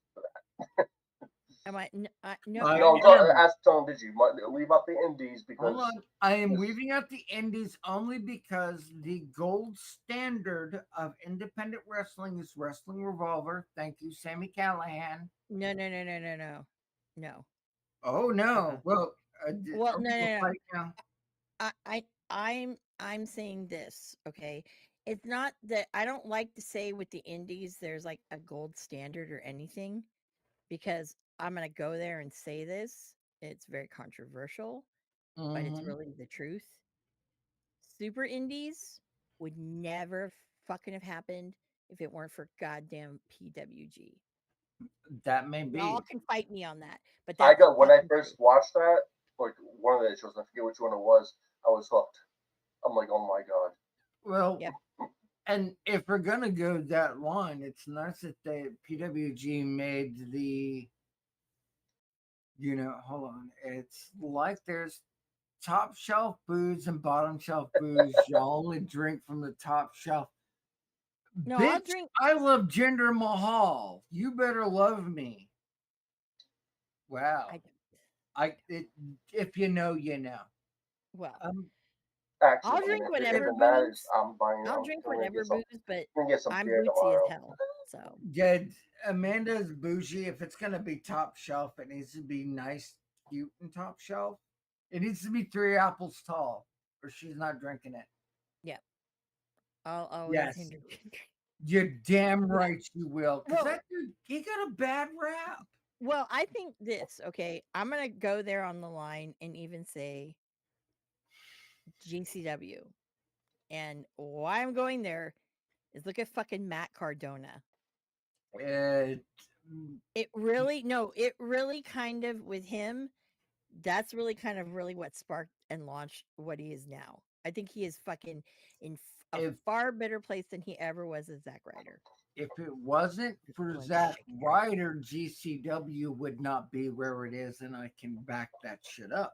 am I? No, I No, I'm am. ask Tone, did you leave out the indies Hold because on. I am this, leaving out the indies only because the gold standard of independent wrestling is Wrestling Revolver. Thank you, Sammy Callahan. no, no, no, no, no, no, no. Oh no. Uh-uh. Well, Well, are no, we gonna no, no. fight now? I, I, I'm saying this. Okay, it's not that I don't like to say with the indies there's like a gold standard or anything because I'm gonna go there and say this. It's very controversial, but it's Hmm. really the truth. Super indies would never fucking have happened if it weren't for goddamn PWG. That may Y'all be. can fight me on that, but I that's the got when I fucking first truth. watched that, like one of the shows, I forget which one it was. I was hooked. I'm like, oh my god. Well, Yep. and if we're gonna go that line, it's nice that the PWG made the, hold on. It's like there's top shelf booze and bottom shelf booze. You only drink from the top shelf. No, I'll Bitch, drink. I love Jinder Mahal. You better love me. I Wow. don't. If you know, you know. Well, Um, Actually, I'll drink whatever even that is, booze. I'm buying. I'll I'm drink gonna whatever get some. booze, but I'm gonna get some I'm beer bootsy as tomorrow. hell. So yeah, Amanda's bougie. If it's gonna be top shelf, it needs to be nice, cute, and top shelf. It needs to be 3 apples tall, or she's not drinking it. yeah, I'll always Yes, hinder. you're damn Yeah. right you will. Cause Well, that dude, he got a bad rap. well, I think this. Okay, I'm gonna go there on the line and even say GCW. And why I'm going there is look at fucking Matt Cardona. Uh, It really no, it really kind of with him, that's really kind of really what sparked and launched what he is now. I think he is fucking in a if far better place than he ever was as Zack Ryder. if it wasn't Just for pulling Zack shit here. Ryder, GCW would not be where it is, and I can back that shit up.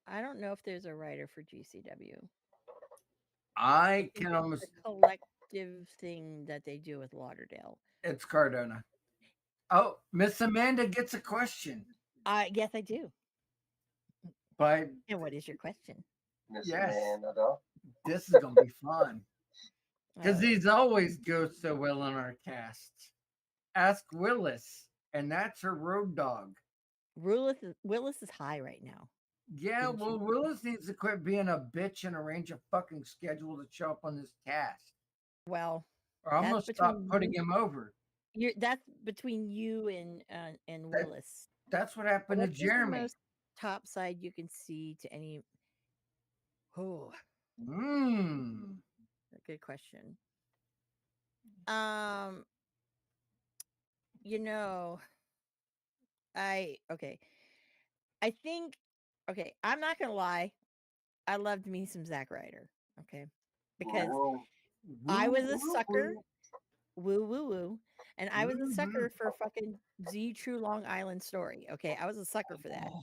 I don't know if there's a writer for GCW. I I think can it's almost. the collective thing that they do with Lauderdale. It's Cardona. Oh, Miss Amanda gets a question. Yes, I do. But And what is your question? Miss yes, Amanda. this is gonna be fun because Oh, these always go so well on our cast. Ask Willis, and that's her road dog. Willis is high right now. Yeah, Didn't well, you? Willis needs to quit being a bitch and arrange a fucking schedule to show up on this cast, Well, or I'm gonna that's stop between putting you. him over. That's between you and That Willis. that's what happened to Which is the Jeremy. most top side you can see to any? Oh, Mmm. good question. Um, you know, okay. I think okay. I'm not gonna lie. I loved me some Zack Ryder. Okay, because Woo. I Woo was a woo sucker. woo. Woo woo woo. And I was a Mm-hmm. sucker for fucking Z True Long Island Story. Okay, I was a sucker for that. Oh,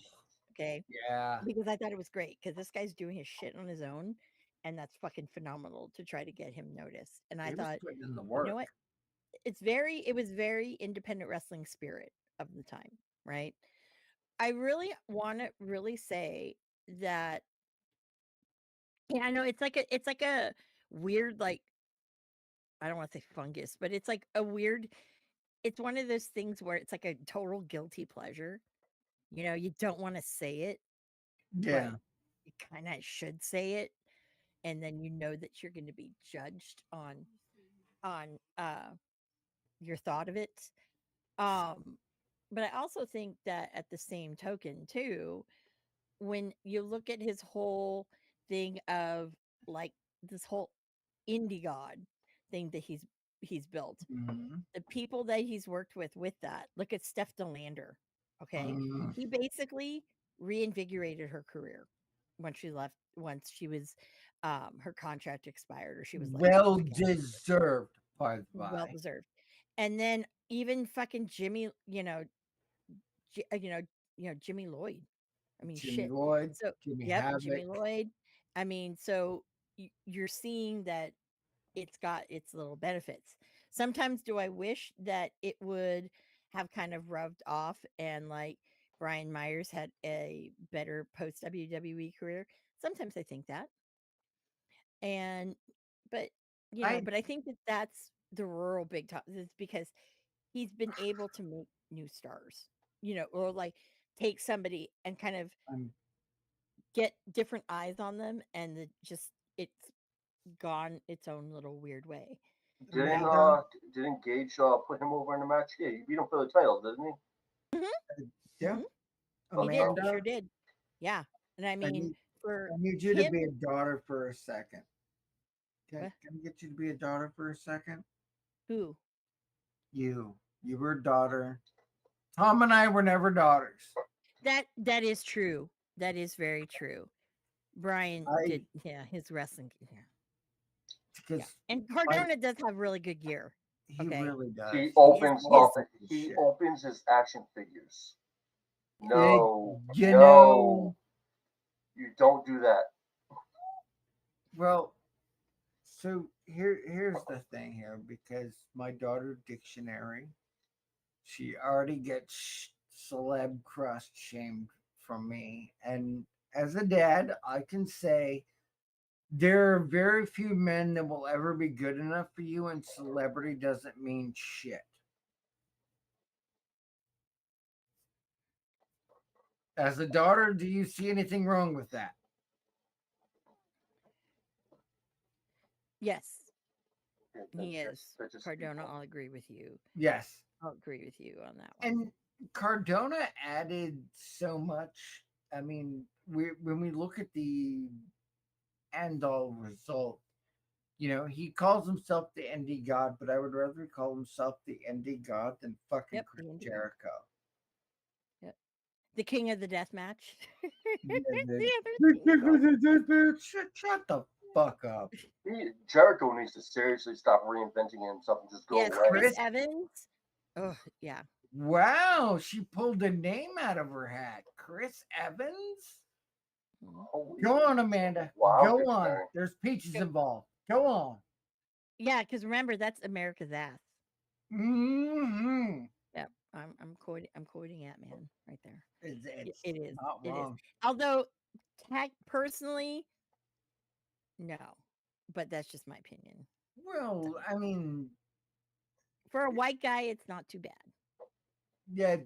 Okay, yeah, because I thought it was great because this guy's doing his shit on his own, and that's fucking phenomenal to try to get him noticed. And I he was thought, putting in the you know work. what? It was very independent wrestling spirit of the time, right? I really want to really say that. Yeah, I know it's like a weird like I don't want to say fungus, but it's like a weird. It's one of those things where it's like a total guilty pleasure. You know, you don't want to say it, but Yeah, you kind of should say it, and then you know that you're going to be judged on your thought of it. Um, but I also think that at the same token, too, when you look at his whole thing of like this whole indie god thing that he's built, hmm the people that he's worked with that. Look at Steph Delander. Okay, mm, he basically reinvigorated her career once she was her contract expired or she was let go. well Okay, deserved. By the well by, deserved. And then even fucking Jimmy, J- uh, you know, Jimmy Lloyd. I mean, Jimmy shit. Lloyd, So, Jimmy yep, Havoc. Jimmy Lloyd. I mean, so you're seeing that it's got its little benefits. Sometimes do I wish that it would have kind of rubbed off and like Brian Myers had a better post WWE career. Sometimes I think that. And but I but I think that that's the rural big top is because he's been able to make new stars. Or like take somebody and kind of I'm get different eyes on them and it's gone its own little weird way. Didn't Now, Amanda. didn't Gage put him over in the match? Yeah, he beat him for the title, didn't he? mhm, Yeah, mhm, he did. He sure Amanda. did. Yeah. And I I mean, need for I need you to be him, a daughter for a second. what? Can I get you to be a daughter for a second? Who? You were a daughter. Tom and I were never daughters. That is true. That is very true. Brian I did, yeah, his wrestling. Yeah. Yeah. because And I Cardona does have really good gear. he Okay. really does. He He's opens up. His awesome as He shit. opens his action figures. Eh, No, you no, know, you don't do that. well, so here's the thing here because my daughter dictionary, she already gets celeb crust shamed from me, and as a dad, I can say there are very few men that will ever be good enough for you, and celebrity doesn't mean shit. As a daughter, do you see anything wrong with that? Yes, Yeah, he is. they're just Cardona, people. I'll agree with you. Yes. I'll agree with you on that one. And Cardona added so much. I mean, when we look at the end all result, he calls himself the indie god, but I would rather call himself the indie god than fucking Yep, Chris the indie god. Jericho. Yep. The king of the death match. Yeah, The other king of the shut the fuck up. Jericho needs to seriously stop reinventing himself and just go Yes, away. Chris Chris, Evans. Oh, yeah. wow, she pulled a name out of her hat. Chris Evans? Mhm. Holy, Go on, Amanda. wow, Go on. dictionary. There's peaches Go- involved. Go on. Yeah, because remember that's America's ass. Hmm Yep. I'm quoting Ant Man right there. It's It is. not It is. wrong. Although Personally, no, but that's just my opinion. Well, So, I mean, for a white guy, it's not too bad. yeah,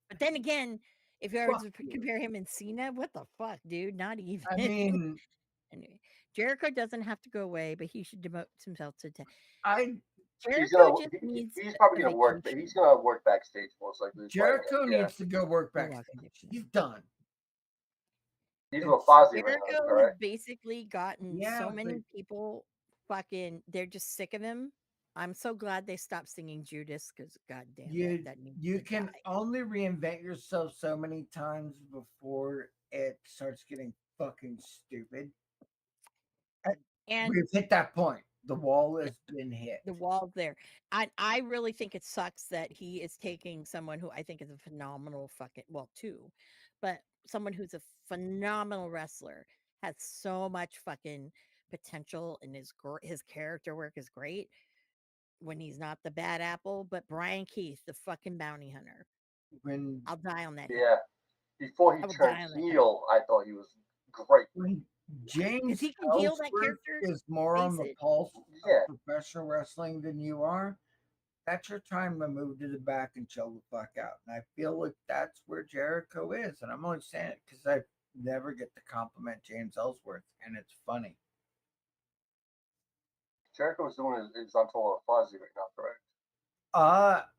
But then again, if you were fuck to you. compare him and Cena, what the fuck, dude? Not even. I mean, Anyway, Jericho doesn't have to go away, but he should devote himself to. I He's Jericho gonna. just needs He's probably a gonna work. He's vacation. gonna work backstage most likely. Is my guess. Jericho Yeah. needs to go work A walking backstage. dictionary. He's done. He's with It's Fozzy right now, Jericho has correct? basically gotten yeah, so but many people fucking. They're just sick of him. I'm so glad they stopped singing Judas because, god damn it, you that needs you to can die. only reinvent yourself so many times before it starts getting fucking stupid. Uh, And We've hit that point. The wall has been hit. the wall there. I really think it sucks that he is taking someone who I think is a phenomenal fucking two, but someone who's a phenomenal wrestler, has so much fucking potential, and his character work is great when he's not the bad apple. But Brian Keith, the fucking bounty hunter, When I'll die on that hill. Yeah. Before he I will turned die on that hill heel, I thought he was great. when because James he can heal that Ellsworth character, is more on face the it. pulse of Yeah. professional wrestling than you are, that's your time to move to the back and chill the fuck out. And I feel like that's where Jericho is. And I'm only saying it because I never get to compliment James Ellsworth, and it's funny. Jericho's doing his on tour with Fozzy right now, correct?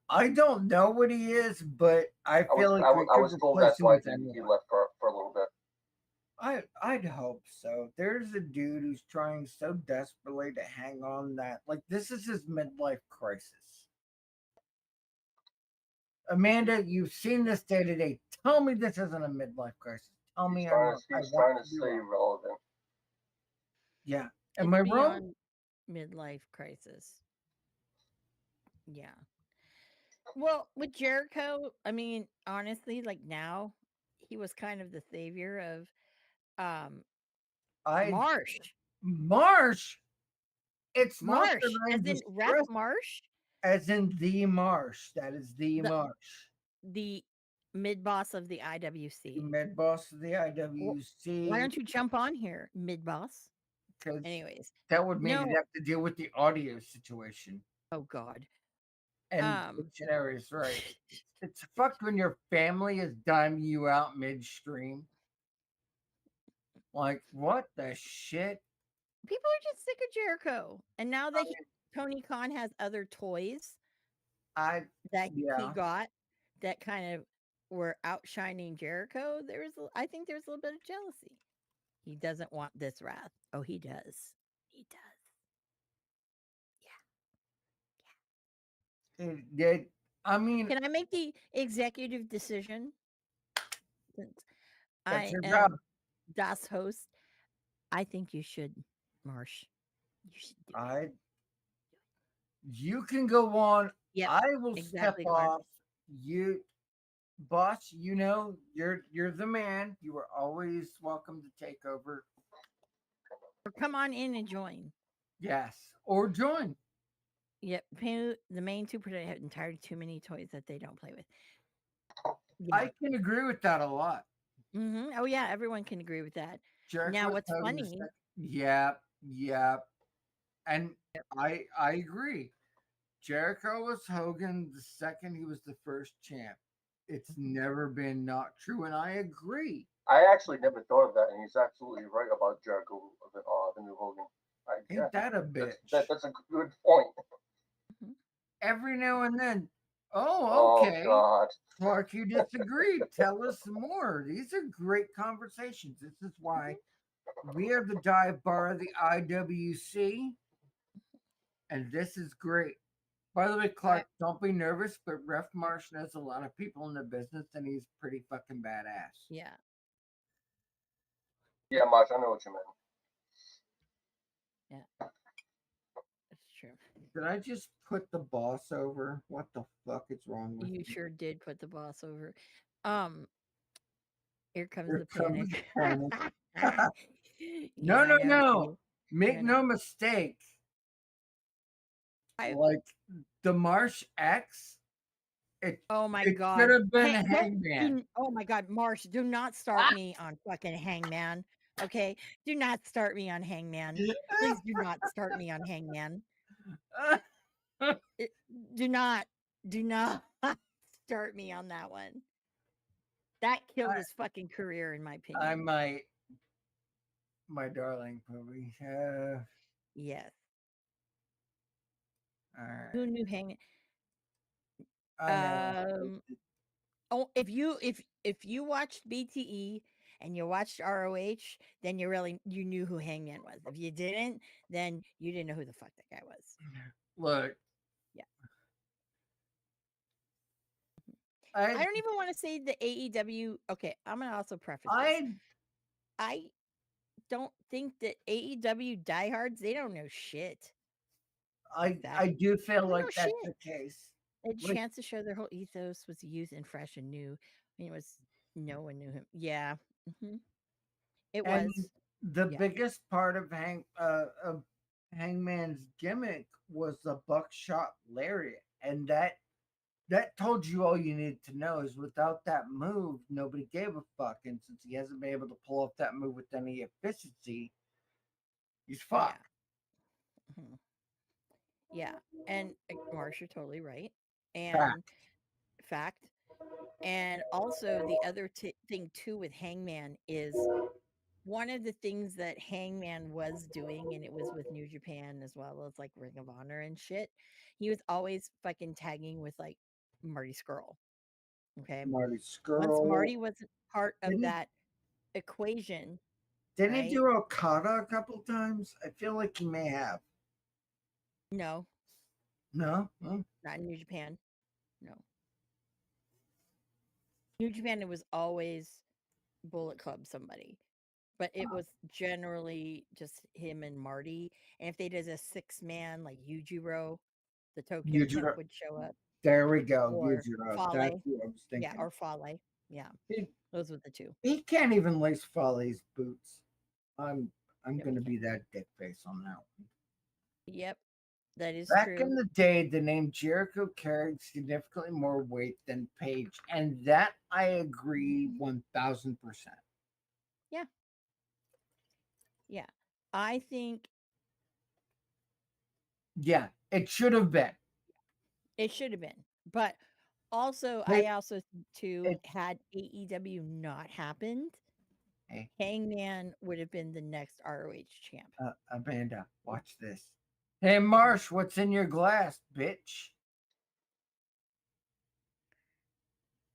I don't know what he is, but I I was feel like I, we was- I could was told replace that's him why with he anyone. left for a little bit. I'd hope so. There's a dude who's trying so desperately to hang on that like this is his midlife crisis. Amanda, you've seen this day to day. Tell me this isn't a midlife crisis. Tell me I'm wrong. I He's want trying to to be stay wrong. relevant. Yeah. Am It's I wrong? beyond midlife crisis. Yeah. Well, with Jericho, I mean, honestly, like now, he was kind of the savior of I Marsh. Marsh. It's not that Marsh, I'm as in Ref distressed, Marsh, as in the Marsh. That is the the Marsh. the mid boss of the The IWC. mid boss of the Well, why IWC. don't you jump on here, mid boss? Because Anyways, that would mean you'd no. have to deal with the audio situation. Oh God. And Um, dictionary is right. It's fucked when your family is diming you out midstream. Like, what the shit? people are just sick of Jericho, and now I that Tony Khan has other toys I that he yeah. got that kind of were outshining Jericho, I think there's a little bit of jealousy. He doesn't want this wrath. Oh, he does. He does. I mean, Can I make the executive decision? Since that's I your job. am Das host, I think you should, Marsh. You should do it. I You can go on. Yep, I will step exactly, Clark. off. You boss, you're the man. You are always welcome to take over. Or come on in and join. Yes. Or join. Yep, the main two producers have entirely too many toys that they don't play with. Yeah. I can agree with that a lot. Oh yeah, everyone can agree with that. Jericho Now, was what's Hogan the funny? second. Yeah, yeah. And I agree. Jericho was Hogan the second he was the first champ. It's never been not true, and I agree. I actually never thought of that, and he's absolutely right about Jericho, the new Hogan. Yeah, Ain't that a bitch? that's a good point. Mhm. Every now and then. Oh, Oh okay. God. Clark, you disagreed. Tell us more. These are great conversations. This is why we are the dive bar of the IWC, and this is great. By the way, I, Clark, don't be nervous, but Ref Marsh knows a lot of people in the business, and he's pretty fucking badass. yeah, Yeah, Marsh, I know what you meant. yeah, that's true. Did I just put the boss over? What the fuck is wrong with You me? sure did put the boss over. Um, Here comes Here the comes panic. the panic. No, Yeah, I no, got no. you. Make I no know. mistake. I Like the Marsh X, it Oh my it could god. have been Hey, a hangman. oh my god, Marsh, do not start me on fucking Hangman. Okay, do not start me on Hangman. Please do not start me on Hangman. It, do not, do not start me on that one. That killed his fucking career, in my I opinion. might, my darling Poby. Yes. All Who right. knew Hangman? I know. Um. Oh, if you watched BTE and you watched ROH, then you knew who Hangman was. If you didn't, then you didn't know who the fuck that guy was. Look, Yeah. I I, don't even want to say the AEW. Okay, I'm gonna also preface this. I, I don't think that AEW diehards, they don't know shit like that. I do They feel don't know like that's shit. the case. A Like, chance to show their whole ethos was youth and fresh and new. I mean, it was no one knew him. Yeah, hmm it and was. the Yeah, biggest part of Hangman's gimmick was the buckshot lariat, and that told you all you needed to know. Is without that move, nobody gave a fuck, and since he hasn't been able to pull off that move with any efficiency, he's yeah, fucked. mhm, yeah. And Marsh, you're totally right. And Fact. fact. And also the other thing too with Hangman is one of the things that Hangman was doing, and it was with New Japan as well as like Ring of Honor and shit. He was always fucking tagging with like Marty Skrull. Okay. Marty Once Skrull. Marty wasn't part of Didn't he, that equation, didn't he right? do Okada a couple times? I feel like he may have. No, No? Hmm? not in New Japan. No. New Japan, it was always Bullet Club somebody. But it was generally just him and Marty. And if they did a 6-man like Yujiro, the Tokyo Pimp Yujiro. would show up, There we go. or Yujiro. That's Fale. what I was Yeah, thinking. or Fale. Yeah, He, those were the two. he can't even lace Fale's boots. I'm I'm No, he gonna be can't. that dick face on that one. Yep, that is Back true. in the day, the name Jericho carried significantly more weight than Page, and that I agree 1000%. Yeah, yeah. I think Yeah, it should have been. it should have been. But also, I It, also too it, had AEW not happened, hey, Hangman would have been the next ROH champ. Amanda, watch this. Hey, Marsh, what's in your glass, bitch?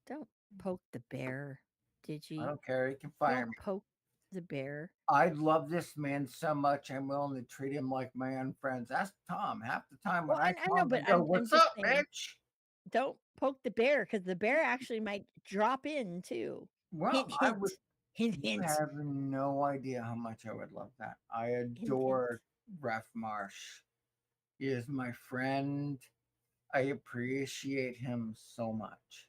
Don't poke the bear, I Digi. don't care. He can fire Don't me. poke the bear. I love this man so much. I'm willing to treat him like my own friends. Ask Tom. Half the time when Well, I I call know, him, I but go, I'm "What's just up, saying, bitch?" don't poke the bear because the bear actually might drop in too. Well, Hint, I would. hint, hint, You hint, have no idea how much I would love that. I hint, hint. adore Ref Marsh. He is my friend. I appreciate him so much.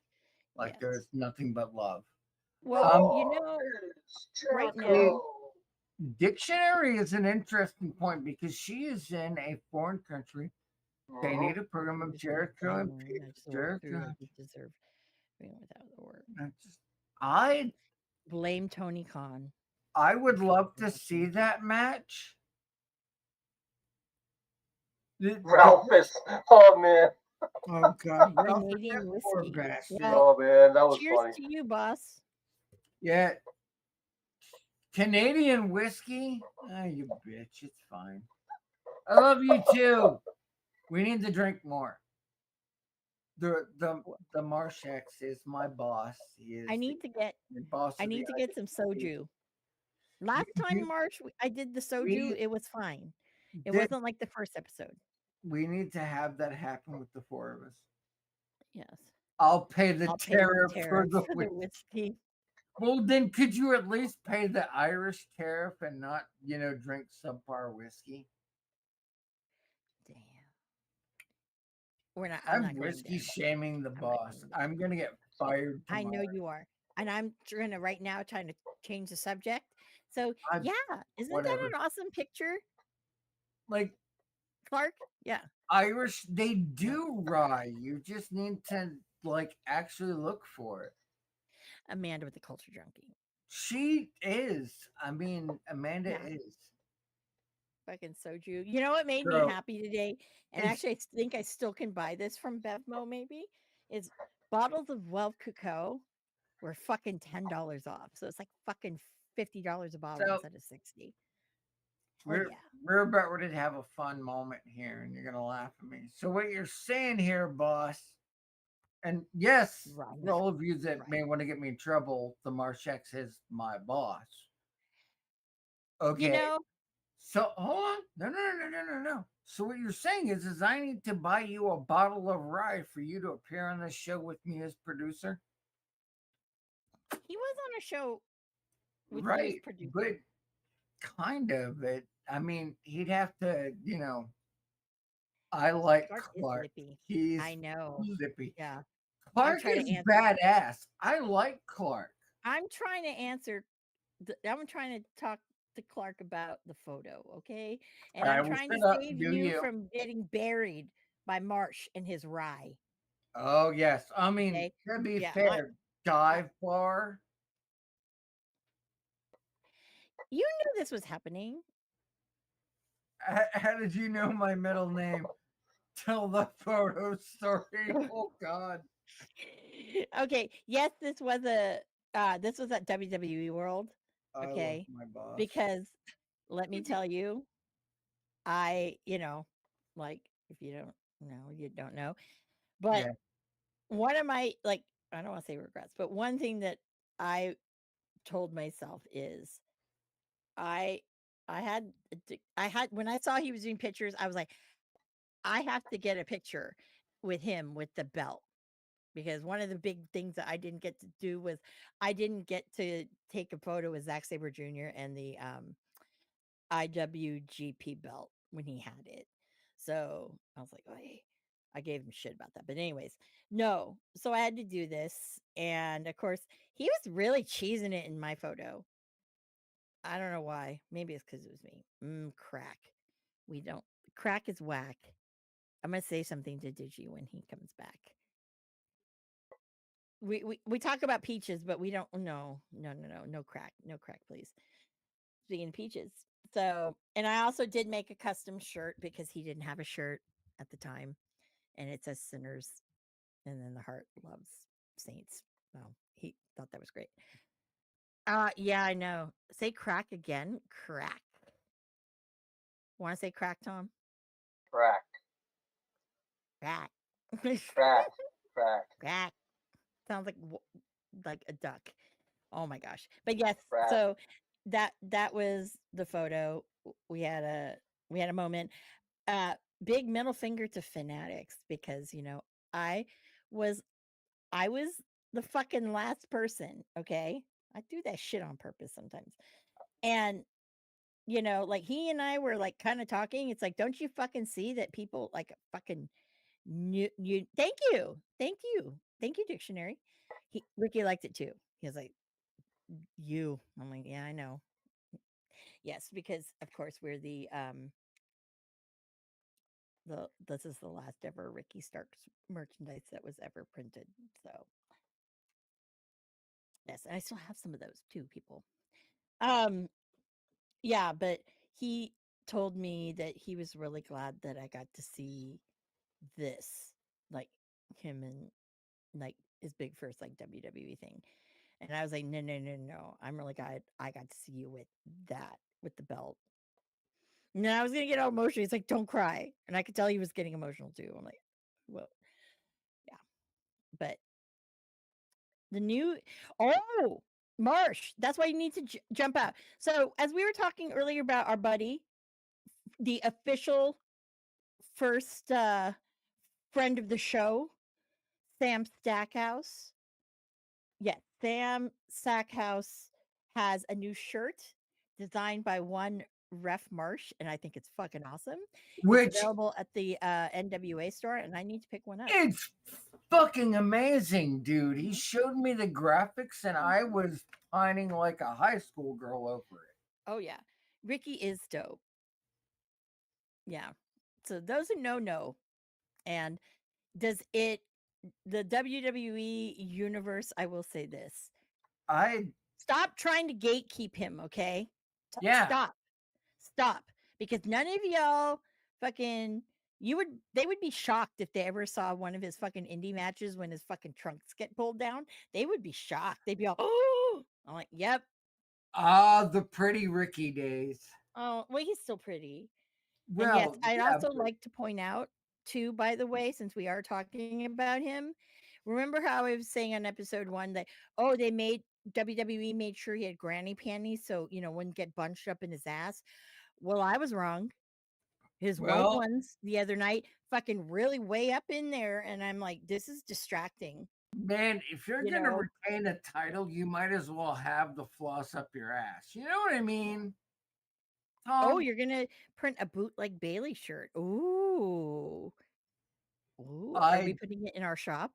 Like Yes. there's nothing but love. Well, Um, Is right the now, Jericho. dictionary is an interesting point because she is in a foreign country. They Mhm. need a program of just like Jericho and I Page. just walk through Jericho. like you deserve being without the word. I just, I Blame Tony Khan. I If would you're love to see watching. that match. The Ralphus. Oh man. oh god, Ralph, that Canadian poor whiskey. bastard. Well, Oh man, that was cheers funny. to you, boss. Yeah, Canadian whiskey. Ah, you bitch. It's fine. I love you too. We need to drink more. The the Well, the Marshex is my boss. He is I need to get the boss I of the need to get some IWC. soju. You Last time do March I did the soju, we it was fine. It did wasn't like the first episode. we need to have that happen with the four of us. Yes. I'll pay the I'll pay the tariff for tariff the for the whiskey. whiskey. Well, then could you at least pay the Irish tariff and not, drink subpar whiskey? Damn. I'm I'm not going whiskey there. shaming the I'm not boss. going there. I'm gonna get Yeah, fired I know tomorrow. you are. And I'm trying to right now trying to change the subject. So I yeah, isn't that whatever. an awesome picture, Like Clark? Yeah. Irish, they do rye. You just need to actually look for it. Amanda with the culture junkie. She is. I mean, Amanda Yeah, is. fucking soju. You know what made me So happy today? And it's actually, I think I still can buy this from Bevmo. Maybe is bottles of Well Cocoa were fucking $10 off, so it's like fucking $50 a bottle so instead of 60. Hell we're yeah! we're about ready to have a fun moment here, and you're gonna laugh at me. So what you're saying here, boss, and yes, for Right, all of you that right. may want to get me in trouble, the Marchex is my boss. You Okay. know, So hold on. No. So what you're saying is I need to buy you a bottle of rye for you to appear on the show with me as producer? he was on a show with you as Right. producer. But kind of it. I mean, he'd have to, I like Clark is Clark. lippy. He's I know. lippy. Yeah, I'm Clark trying to is answer. badass. I like Clark. I'm trying to answer. I'm trying to talk to Clark about the photo, okay? And I I'm will trying to shut up. save Do you you? from getting buried by Marsh and his rye. Oh yes. I mean, Okay? to be Yeah, fair, I dive bar. you knew this was happening. How did you know my middle name? Tell the photo story. Oh God. Okay, yes, this was at WWE World, I love okay? my boss. Because let me tell you, like if you don't know, you don't know. But Yeah. one of my like I don't want to say regrets, but one thing that I told myself is I I had when I saw he was doing pictures, I was like, I have to get a picture with him with the belt because one of the big things that I didn't get to do was I didn't get to take a photo with Zack Sabre Jr. and the IWGP belt when he had it. So I was like, oh, hey. I gave him shit about that. But, anyways, no. So I had to do this. And of course, he was really cheesing it in my photo. I don't know why. Maybe it's because it was me. Crack. We don't. Crack is whack. I'm going to say something to Digi when he comes back. We talk about peaches, but we don't. No crack. No crack, please. Speaking of peaches. So, and I also did make a custom shirt because he didn't have a shirt at the time. And it says sinners. And then the heart loves saints. Well, he thought that was great. Yeah, I know. Say crack again. Crack. Want to say crack, Tom? Crack, Crack. crack, crack, Crack. Sounds like a duck. Oh my gosh. But yes, crack. so that was the photo. We had a moment. Uh Big middle finger to fanatics because I was I was the fucking last person, okay? I do that shit on purpose sometimes. And like he and I were like kind of talking. It's like, don't you fucking see that people like fucking you thank you. Thank you. Thank you, dictionary. Ricky liked it too. He was like, you. I'm like, yeah, I know. Yes, because of course we're the this is the last ever Ricky Starks merchandise that was ever printed. So yes, and I still have some of those too, people. Um, yeah, but he told me that he was really glad that I got to see this, like him and like his big first like WWE thing. And I was like, no. I'm really glad I got to see you with that, with the belt. And I was gonna get all emotional. He's like, don't cry. And I could tell he was getting emotional too. I'm like, well, yeah. But the new oh Marsh, that's why you need to jump out. So as we were talking earlier about our buddy, the official first friend of the show, Sam Stackhouse. Yes, Sam Stackhouse has a new shirt designed by one Ref Marsh, and I think it's fucking awesome. It's Which available at the NWA store, and I need to pick one up. it's fucking amazing, dude. He Hmm. showed me the graphics and I Hmm. was pining like a high school girl over it. Oh yeah, Ricky is dope. Yeah. So those who know, and does it the WWE universe? I will say this: I Stop trying to gatekeep him, okay? Yeah. Stop. Because none of y'all fucking they would be shocked if they ever saw one of his fucking indie matches when his fucking trunks get pulled down. They would be shocked. They'd be all, oh, I'm like, yep. Ah, the pretty Ricky days. Oh, well, he's still pretty. And yes, Well, I'd yeah, also like to point out, too, by the way, since we are talking about him, remember how I was saying on episode 1 that, oh, WWE made sure he had granny panties so, wouldn't get bunched up in his ass? Well, I was wrong. His white well, ones the other night, fucking really way up in there. And I'm like, this is distracting. man, if you're You gonna know, retain a title, you might as well have the floss up your ass. You know what I mean, oh, Tom? you're going to print a bootleg Bailey shirt. Ooh. Ooh. Are we I putting it in our shop?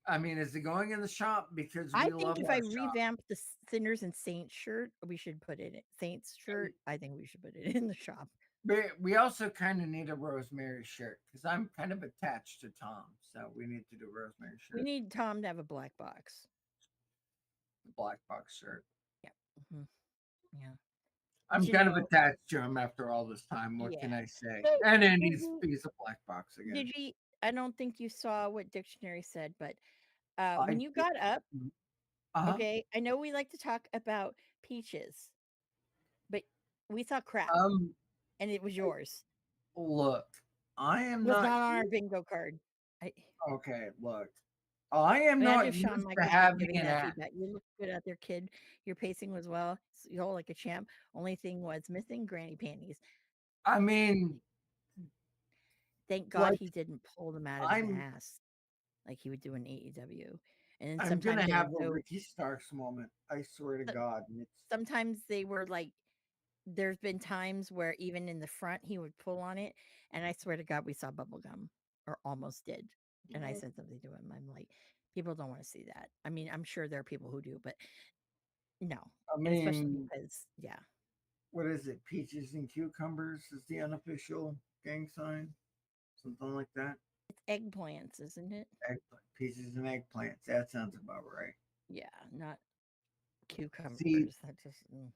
I mean, is it going in the shop? Because I we think love if our I shop. revamp the Sinners and Saints shirt, we should put it in Saints shirt. I think we should put it in the shop. We also kind of need a Rosemary shirt because I'm kind of attached to Tom, so we need to do a Rosemary We shirt, need Tom to have a black box. the black box shirt. Yeah. Mhm. Yeah. But I'm kind of attached to him after all this time. What can yeah. I say? So And then did you he's a black box again. did you I don't think you saw what dictionary said, but I when you got up, uh-huh. okay, I know we like to talk about peaches, but we saw crap Um, and it was yours. look, I am Was not not on our used. bingo card. I Okay, look, I am Imagine not if Shawn used to Michaels was having giving an that ass. feedback. You look good out there, kid. Your pacing was well. You hold like a champ. Only thing was missing granny panties. I mean, Thank God like he didn't pull them out of his I'm ass like he would do in AEW. And then I'm sometimes gonna they were have a so. Ricky Starks moment. I swear to uh, God, and it's Sometimes they were like. There's been times where even in the front he would pull on it, and I swear to God we saw bubble gum or almost did. And I said something to him. I'm like, people don't want to see that. I mean, I'm sure there are people who do, but no. I And especially mean, because, yeah. what is it? Peaches and cucumbers is the unofficial gang sign, something like that. It's eggplants, isn't it? Eggplant, peaches and eggplants. That sounds about right. Yeah, not cucumbers. See, That just yeah.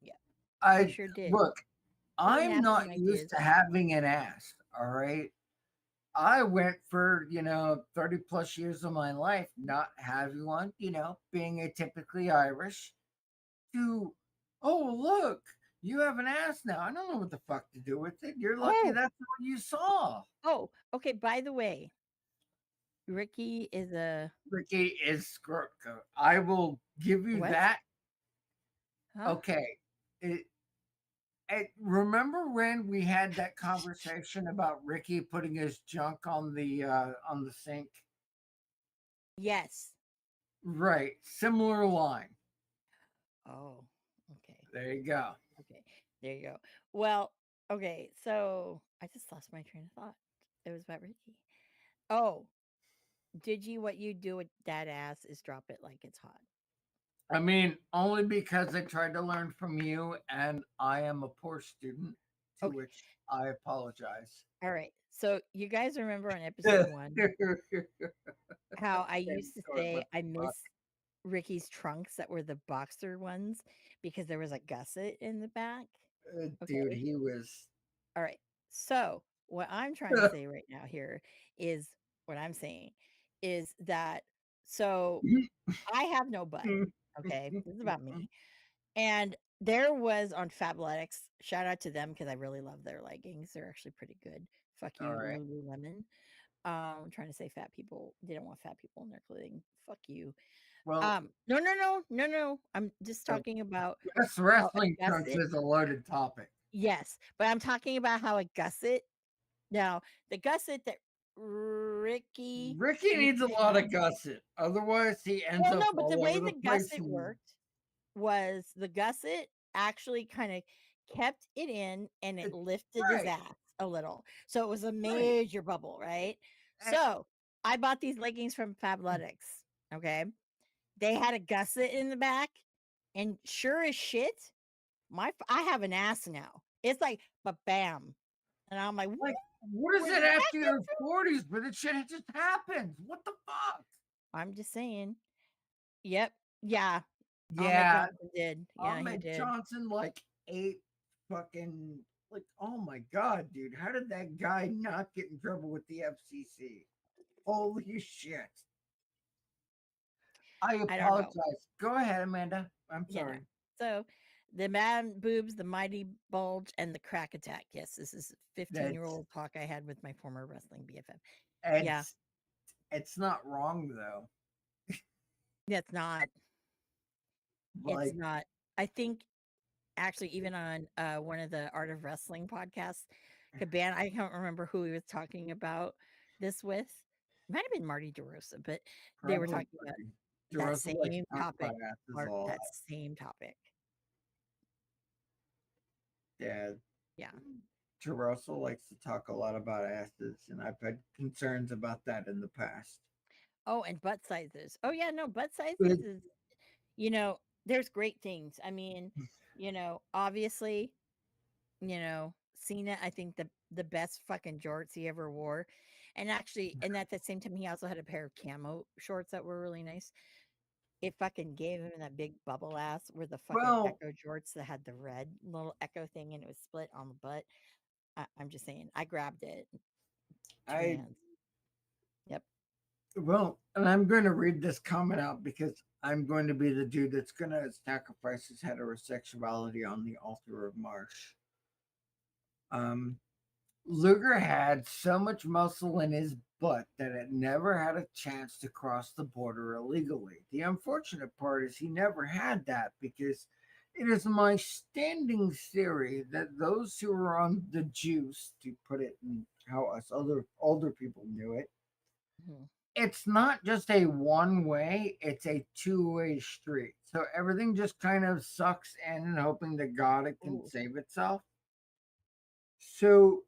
He I sure did. look. He didn't I'm ask for not my used kids. to having an ass. All right. I went for 30 plus years of my life not having one. Being atypically Irish. To oh look, you have an ass now. I don't know what the fuck to do with it. You're lucky Oh, that's what you saw. oh, okay. By the way, Ricky is a Ricky is Skrtka. I will give you what? that. Huh? Okay. It, remember when we had that conversation about Ricky putting his junk on the sink? Yes. Right. Similar line. Oh, okay. There you go. Okay. There you go. Well, okay. So I just lost my train of thought. It was about Ricky. Oh, did you what you do with that ass is drop it like it's hot? I mean, only because I tried to learn from you and I am a poor student, to Okay. which I apologize. All right. So you guys remember on episode Same 1 how I used to story. say What I the fuck? miss Ricky's trunks that were the boxer ones because there was a gusset in the back. Dude, Okay. he was. All right. So, what I'm trying to say right now here is what I'm saying is that so I have no butt. Okay. This is about me. And there was on Fabletics, shout out to them because I really love their leggings. They're actually pretty good. Fuck All you, right. Lululemon. I'm trying to say fat people. They don't want fat people in their clothing. Fuck you. Well, No. I'm just the talking about best how a wrestling trunks gusset. is a loaded topic. Yes, but I'm talking about how a gusset. Now, the gusset that Ricky Ricky used needs a to lot have. of gusset. Otherwise, he ends Well, up no, but the all way over the the place. gusset worked was the gusset actually kind of kept it in and it It- lifted his right, ass a little. So it was a right. major bubble, right? And So I bought these leggings from Fabletics. Okay. They had a gusset in the back, and sure as shit, I have an ass now. It's like, but bam. And I'm like, like, what is where it did that after come your from? 40s? But it shit, it just happens. What the fuck? I'm just saying. Yep. Yeah, Ahmed Yeah, Johnson did. Yeah, he Ahmed did. Johnson like ate fucking like oh my god, dude. How did that guy not get in trouble with the FCC? Holy shit. I I don't know. apologize. Go ahead, Amanda. I'm You know. sorry. So the man boobs, the mighty bulge, and the crack attack. Yes, this is 15-year-old That's talk I had with my former wrestling BFF. Yeah, it's it's not wrong though. it's not. It's Like not. I think actually even on one of the Art of Wrestling podcasts, Caban, I don't remember who he was talking about this with. It might have been Marty DeRosa, but they were probably talking about that Jerusalem likes same to talk about topic. asses a Or lot. that same topic. Yeah. Yeah. Jerusalem likes to talk a lot about asses, and I've had concerns about that in the past. Oh, and butt sizes. Oh yeah, no, butt But sizes is, there's great things. I mean, obviously, Cena, I think the best fucking jorts he ever wore. And actually, and at the same time, he also had a pair of camo shorts that were really nice. It fucking gave him that big bubble ass where the fucking well, Echo jorts that had the red little Echo thing and it was split on the butt. I'm just saying, I grabbed it, two I hands. Yep. and I'm going to read this comment out because I'm going to be the dude that's going to sacrifice his heterosexuality on the altar of Marsh. Um, Luger had so much muscle in his butt that it never had a chance to cross the border illegally. The unfortunate part is he never had that because it is my standing theory that those who are on the juice, to put it in how us other older people knew it, Mhm. it's not just a one way, it's a two-way street. So everything just kind of sucks in and hoping to God it can Ooh, save itself. So,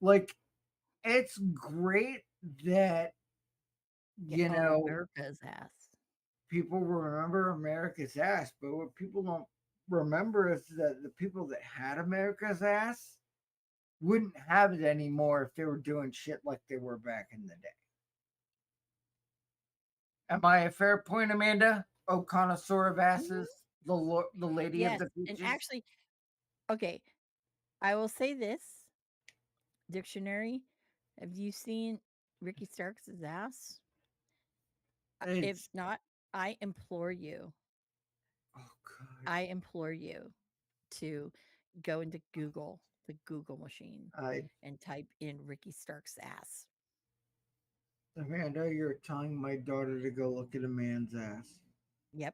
like, it's great that, get you on know, America's ass. people remember America's ass, but what people don't remember is that the people that had America's ass wouldn't have it anymore if they were doing shit like they were back in the day. Am I a fair point, Amanda? Oh, connoisseur of Mhm. asses, the lady of Yes, the and beaches. actually, okay, I will say this dictionary. Have you seen Ricky Starks' ass? If It's not, I implore you, oh god, I implore you to go into Google, the Google machine, I and type in Ricky Starks' ass. Amanda, you're telling my daughter to go look at a man's ass. Yep.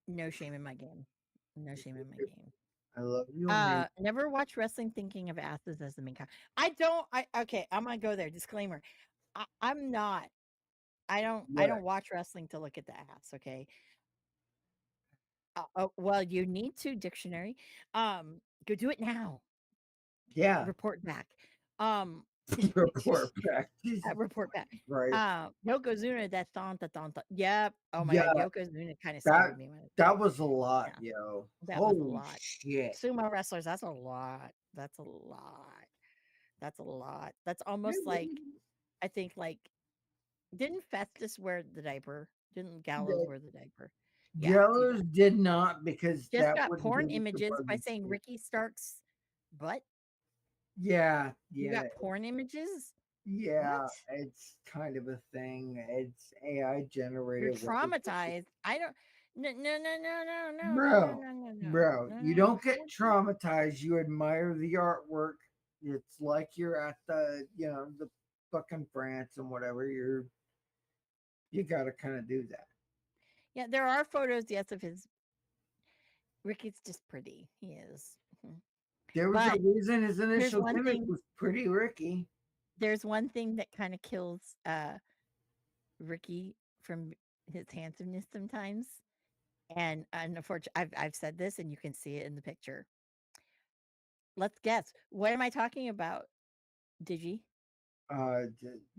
No shame in my game. No shame in my game. I love you, Amanda. Never watch wrestling thinking of asses as the main I don't I okay, I'm gonna go there. Disclaimer. I'm not. I What? don't watch wrestling to look at the ass, okay? Oh, well, you need to dictionary. Go do it now. Yeah, Report back. Um report back. Jesus report back. Christ. Yokozuna, that thonta thonta. Yep. Oh my god, Yeah, Yokozuna kind of that scared me when I was a kid. that was a lot, Yeah, yo. that was a Holy lot. shit. Sumo wrestlers, that's a lot. That's a lot. That's a lot. That's almost like I think like didn't Festus wear the diaper? Didn't Gallows The wear the diaper? Yeah, too Gallows bad. did not because Just that got wouldn't porn be images by supposed saying to. Ricky Starks' butt. Yeah, You yeah, got porn images? What? yeah. It's kind of a thing. It's AI You're generated. What is it? traumatized. I don't. No, no, no, no, no, no, no, no, Bro, no, no, no, bro, no, you no, no. don't get traumatized. You admire the artwork. It's like you're at the fucking France and whatever. You got to kind of do that. Yeah, there are photos, yes, of his. Ricky's just pretty. He is. Mhm. There was a But reason his there's initial one gimmick thing. was Pretty Ricky. There's one thing that kind of kills Ricky from his handsomeness sometimes. And unfortunately, I've said this, and you can see it in the picture. Let's guess. What am I talking about, Digi?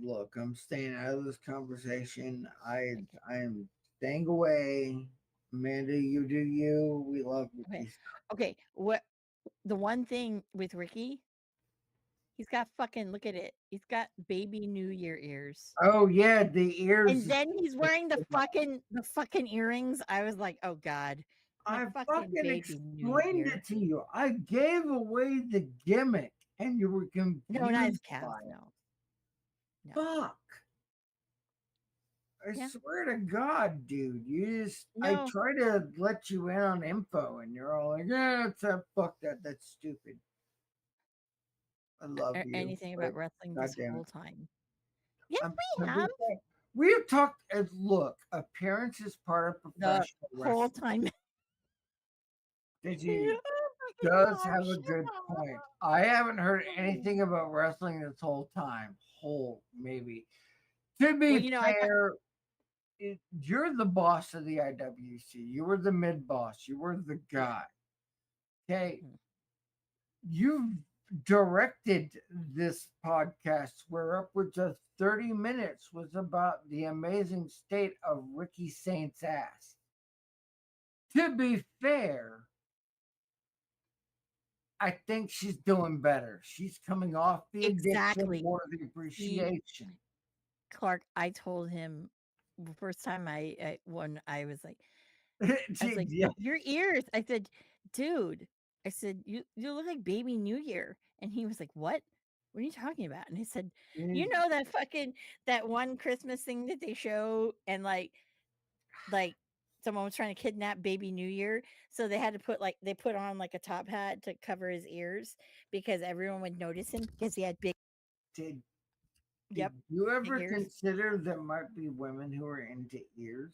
Look, I'm staying out of this conversation. I Okay. I am staying away. Amanda, you do you. We love Okay. Ricky. Okay. What the one thing with Ricky, He's got fucking look at it. He's got baby New Year ears. Oh yeah, the ears. And then he's wearing the fucking earrings. I was like, "Oh god." I'm like, I "Fucking fucking baby New explained Year." it to you. I gave away the gimmick, and you were No, not his confused calves. by it. No. No. Fuck. I Yeah. swear to God, dude. I No. try to let you in on info, and you're all like, "Yeah, fuck that. That's stupid." I love you, Anything but about wrestling God this damn it. whole time. Yes, I'm we have. we have talked. Look, appearance is part of The professional whole wrestling. time. Digi does have a good point. I haven't heard anything about wrestling this whole time. Maybe. To Well, be you know, fair, you're the boss of the IWC. You were the mid boss. You were the guy. Okay. Hmm. You've directed this podcast where upwards of 30 minutes was about the amazing state of Ricky Saint's ass. To be fair, I think she's doing better. She's coming off the addiction exactly. or the appreciation. Clark, I told him the first time when I was like, Yeah. "Your ears." I said, "Dude," I said, "You look like baby New Year." And he was like, "What? What are you talking about?" And I said, "You know that one Christmas thing that they show and like someone was trying to kidnap baby New Year, so they had to they put on like a top hat to cover his ears because everyone would notice him because he had Did yep, you big ever ears." consider there might be women who are into ears?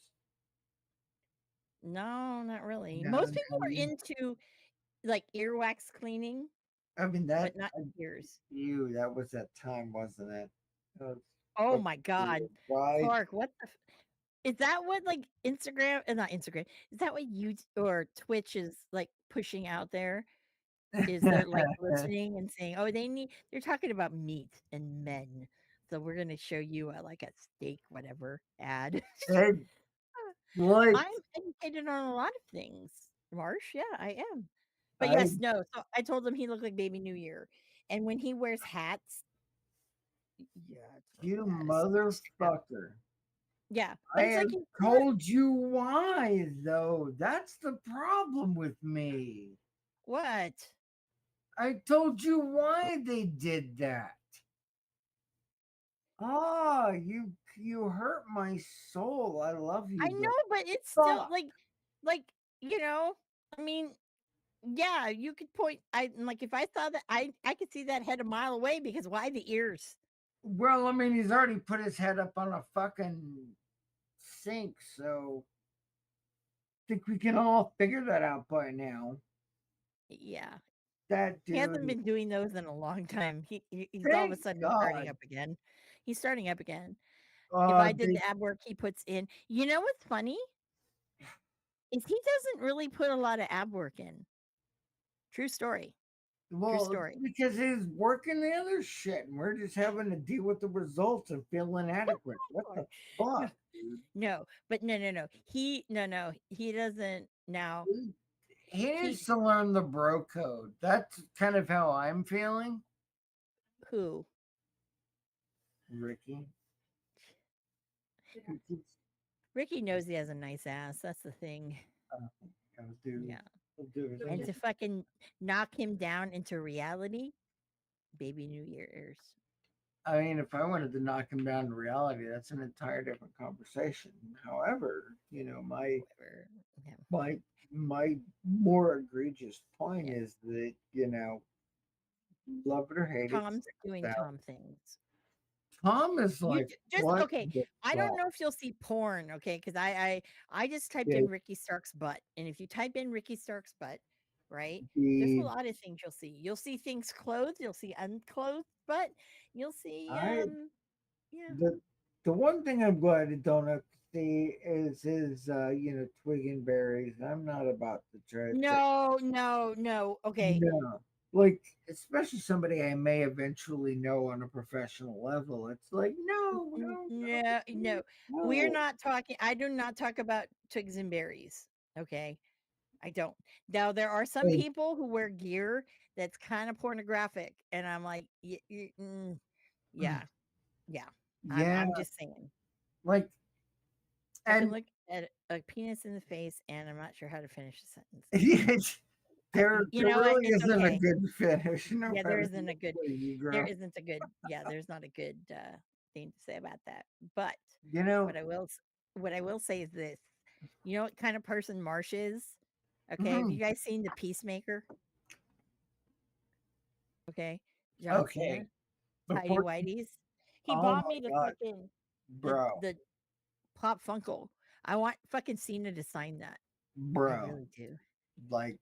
No, not really. No, Most people are no. into like earwax cleaning, I mean but that not ears. you that was that time, wasn't it? That was Oh fucking my god. weird. Why Clark, is that what like Instagram not Instagram. Is that what you or Twitch is like pushing out there? Is they're like listening and saying, "Oh, they're talking about meat and men. So we're going to show you like a steak whatever ad." It, like I'm educated on a lot of things. Marsh, yeah, I am. But I yes, no. So I told him he looked like baby New Year. And when he wears hats, yeah, it's really you bad. It's true. motherfucker. Yeah, I but it's like have he's not told you why though. That's the problem with me. what? I told you why they did that. Ah, you hurt my soul. I love I you, but know, but it's still fuck. like, you know, I mean, yeah, you could point I like if I saw that I could see that head a mile away because why the ears? Well, I mean, he's already put his head up on a fucking sink, so I think we can all figure that out by now. Yeah. That He hasn't dude, been doing those in a long time. He's all of a thank sudden starting God. up again. He's starting up again. If I did They the ab work he puts in, you know what's funny is he doesn't really put a lot of ab work in. True story. True well, story. because he's working the other shit, and we're just having to deal with the results and feel inadequate. What the No, fuck, dude? no, but no. He doesn't now. He He needs to learn the bro code. That's kind of how I'm feeling, who? Ricky. He keeps, Ricky knows he has a nice ass. That's the thing. dude, Yeah. dude. And to fucking knock him down into reality, baby New Year's. I mean, if I wanted to knock him down to reality, that's an entire different conversation. However, Whatever. Yeah. my my more egregious point Yeah. is that love it or hate it, Tom's sticks doing out. Tom things. Tom is You like, just what okay. the I don't fuck? know if you'll see porn, okay? Because I just typed Yeah, in Ricky Stark's butt, and if you type in Ricky Stark's butt, right, there's a the lot of things you'll see. You'll see things clothed. You'll see unclothed butt. You'll see I yeah. the one thing I'm glad I don't have to see is his twig and berries. I'm not about to try to No. Okay, no. Like, especially somebody I may eventually know on a professional level. It's like, no, no, no, no. We're no. not talking. I do not talk about twigs and berries. Okay, I don't. Now there are some Hey, people who wear gear that's kind of pornographic, and I'm like, yeah, yeah. yeah, I'm just saying. like, I can and look at a penis in the face, and I'm not sure how to finish the sentence. You there know what? really It's isn't a okay. good finish, no Yeah, matter what way you there go. isn't a good, yeah, there's not a good thing to say about that. But You know, what I will, what I will say is this: you know what kind of person Marsh is? Okay, have you mhm, guys seen the Peacemaker? Okay, John Cena, okay, tidy before, whities. He oh bought me my the God, fucking bro, the Pop Funko. I want fucking Cena to sign that. I bro, really do. like,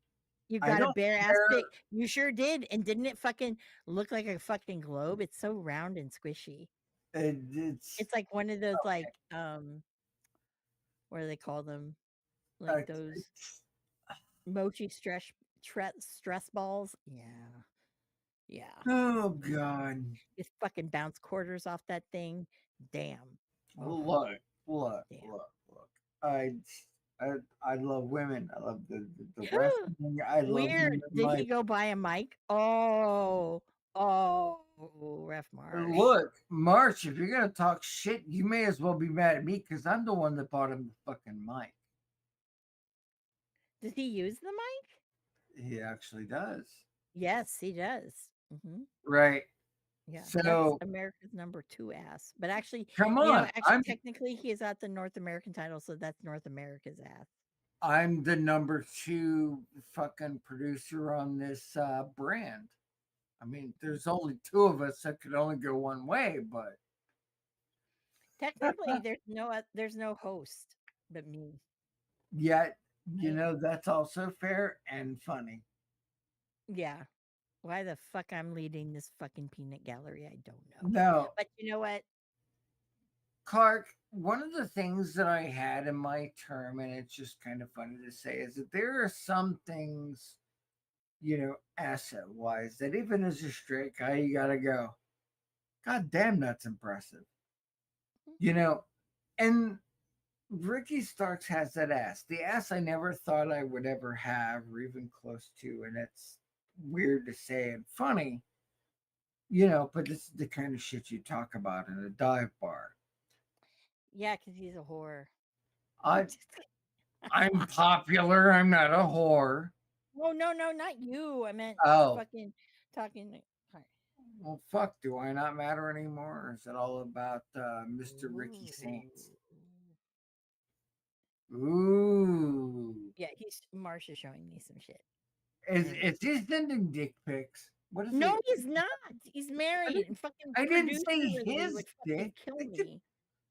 You I got a don't bare ass care. pic. You sure did. And didn't it fucking look like a fucking globe? It's so round and squishy. It's It's like one of those like what do they call them? Like those it's mochi stress balls. Yeah. Yeah. oh God. Just fucking bounce quarters off that thing. Damn. Oh, Look, look, damn. look, look. I, I, I love women. I love the wrestling. I love Weird. women. Did he Like, go buy a mic? Oh, Ref Marsh. look, March. If you're gonna talk shit, you may as well be mad at me because I'm the one that bought him the fucking mic. Does he use the mic? He actually does. Yes, he does. Right. Yeah, that's So America's number 2 ass. But actually, come on. actually technically he is at the North American title, so that's North America's ass. I'm the number two fucking producer on this brand. I mean, there's only two of us that could only go one way, but Technically, there's no host but me. yet, I, that's also fair and funny. yeah. Why the fuck I'm leading this fucking peanut gallery, I don't know. No, But you know what? Clark, one of the things that I had in my term, and it's just kind of funny to say, is that there are some things, asset wise, that even as a straight guy, you got to go, God damn, that's impressive. You know, and Ricky Starks has that ass. The ass I never thought I would ever have or even close to. And it's weird to say and funny, but this is the kind of shit you talk about in a dive bar. Yeah, because he's a whore. I I'm popular. I'm not a whore. Oh no, not you. I meant Oh, fucking talking. Sorry. well, fuck. Do I not matter anymore? Or is it all about Mr. Ricky Ooh. Saints? Ooh. Yeah, he's Marsha showing me some shit. Is And is he sending dick pics? What is he? no, he's not. He's I married and didn't, fucking I didn't producer say Lily his would fucking dick. kill They could me.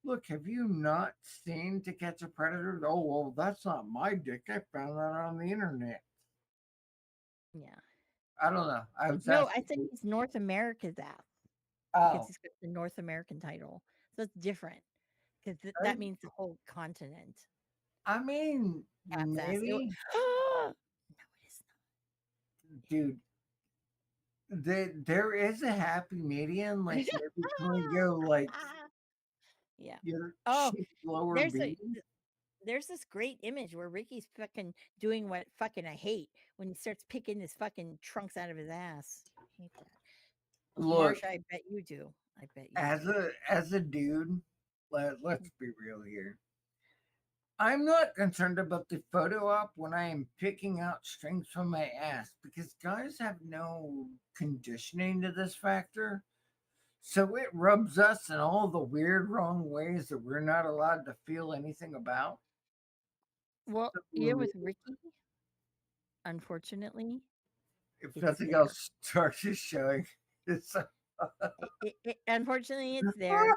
look. Have you not seen To Catch a Predator? Oh well, that's not my dick. I found that on the internet. Yeah. I don't know. I was No, asking. I said he's North America's ass because Oh, he's got the North American title. So it's different because I, that means the whole continent. I mean, Cat's ass. maybe, No, it is dude. There is a happy medium, like not. maybe can we go like Yeah. your Oh, cheap lower there's B? there's this great image where Ricky's fucking doing what fucking I hate when he starts picking his fucking trunks out of his ass. I hate that. Look, Marsha, I bet you do. I bet you as do. a dude, let's be real here. I'm not concerned about the photo op when I am picking out strings from my ass because guys have no conditioning to this factor. So it rubs us in all the weird, wrong ways that we're not allowed to feel anything about. Well, yeah, with Ricky, unfortunately, If it's nothing there. else starts just showing, it's Unfortunately, it's there.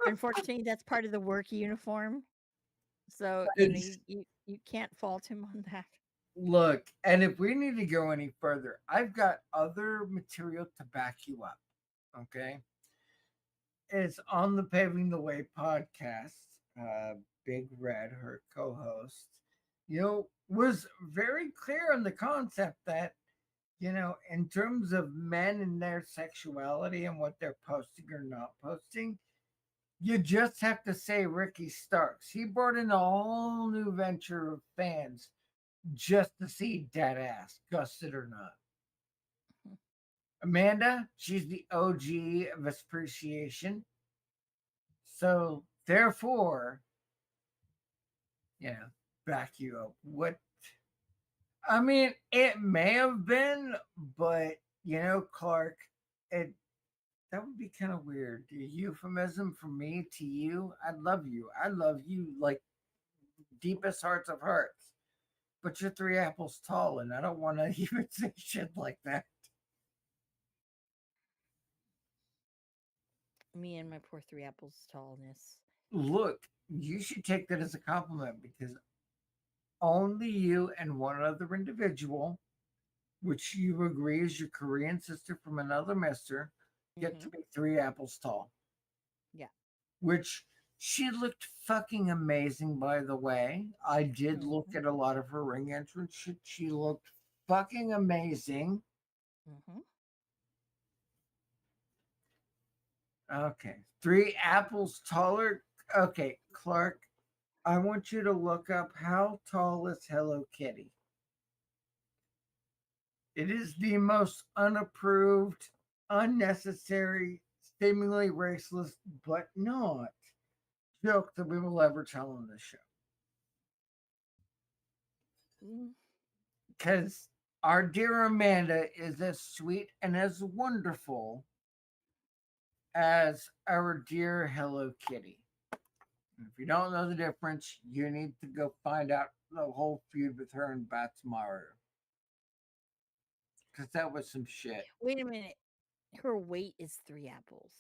Unfortunately, that's part of the work uniform. So, it's you can't fault him on that. look. And if we need to go any further, I've got other material to back you up. Okay, it's on the Paving the Way podcast. Big Red, her co-host, was very clear on the concept that in terms of men and their sexuality and what they're posting or not posting, you just have to say Ricky Starks. He brought in a whole new venture of fans just to see dead ass, gusted or not. Mhm. Amanda, she's the OG of appreciation. So therefore, yeah, back you up. What I mean, it may have been, but Clark, it that would be kind of weird. A euphemism from me to you. I love you. I love you like deepest hearts of hearts. But you're three apples tall, and I don't want to even say shit like that. Me and my poor three apples tallness. Look, you should take that as a compliment because only you and one other individual, which you agree is your Korean sister from another mister, get to Hmm. be three apples tall. Yeah. Which she looked fucking amazing, by the way. I did look Hmm. at a lot of her ring entrance. She looked fucking amazing. Hmm. Okay. Three apples taller. Okay, Clark, I want you to look up how tall is Hello Kitty. It is the most unapproved, unnecessary, seemingly raceless, but not joke that we will ever tell on this show. Mm. Because our dear Amanda is as sweet and as wonderful as our dear Hello Kitty. If you don't know the difference, you need to go find out the whole feud with her and Batsmaru. Because that was some shit. Wait a minute. Her weight is three apples.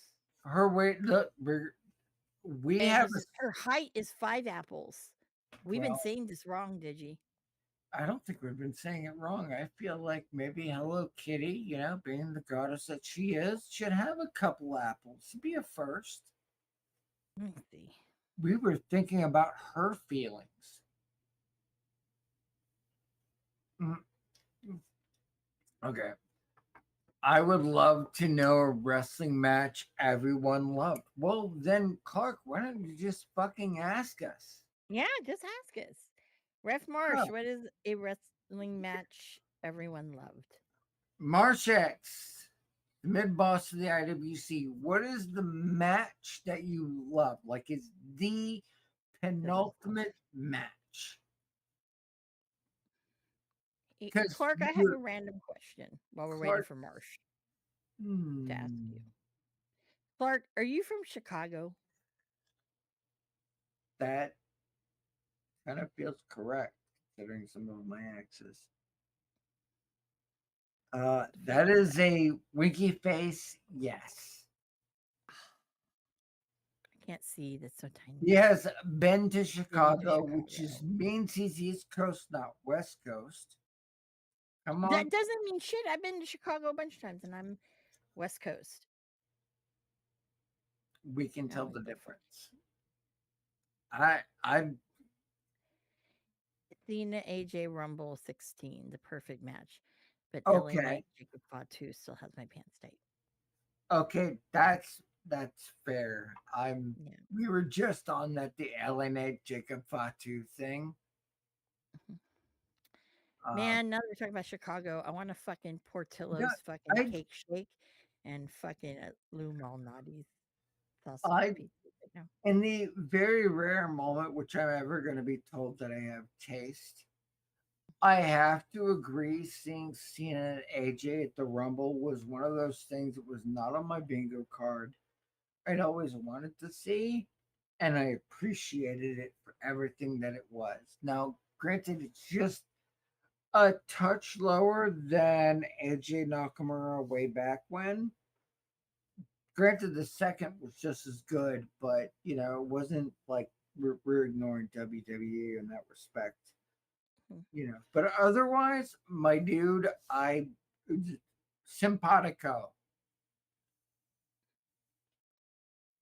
Her weight, look, we And have his a, her height is five apples. We've been well, saying this wrong, Digi. I don't think we've been saying it wrong. I feel like maybe Hello Kitty, being the goddess that she is, should have a couple apples. It'd be a first. Let me see. We were thinking about her feelings. Mm, okay. I would love to know a wrestling match everyone loved. Well, then, Clark, why don't you just fucking ask us? Yeah, just ask us. Ref Marsh, Oh, what is a wrestling match everyone loved? Marsh X, the mid boss of the IWC. What is the match that you love? Like, it's the Doesn't tell. penultimate match. Because Clark, I have you're a random question while we're waiting Clark. for Marsh to ask Hmm, you. Clark, are you from Chicago? that kind of feels correct considering some of my exes. That Feels is correct. a winky face. Yes. I can't see. That's so tiny. He has been to Been to Chicago, which is Chicago. means he's East Coast, not West Coast. Come on, That doesn't mean shit. I've been to Chicago a bunch of times and I'm West Coast. we can tell Now the it's purple. difference. I Athena AJ Rumble 16, the perfect match. But LA okay, Knight Jacob Fatu still has my pants tight. okay, that's fair. I'm Yeah. we were just on that the LNA Jacob Fatu thing. Mhm. Um, Man, now that we're talking about Chicago, I want to fucking no, Portillo's fucking I cake shake and fucking Lou Malnati's sausage I pizza right now. in the very rare moment which I'm ever going to be told that I have taste. I have to agree. Seeing Cena and AJ at the Rumble was one of those things that was not on my bingo card. I'd always wanted to see, and I appreciated it for everything that it was. Now, granted, it's just a touch lower than AJ Nakamura way back when. Granted, the second was just as good, but it wasn't like we're ignoring WWE in that respect. Mhm. But otherwise, my dude, I simpatico,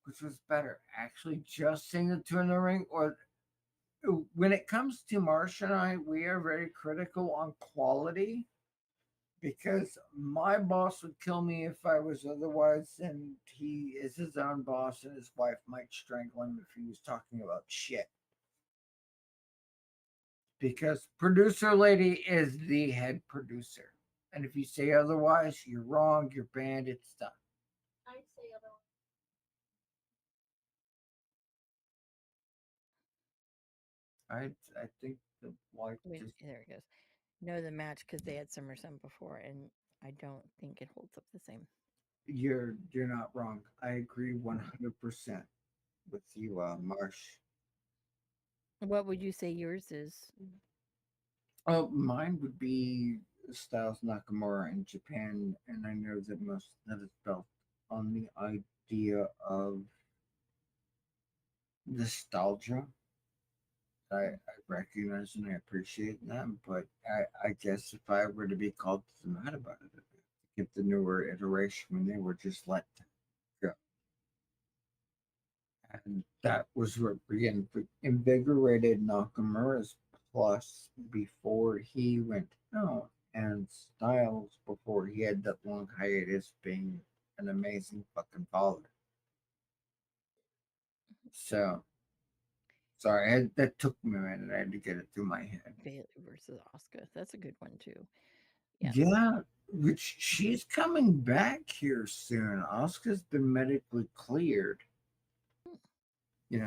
which was better, actually, just seeing the two in the ring, or when it comes to Marsh and I, we are very critical on quality because my boss would kill me if I was otherwise, and he is his own boss, and his wife might strangle him if he was talking about shit. because producer lady is the head producer. And if you say otherwise, you're wrong, you're banned, it's done. I think the light Wait, just there it goes. Know the match because they had SummerSlam before, and I don't think it holds up the same. you're not wrong. I agree 100% with you, Marsh. What would you say yours is? Oh, mine would be Styles Nakamura in Japan, and I know that most of that is built on the idea of nostalgia. I recognize and I appreciate them, but I guess if I were to be called to the mat about it, I'd get the newer iteration when they were just let go. And that was what invigorated Nakamura's plus before he went out, and Styles before he had that long hiatus being an amazing fucking follower. So, sorry, that took me a minute. I had to get it through my head. Bailey versus Oscar. That's a good one too. Yes. Yeah, which she's coming back here soon. Oscar's been medically cleared.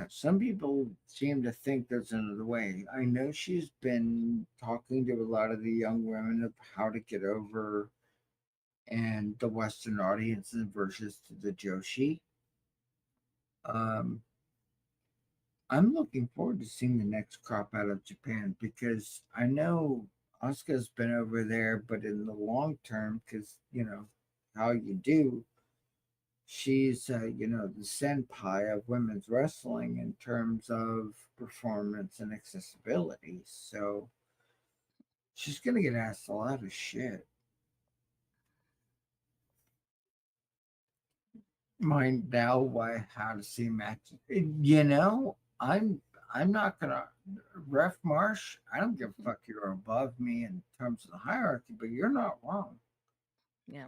Some people seem to think there's another way. I know she's been talking to a lot of the young women of how to get over and the Western audiences versus to the Joshi. Um, I'm looking forward to seeing the next crop out of Japan because I know Asuka's been over there, but in the long term, because how you do, she's the senpai of women's wrestling in terms of performance and accessibility. So she's gonna get asked a lot of shit. Mind now why how to see matches. I'm not gonna ref Marsh. I don't give a fuck you're above me in terms of the hierarchy, but you're not wrong. Yeah.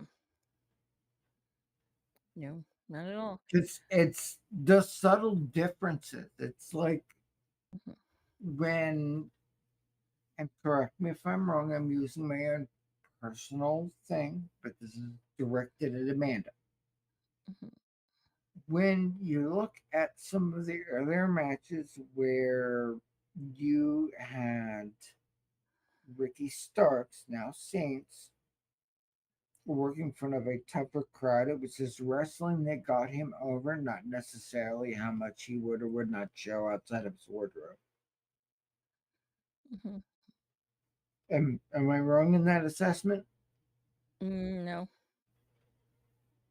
No, not at all. It's the subtle differences. It's like Mhm, when, and correct me if I'm wrong, I'm using my own personal thing, but this is directed at Amanda. mhm, When you look at some of the earlier matches where you had Ricky Starks, now Saints, working in front of a tougher crowd, it was his wrestling that got him over, not necessarily how much he would or would not show outside of his wardrobe. mhm. Am I wrong in that assessment? No.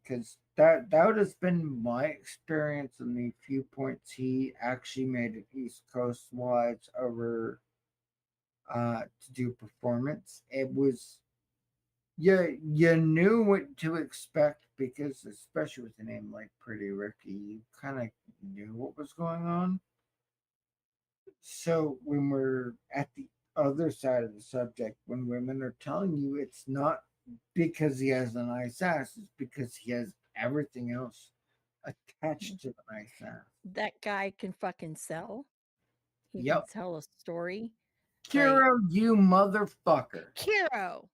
Because that has been my experience in the few points he actually made it East Coast wise over to do performance. It was, you knew what to expect because especially with a name like Pretty Ricky, you kind of knew what was going on. So when we're at the other side of the subject, when women are telling you it's not because he has a nice ass, it's because he has everything else Mhm. attached to the nice ass. That guy can fucking sell. He can Yep. tell a story. Like Kiro, you motherfucker. Kiro.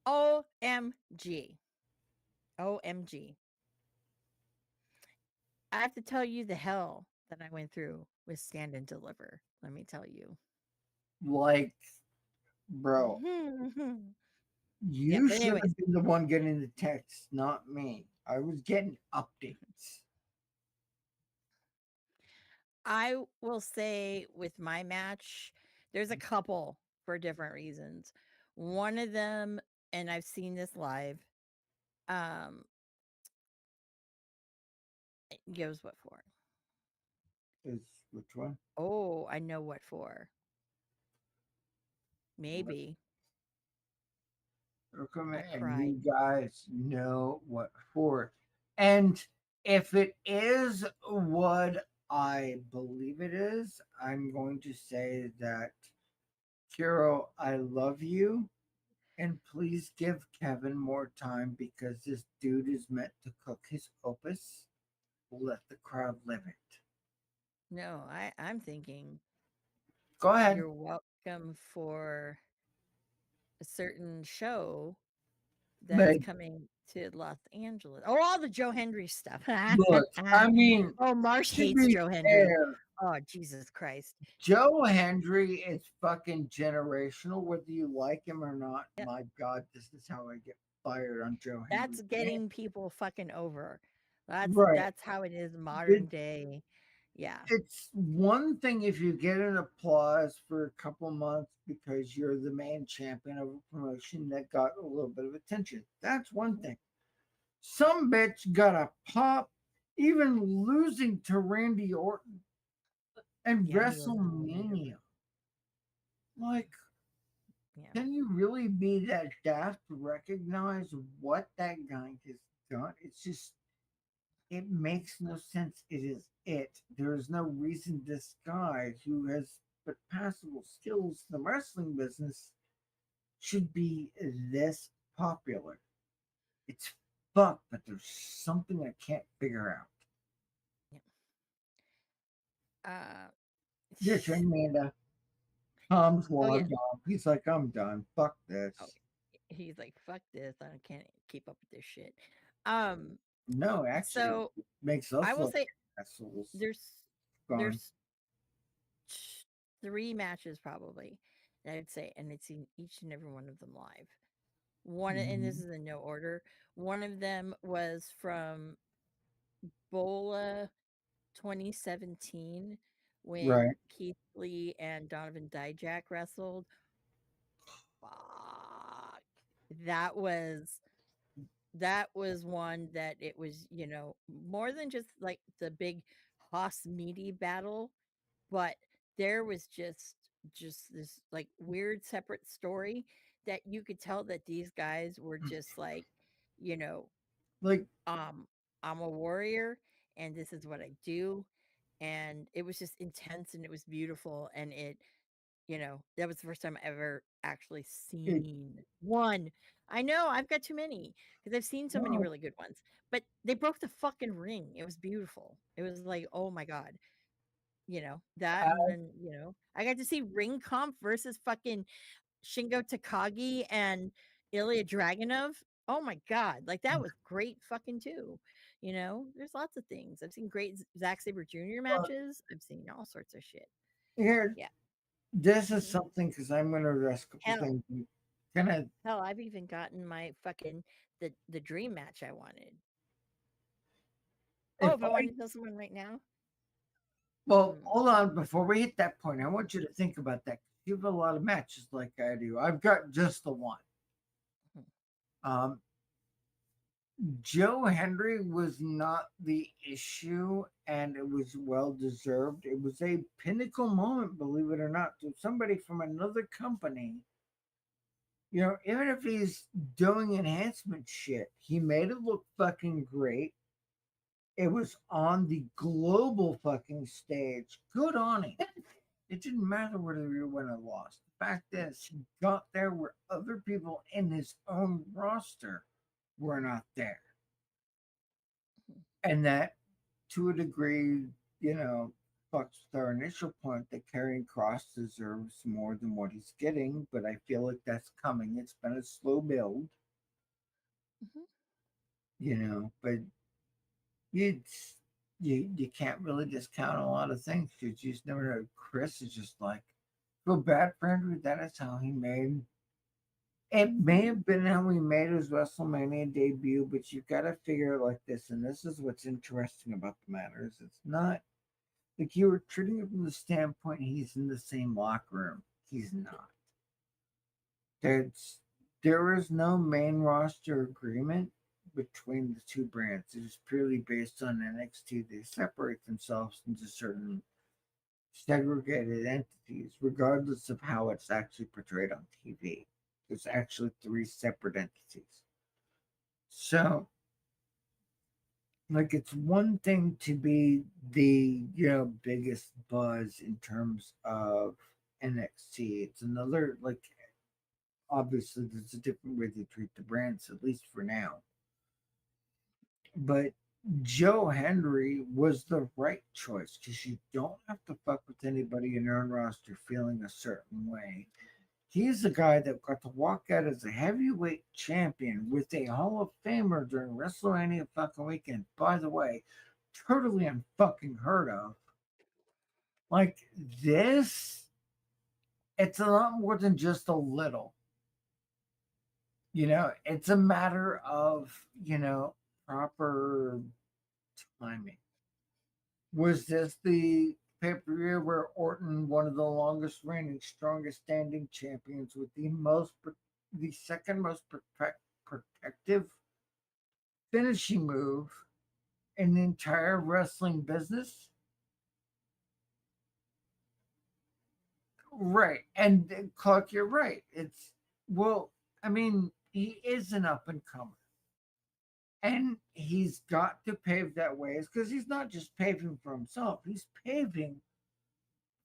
OMG. OMG. I have to tell you the hell that I went through with Stand and Deliver. Let me tell you. Like, bro, Yeah, you but should anyways, have been the one getting the text, not me. I was getting updates. I will say with my match, there's a couple for different reasons. One of them, and I've seen this live, um, goes what for? Is which one? Oh, I know what for. Maybe I And cried. you guys know what for. And if it is what I believe it is, I'm going to say that Kiro, I love you. And please give Kevin more time because this dude is meant to cook his opus. Let the crowd live it. No, I'm thinking Go ahead. you're well. them for a certain show that's But coming to Los Angeles. Oh, all the Joe Hendry stuff. look, I mean, Oh, Marsh to hates be Joe Hendry. fair, Oh, Jesus Christ. Joe Hendry is fucking generational, whether you like him or not. Yep. My God, this is how I get fired on Joe Hendry. That's getting people fucking over. Right. That's how it is modern It, day. Yeah. it's one thing if you get an applause for a couple months because you're the main champion of a promotion that got a little bit of attention. That's one thing. Some bitch got a pop, even losing to Randy Orton and Yeah, he wasn't really good. WrestleMania. Like, Yeah. can you really be that daft to recognize what that guy has done? It's just, it makes no sense. It is it. There is no reason this guy who has but passable skills in the wrestling business should be this popular. It's fucked, but there's something I can't figure out. Yeah. Your turn, Amanda. Tom's Oh yeah. logged off. He's like, I'm done. Fuck Oh, this. he's like, fuck this. I can't keep up with this shit. Um, No, actually, so it makes I us will look say assholes. there's Gone. there's three matches probably that I'd say, and I'd seen each and every one of them live. One, and this Mhm. is in no order. One of them was from Bola 2017 when Right. Keith Lee and Donovan Dijak wrestled. Fuck. That was that was one that it was, more than just like the big Hoss meaty battle, but there was just this like weird separate story that you could tell that these guys were just like, you know, Like, um, I'm a warrior and this is what I do. And it was just intense and it was beautiful. And that was the first time I ever actually it, seen one. I know I've got too many because I've seen so many no, really good ones, but they broke the fucking ring. It was beautiful. It was like, oh my God, that. I, And then, I got to see Ring Comp versus fucking Shingo Takagi and Ilya Dragunov. Oh my God. Like that was great fucking too. There's lots of things. I've seen great Zack Sabre Jr. look, matches. I've seen all sorts of shit. here, Yeah. this is Mhm. something because I'm going to address a couple Hell, things. Can I, hell, I've even gotten my fucking the dream match I wanted. Oh, if if I I, wanted to tell someone right now. well, Hmm. hold on. Before we hit that point, I want you to think about that. You have a lot of matches like I do. I've got just the one. Hmm. Um, Joe Hendry was not the issue, and it was well deserved. It was a pinnacle moment, believe it or not, to somebody from another company. Even if he's doing enhancement shit, he made it look fucking great. It was on the global fucking stage. Good on him. It didn't matter whether you win or lost. The fact is, he got there where other people in his own roster were not there. And that, to a degree, fucks with our initial point that Karrion Cross deserves more than what he's getting, but I feel like that's coming. It's been a slow build, Hmm. but it's you can't really discount a lot of things. You just never know. Chris is just like feel bad for Andrew. That is how he made. It may have been how he made his WrestleMania debut, but you've got to figure it like this, and this is what's interesting about the matter is it's not like you were treating it from the standpoint he's in the same locker room. He's not. There's there is no main roster agreement between the two brands. It is purely based on NXT. They separate themselves into certain segregated entities, regardless of how it's actually portrayed on TV. There's actually three separate entities. So, like, it's one thing to be the biggest buzz in terms of NXT. It's another, like, obviously there's a different way they treat the brands, at least for now. But Joe Henry was the right choice because you don't have to fuck with anybody in your own roster feeling a certain way. He's the guy that got to walk out as a heavyweight champion with a Hall of Famer during WrestleMania fucking weekend. By the way, totally unfucking heard of. Like this, it's a lot more than just a little. It's a matter of, proper timing. Was this the pay per view where Orton, one of the longest reigning, strongest standing champions with the second most protective finishing move in the entire wrestling business? Right. And Clark, you're right. Well, I mean, he is an up and comer. And he's got to pave that way because he's not just paving for himself, he's paving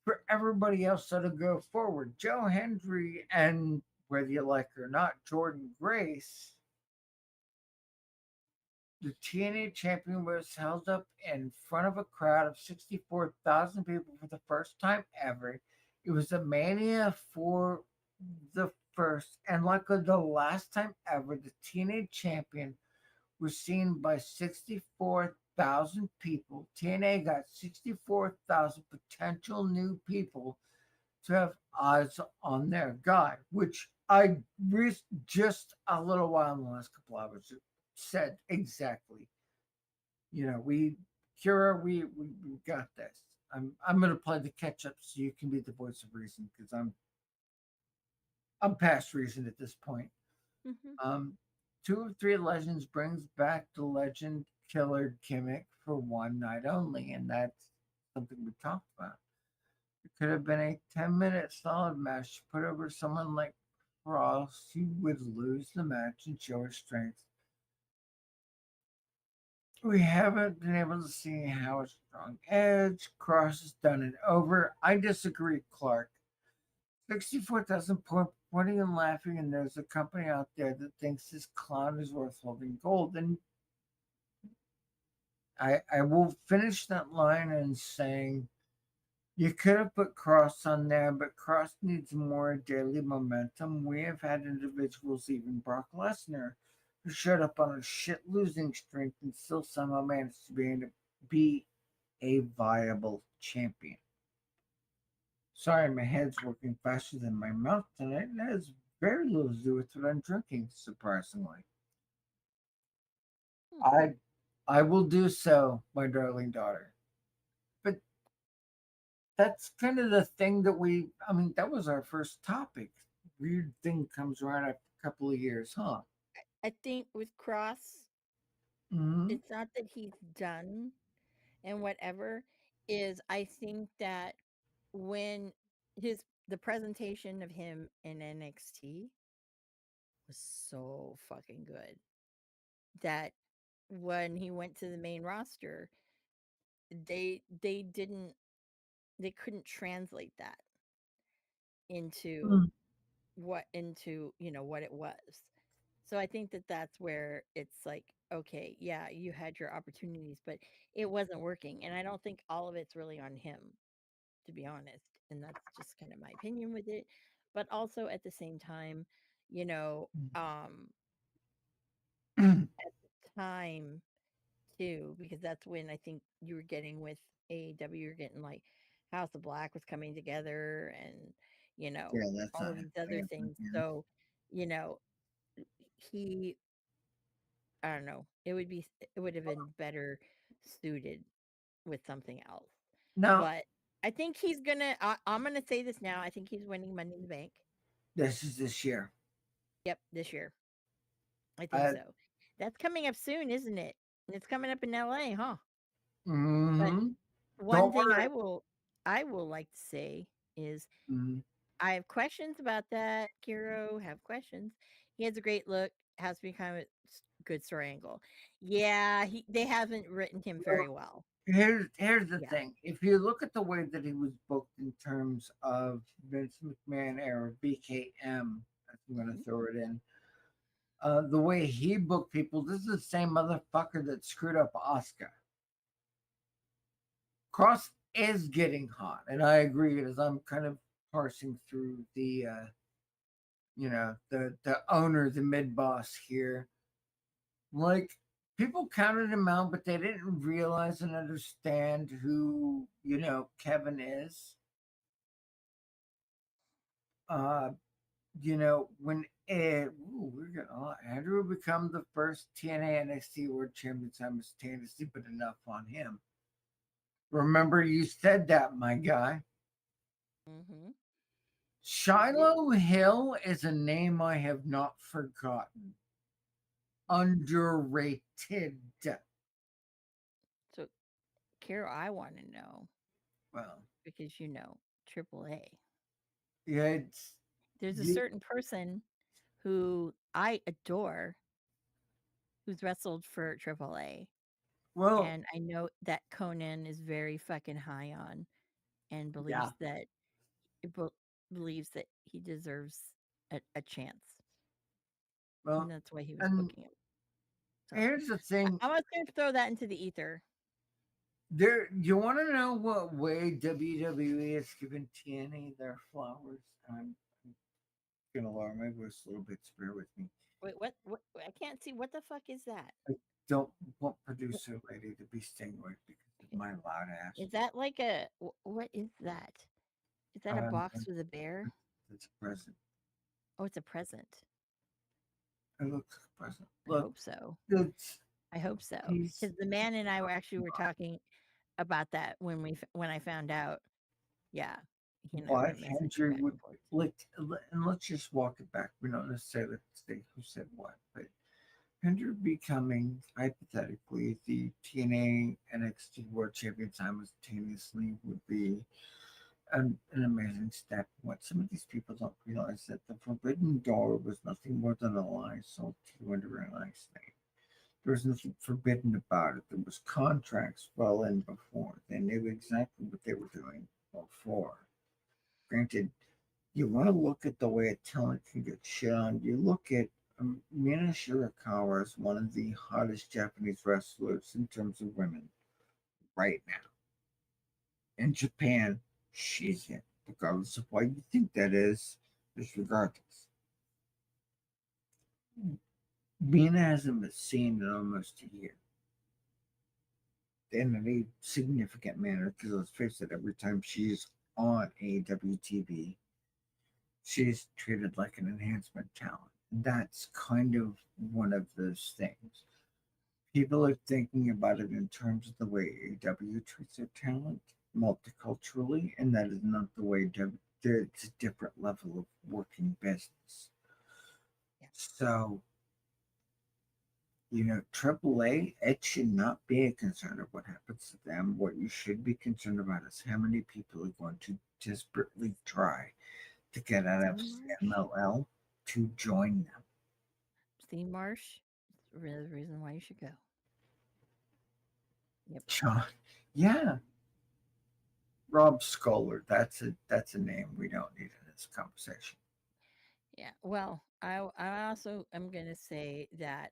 for everybody else to go forward. Joe Hendry and, whether you like it or not, Jordan Grace, the TNA champion, was held up in front of a crowd of 64,000 people for the first time ever. It was a mania for the first and likely the last time ever the TNA champion was seen by 64,000 people. TNA got 64,000 potential new people to have eyes on their guy, which I just a little while in the last couple hours said exactly. We Kira, we got this. I'm gonna play the catch up so you can be the voice of reason because I'm past reason at this point. Hmm. Um, Two of Three Legends brings back the legend killer gimmick for one night only, and that's something we talked about. It could have been a 10-minute solid match. Put over someone like Cross, he would lose the match and show his strength. We haven't been able to see how a strong edge. Cross has done it over. I disagree, Clark. 64,000 pointing and laughing, and there's a company out there that thinks this clown is worth holding gold. And I will finish that line in saying you could have put Cross on there, but Cross needs more daily momentum. We have had individuals, even Brock Lesnar, who showed up on a shit losing streak and still somehow managed to be a viable champion. Sorry, my head's working faster than my mouth tonight, and that has very little to do with what I'm drinking, surprisingly. I I will do so, my darling daughter. But that's kind of the thing I mean, that was our first topic. Weird thing comes around after a couple of years, huh? I think with Cross, Hmm. it's not that he's done and whatever, is I think that when the presentation of him in NXT was so fucking good that when he went to the main roster, they didn't they couldn't translate that into what it was. So I think that that's where it's like, okay, yeah, you had your opportunities, but it wasn't working. And I don't think all of it's really on him, to be honest. And that's just kind of my opinion with it. But also at the same time, you know, um, at the time too, because that's when I think you were getting with AEW, you're getting like House of Black was coming together and, Yeah, that's all not of a these other thing from things. him. So, you know, he I don't know. It would have been better suited with something else. No, But I think I'm gonna say this now. I think he's winning Money in the Bank. this is this year. Yep, this year. I think Uh, so. That's coming up soon, isn't it? And it's coming up in LA, huh? But hmm. one Don't thing worry. I will like to say is Mhm. I have questions about that. Kiro have questions. He has a great look. Has to be kind of a good story angle. Yeah, they haven't written him Well, very well. here's the Yeah. thing. If you look at the way that he was booked in terms of Vince McMahon era BKM, I'm going to Mhm. throw it in. the way he booked people, this is the same motherfucker that screwed up Oscar. Cross is getting hot, and I agree as I'm kind of parsing through the the owner, the mid boss here. Like, people counted him out, but they didn't realize and understand who Kevin is. Uh, when we're gonna Andrew will become the first TNA NXT World Champion simultaneously, but enough on him. Remember, you said that, my guy. Mm-hmm. Sure did. Shiloh Hill is a name I have not forgotten. Underrated. So, Carol, I want to know Well, because AAA. yeah, it's There's a you. certain person who I adore who's wrestled for AAA, Well, and I know that Conan is very fucking high on and yeah. be- believes that he deserves a chance, and Well, that's why he was and booking him. So here's the thing. I was going to throw that into the ether. There, you want to know what way WWE is giving TNA their flowers? I'm gonna lower my voice a little bit. So bear with me. Wait, what? What? I can't see. What the fuck is that? I don't want producer lady to be staying away because of my loud ass. Is that like what is that? Is that a Um, box with a bear? it's a present. Oh, it's a present. It looks like a present. I Look, hope so. it's I hope so. he's. Because the man and I were talking about that when I found out. Yeah, he and I Why were messaging Andrew back would and forth. like, and let's just walk it back. We don't necessarily say who said what, but Andrew becoming hypothetically the TNA NXT World Champion simultaneously would be an amazing step. What some of these people don't realize that the Forbidden Door was nothing more than a lie sold to you under a nice name. There was nothing forbidden about it. There was contracts well in before. They knew exactly what they were doing before. Granted, you want to look at the way a talent can get shit on. You look at Mina Shirakawa as one of the hottest Japanese wrestlers in terms of women right now. In Japan, she's it. Regardless of why you think that is regardless. Mina hasn't been seen in almost a year. In any significant manner, because let's face it, every time she's on AEW TV, she's treated like an enhancement talent. That's kind of one of those things. People are thinking about it in terms of the way AEW treats their talent multiculturally, and that is not the way it's a different level of working business. Yeah. So, AAA, it should not be a concern of what happens to them. What you should be concerned about is how many people are going to desperately try to get out of Steve Marsh. CMLL to join them. Steve Marsh. It's really the reason why you should go. Yep. John, yeah, Rob Scholar. That's a name we don't need in this conversation. Yeah. Well, I also am gonna say that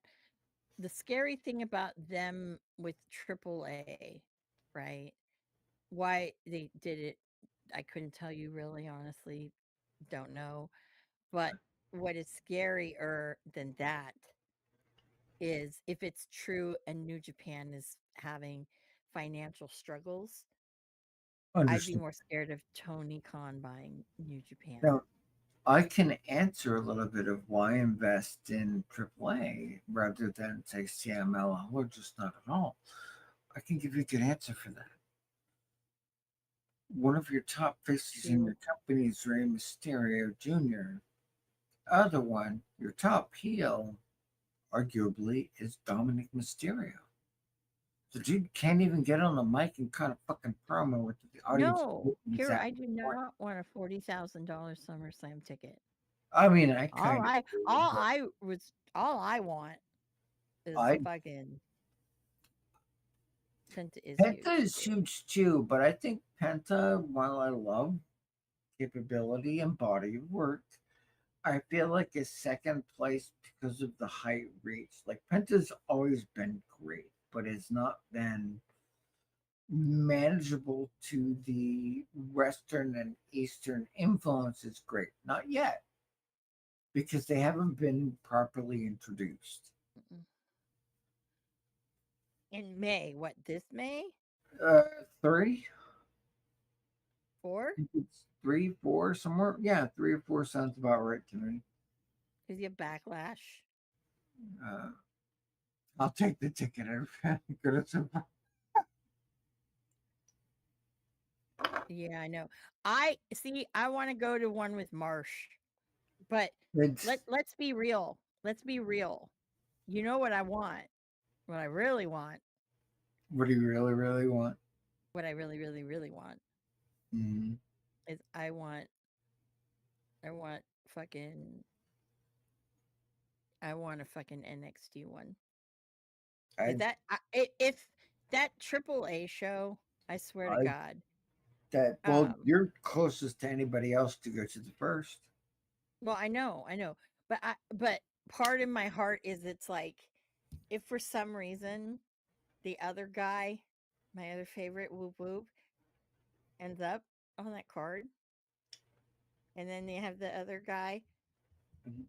the scary thing about them with AAA, right? Why they did it, I couldn't tell you really honestly. Don't know. But what is scarier than that is if it's true and New Japan is having financial struggles, I'd be Understood. more scared of Tony Khan buying New Japan. Now, I can answer a little bit of why invest in AAA rather than say CMLL or just not at all. I can give you a good answer for that. One of your top faces in Do your company is Rey Mysterio Jr. Other one, your top heel, arguably, is Dominic Mysterio. The dude can't even get on the mic and cut a fucking promo with the audience. no, Kira, I Exactly. do not want a $40,000 SummerSlam ticket. I mean, I kind of do, but All I want is I fucking Penta is Penta huge is too. huge too. But I think Penta, while I love capability and body of work, I feel like his second place because of the height reach. Like Penta's always been great, but it's not been manageable to the Western and Eastern influences. Great, not yet, because they haven't been properly introduced. Mm-mm. In May, what, this May? Uh, three, 4? I think it's three, four, somewhere. Yeah, three or four sounds about right to me. Because you have backlash. Uh, I'll take the ticket. I could have survived. Yeah, I know. I see. I want to go to one with Marsh, but It's let's be real. Let's be real. You know what I want? What I really want? what do you really, really want? What I really, really, really want Mm, is I want fucking I want a fucking NXT one. Is I, if that triple A show? I swear to I, God. that, well, Um. you're closest to anybody else to go to the first. Well, I know, but part of my heart is it's like if for some reason the other guy, my other favorite, Whoop Whoop, ends up on that card, and then they have the other guy, Mhm.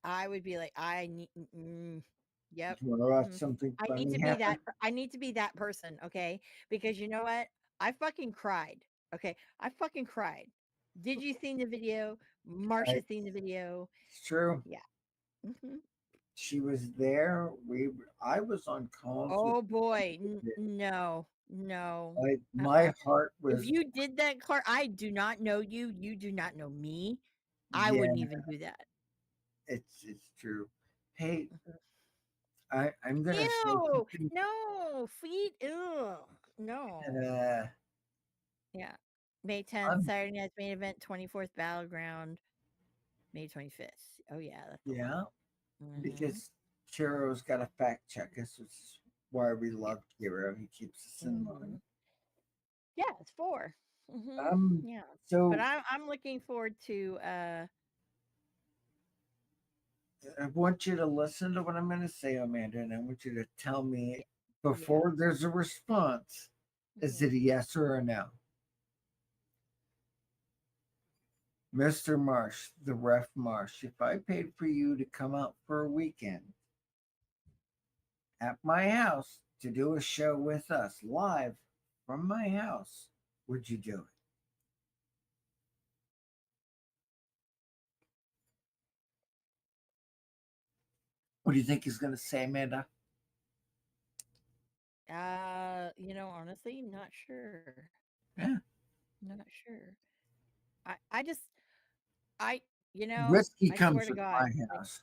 I would be like, I need, yep, You want to watch hmm something I need funny to be happen? that. I need to be that person, okay? Because you know what? I fucking cried. Okay, I fucking cried. Did you see the video? I, Marsha seen the video? it's true. Yeah. hmm She was there. I was on calls with. Oh boy, no, no. My Uh-uh. heart If was. you did that, Clark, I do not know you. You do not know me. I Yeah, wouldn't even do that. it's true. Hey, Mhm. I'm gonna say Ew, something. no, feet. Ew, no. Uh, Yeah. May 10th, I'm Saturday night's main event, 24th Battleground, May 25th. Oh, yeah, that's a yeah, while. Mm-hmm. because Chiro's got to fact check us, which is why we Yeah. love Chiro. He keeps us in Mm-hmm. line. Yeah, it's 4. Mm-hmm. Um, Yeah. But so I'm looking forward to I want you to listen to what I'm going to say, Amanda, and I want you to tell me yeah. Yeah. before there's a response, is Mm-hmm. it a yes or a no? Mr. Marsh, the ref Marsh, if I paid for you to come out for a weekend at my house to do a show with us live from my house, would you do it? What do you think he's going to say, Amanda? Honestly, not sure. Yeah. Not sure. I just I Whiskey I swear comes to with God, my like house.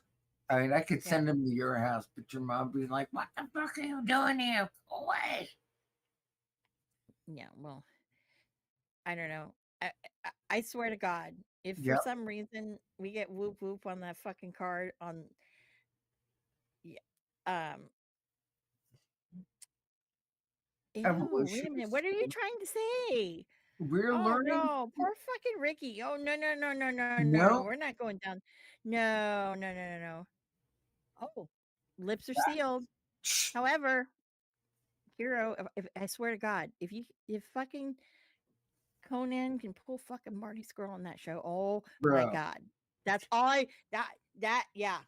I mean, I could yeah, send him to your house, but your mom would be like, "What the fuck are you doing here? Go away." yeah, well, I don't know. I swear to God, if for Yep. some reason we get whoop whoop on that fucking card on yeah, um ew, wait Evolution a minute. is. What are you trying to say? We're Oh learning. no, poor fucking Ricky. Oh no, no, no, no, no, no. No. We're not going down. No, no, no, no, no. Oh, lips are sealed. However, Hero, if I swear to God, if fucking Conan can pull fucking Marty Skrull on that show, oh my Bro, God, that's all I that yeah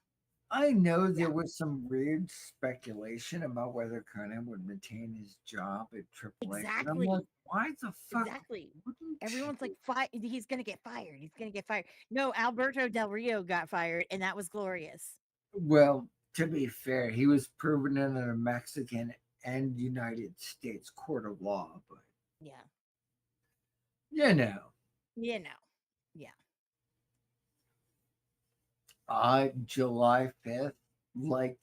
I know yeah there was some weird speculation about whether Conan would maintain his job at AAA, but I'm like, exactly why the fuck exactly. wouldn't Everyone's like, you? he's gonna get fired. He's gonna get fired. No, Alberto Del Rio got fired, and that was glorious. Well, to be fair, he was proven in a Mexican and United States court of law, but Yeah, you know, you know, yeah. July 5th, like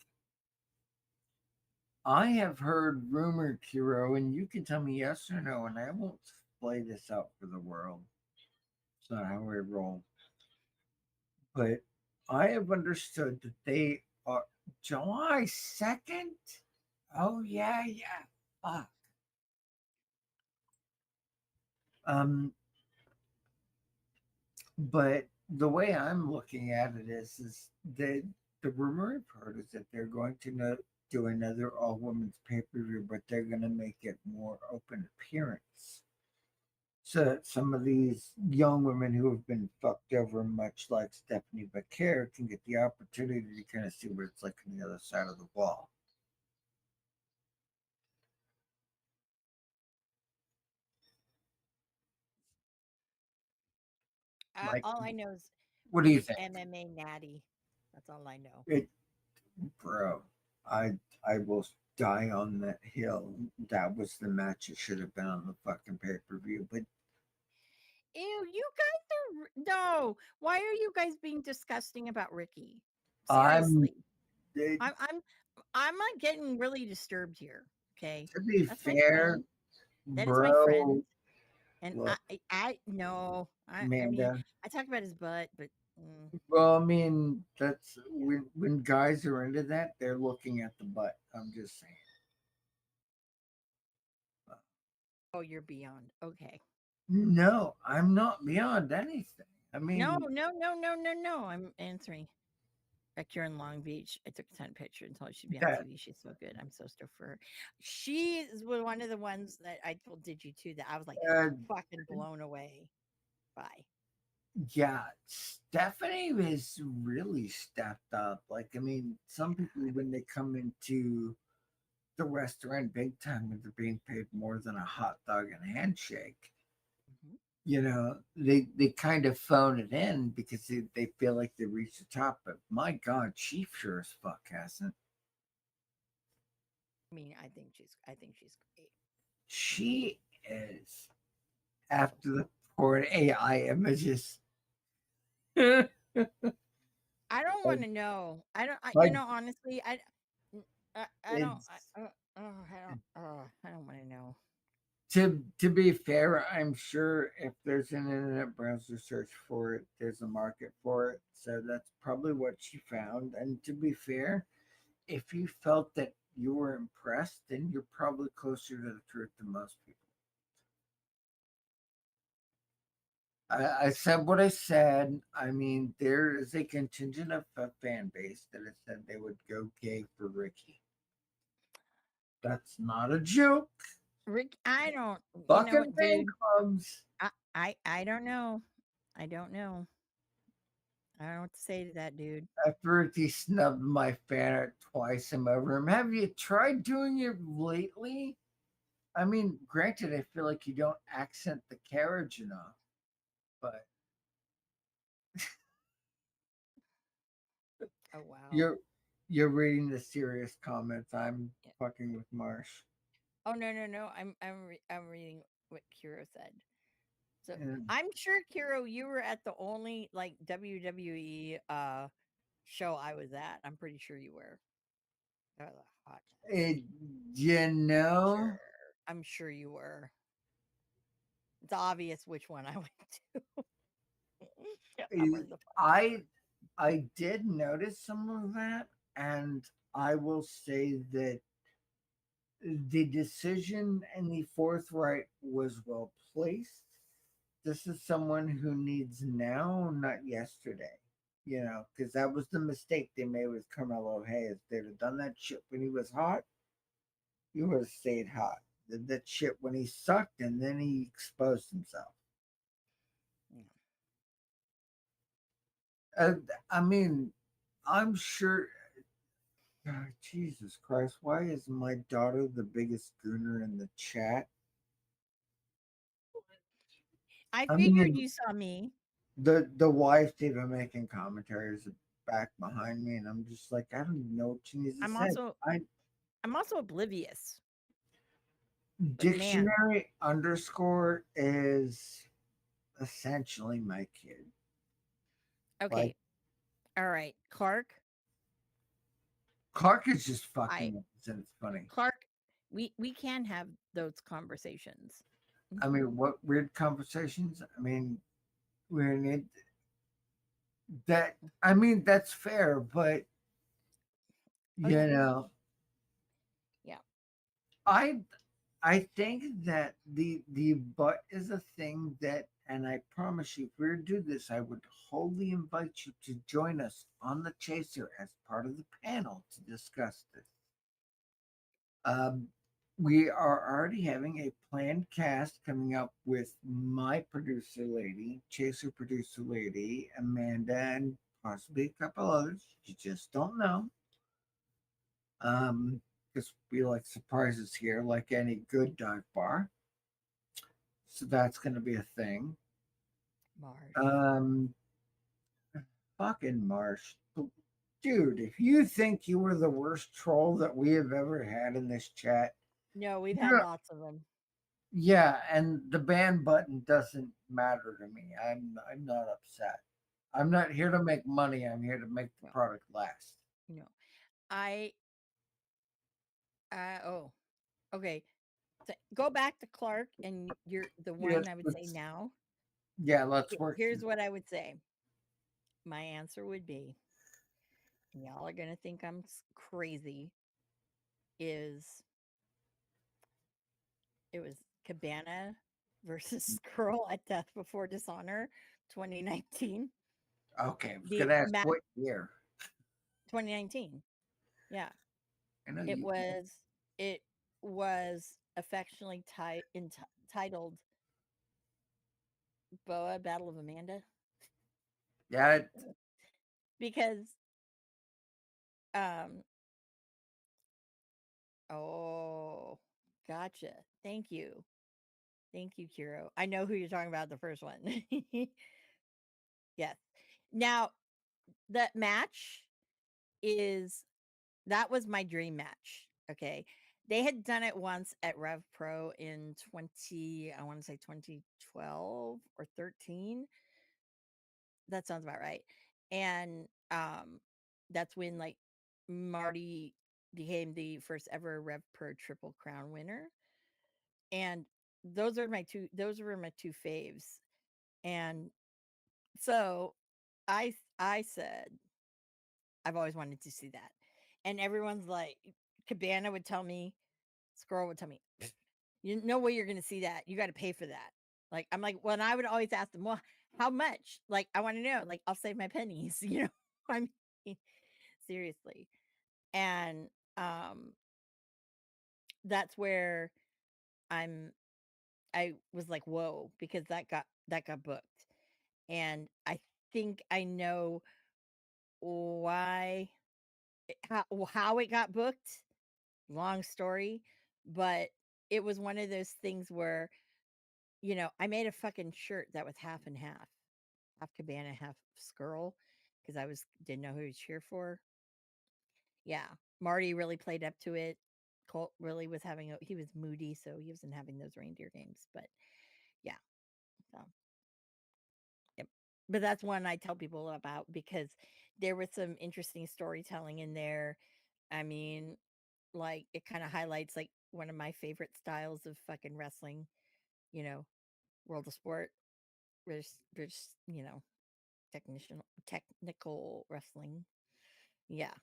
I have heard rumor, Kiro, and you can tell me yes or no, and I won't play this out for the world. It's not how we roll. But I have understood that they are July 2nd. Oh yeah, yeah. Fuck. Um, but the way I'm looking at it is that the rumor I've heard is that they're going to do another all women's pay per view, but they're going to make it more open appearance, so that some of these young women who have been fucked over, much like Stephanie Becker, can get the opportunity to kind of see what it's like on the other side of the wall. Like, All I know is what do you it's think? MMA natty. That's all I know. It, bro, I I will die on that hill. That was the match. It should have been on the fucking pay per view. But Ew, you guys no. Why are you guys being disgusting about Ricky? I'm Seriously. it, I'm I'm I'm not getting really disturbed here. Okay. to be That's my fair, friend. That is my friend. bro. And Look, I no. I mean, Amanda. I talk about his butt, but mm, Well, I mean, that's when guys are into that, they're looking at the butt. I'm just saying. oh, you're beyond. Okay. No, I'm not beyond anything. I No, mean, no, no, no, no, no. I'm answering. Back here in Long Beach, I took a ton of pictures and told her she'd be on that TV. She's so good. I'm so stoked for her. She was one of the ones that I told Digi too that I was like uh, fucking blown away by. yeah, Stephanie is really stepped up. Like, I mean, some people when they come into the restaurant big time when they're being paid more than a hot dog and a handshake, Mhm. they kind of phone it in because they feel like they reached the top. But my God, she sure as fuck hasn't. I mean, I think she's great. She is after the poor AI images. like, I don't want to know. I don't. like Honestly, I don't. it's I don't want to know. to be fair, I'm sure if there's an internet browser search for it, there's a market for it. So that's probably what she found. And to be fair, if you felt that you were impressed, then you're probably closer to the truth than most people. I said what I said. I mean, there is a contingent of a fan base that has said they would go gay for Ricky. That's not a joke. Rick, I don't. You know Fucking what, fan dude? clubs. I don't know. I don't know. I don't know what to say to that, dude. After he snubbed my fan art twice, I'm over him. Have you tried doing it lately? I mean, granted, I feel like you don't accent the carriage enough, but Oh wow. you're you're reading the serious comments. I'm Yeah. fucking with Marsh. Oh no no no. I'm reading what Kiro said. So And I'm sure Kiro, you were at the only like WWE show I was at. I'm pretty sure you were. That was a hot mess. it, you Sure. know, I'm sure you were. It's obvious which one I went to. I it, wanted to fuck her. I I did notice some of that, and I will say that the decision and the forthright was well placed. This is someone who needs now, not yesterday. Because that was the mistake they made with Carmelo Hayes. They'd have done that shit when he was hot, he would have stayed hot. Did that shit when he sucked, and then he exposed himself. Yeah. Uh, I mean, I'm sure. God, Jesus Christ, why is my daughter the biggest gooner in the chat? I I figured mean, you saw me. the wife's even making commentaries back behind me, and I'm just like, I don't even know what she needs to I'm say. also I I'm also oblivious. But man, dictionary underscore is essentially my kid. Like okay. All right. Clark is just I fucking and it's funny. Clark, we can have those conversations. I Mhm. mean, what weird conversations? I mean, when it that I mean that's fair, but Oh you yeah. know, Yeah. I I think that the butt is a thing that And I promise you, if we were to do this, I would wholly invite you to join us on the Chaser as part of the panel to discuss this. Um, we are already having a planned cast coming up with my producer lady, Chaser producer lady, Amanda, and possibly a couple others. You just don't know. Because we like surprises here, like any good dive bar. So that's going to be a thing. Marsh. Um, Fucking Marsh. Dude, if you think you were the worst troll that we have ever had in this chat, No, we've had you're lots of them. yeah, and the ban button doesn't matter to me. I'm not upset. I'm not here to make money. I'm here to make the No, product last. no. I oh, okay. So go back to Clark, and you're the Yeah, one I would say let's now. let's work Here's through. what I would say. My answer would be, and y'all are gonna think I'm crazy. Is it was Cabana versus Skrull at Death Before Dishonor, 2019. Okay, I was The gonna ask match what year. 2019. Yeah, I know it you. was. It was affectionately titled Boa Battle of Amanda Yeah, because um oh, gotcha. Thank you. Thank you, Kiro. I know who you're talking about, the first one. Yes. Now, that match is that was my dream match. Okay. They had done it once at Rev Pro in 20, I want to say 2012 or 13. That sounds about right. And that's when like Marty became the first ever Rev Pro Triple Crown winner. And those were my two faves. And so I said I've always wanted to see that. And everyone's like, Cabana would tell me, Squirrel would tell me, you no way you're gonna see that. You gotta pay for that. Like, I'm like, well, and I would always ask them, well, how much? Like, I want to know. Like, I'll save my pennies, you know. I mean, seriously. And that's where I'm I was like, whoa, because that got booked. And I think I know why how it got booked. Long story, but it was one of those things where, I made a fucking shirt that was half and half Cabana, half Skrull, because I was didn't know who to cheer for. Yeah, Marty really played up to it. Colt really was he was moody, so he wasn't having those reindeer games. But yeah, so yep. But that's one I tell people about because there was some interesting storytelling in there. I mean, like it kind of highlights like one of my favorite styles of fucking wrestling, you know, World of Sport, British, technical wrestling. Yeah.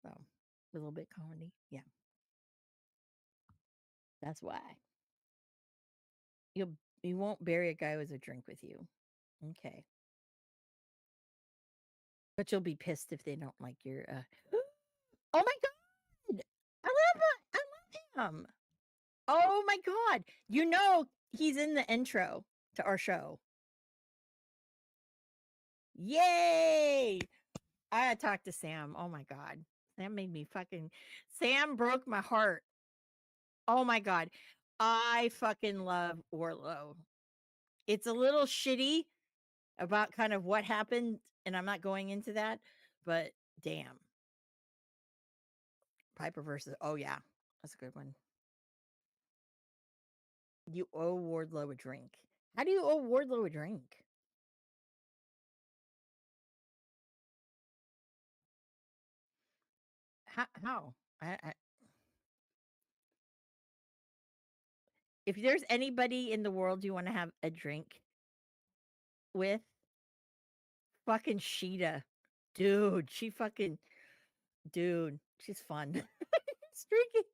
So a little bit comedy. Yeah. That's why. You'll you won't bury a guy with a drink with you. Okay. But you'll be pissed if they don't like your Oh my god. I love him. Oh my god. He's in the intro to our show. Yay! I had talked to Sam. Oh my god. Sam made me Sam broke my heart. Oh my god. I fucking love Warlow. It's a little shitty about kind of what happened, and I'm not going into that, but damn. Piper versus oh yeah. That's a good one. You owe Wardlow a drink. How do you owe Wardlow a drink? How? If there's anybody in the world you want to have a drink with, fucking Sheeta. Dude, dude, she's fun. Streaky.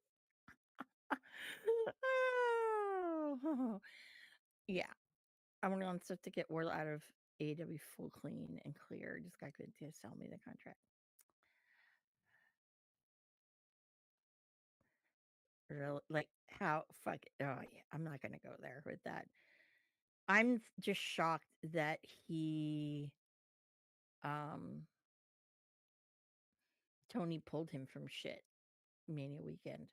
Oh, yeah. I want on stuff to get Orla out of AW full clean and clear. Just got good to sell me the contract. Really, like how fuck. Oh yeah, I'm not gonna go there with that. I'm just shocked that he, um, Tony pulled him from shit Mania weekend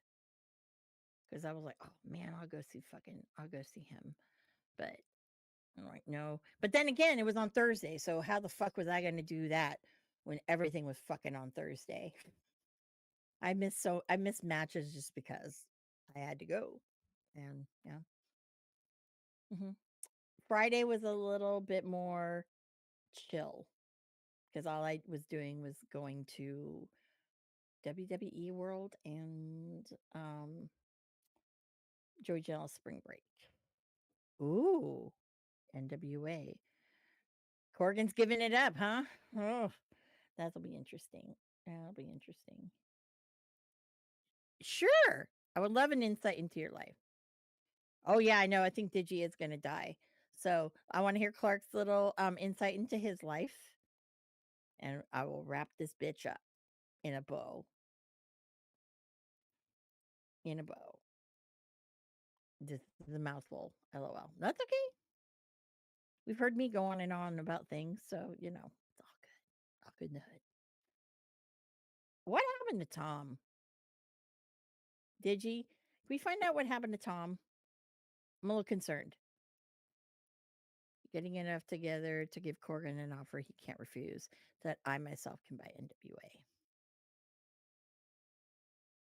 because I was like, oh man, I'll go see him, but I'm like, no. But then again, it was on Thursday, so how the fuck was I gonna do that when everything was fucking on Thursday? I miss matches just because I had to go, and yeah. hmm Friday was a little bit more chill because all I was doing was going to WWE World and Joey Janela's Spring Break. Ooh, NWA. Corgan's giving it up, huh? Oh, that'll be interesting. That'll be interesting. Sure. I would love an insight into your life. Oh yeah, I know. I think Digi is gonna die. So I want to hear Clark's little insight into his life, and I will wrap this bitch up in a bow. In a bow. This is a mouthful. LOL. That's okay. We've heard me go on and on about things, so you know it's all good. All good in the hood. What happened to Tom? Digi? Can we find out what happened to Tom? I'm a little concerned. Getting enough together to give Corgan an offer he can't refuse that I myself can buy NWA.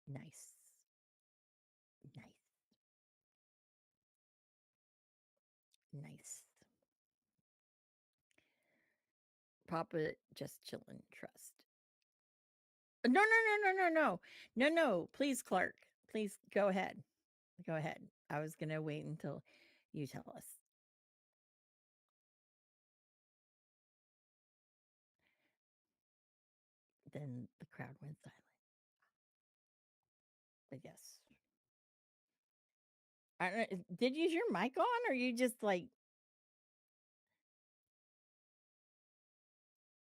Nice. Nice. Nice. Papa just chillin', trust. No, no, no, no, no, no. No, no. Please, Clark. Please go ahead. Go ahead. I was gonna wait until you tell us. Then the crowd went silent. But yes. I don't know, did you use your mic on or you just like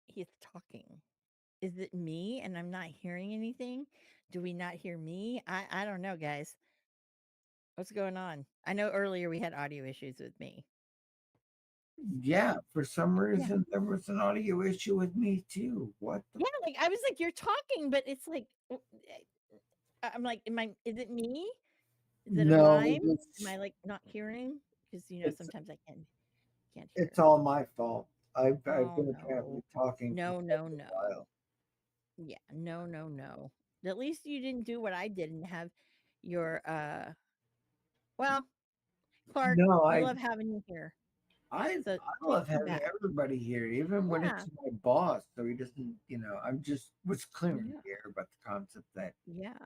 he's talking? Is it me and I'm not hearing anything? Do we not hear me? I don't know, guys. What's going on? I know earlier we had audio issues with me. Yeah, for some Yeah. reason there was an audio issue with me too. What the Yeah, like I was like, you're talking, but it's like I'm like, is it me? Is it a No, mime? Am I like not hearing? Because it's sometimes I can't it's hear. all my fault. I've Oh been apparently no. talking for No, quite no, a no. while. Yeah, no, no, no. At least you didn't do what I did and have your well, Clark, No, we love having you here. So I please love come having back. everybody here, even when Yeah. it's my boss. So he doesn't, I'm just was clearing Yeah. the air about the concept that Yeah.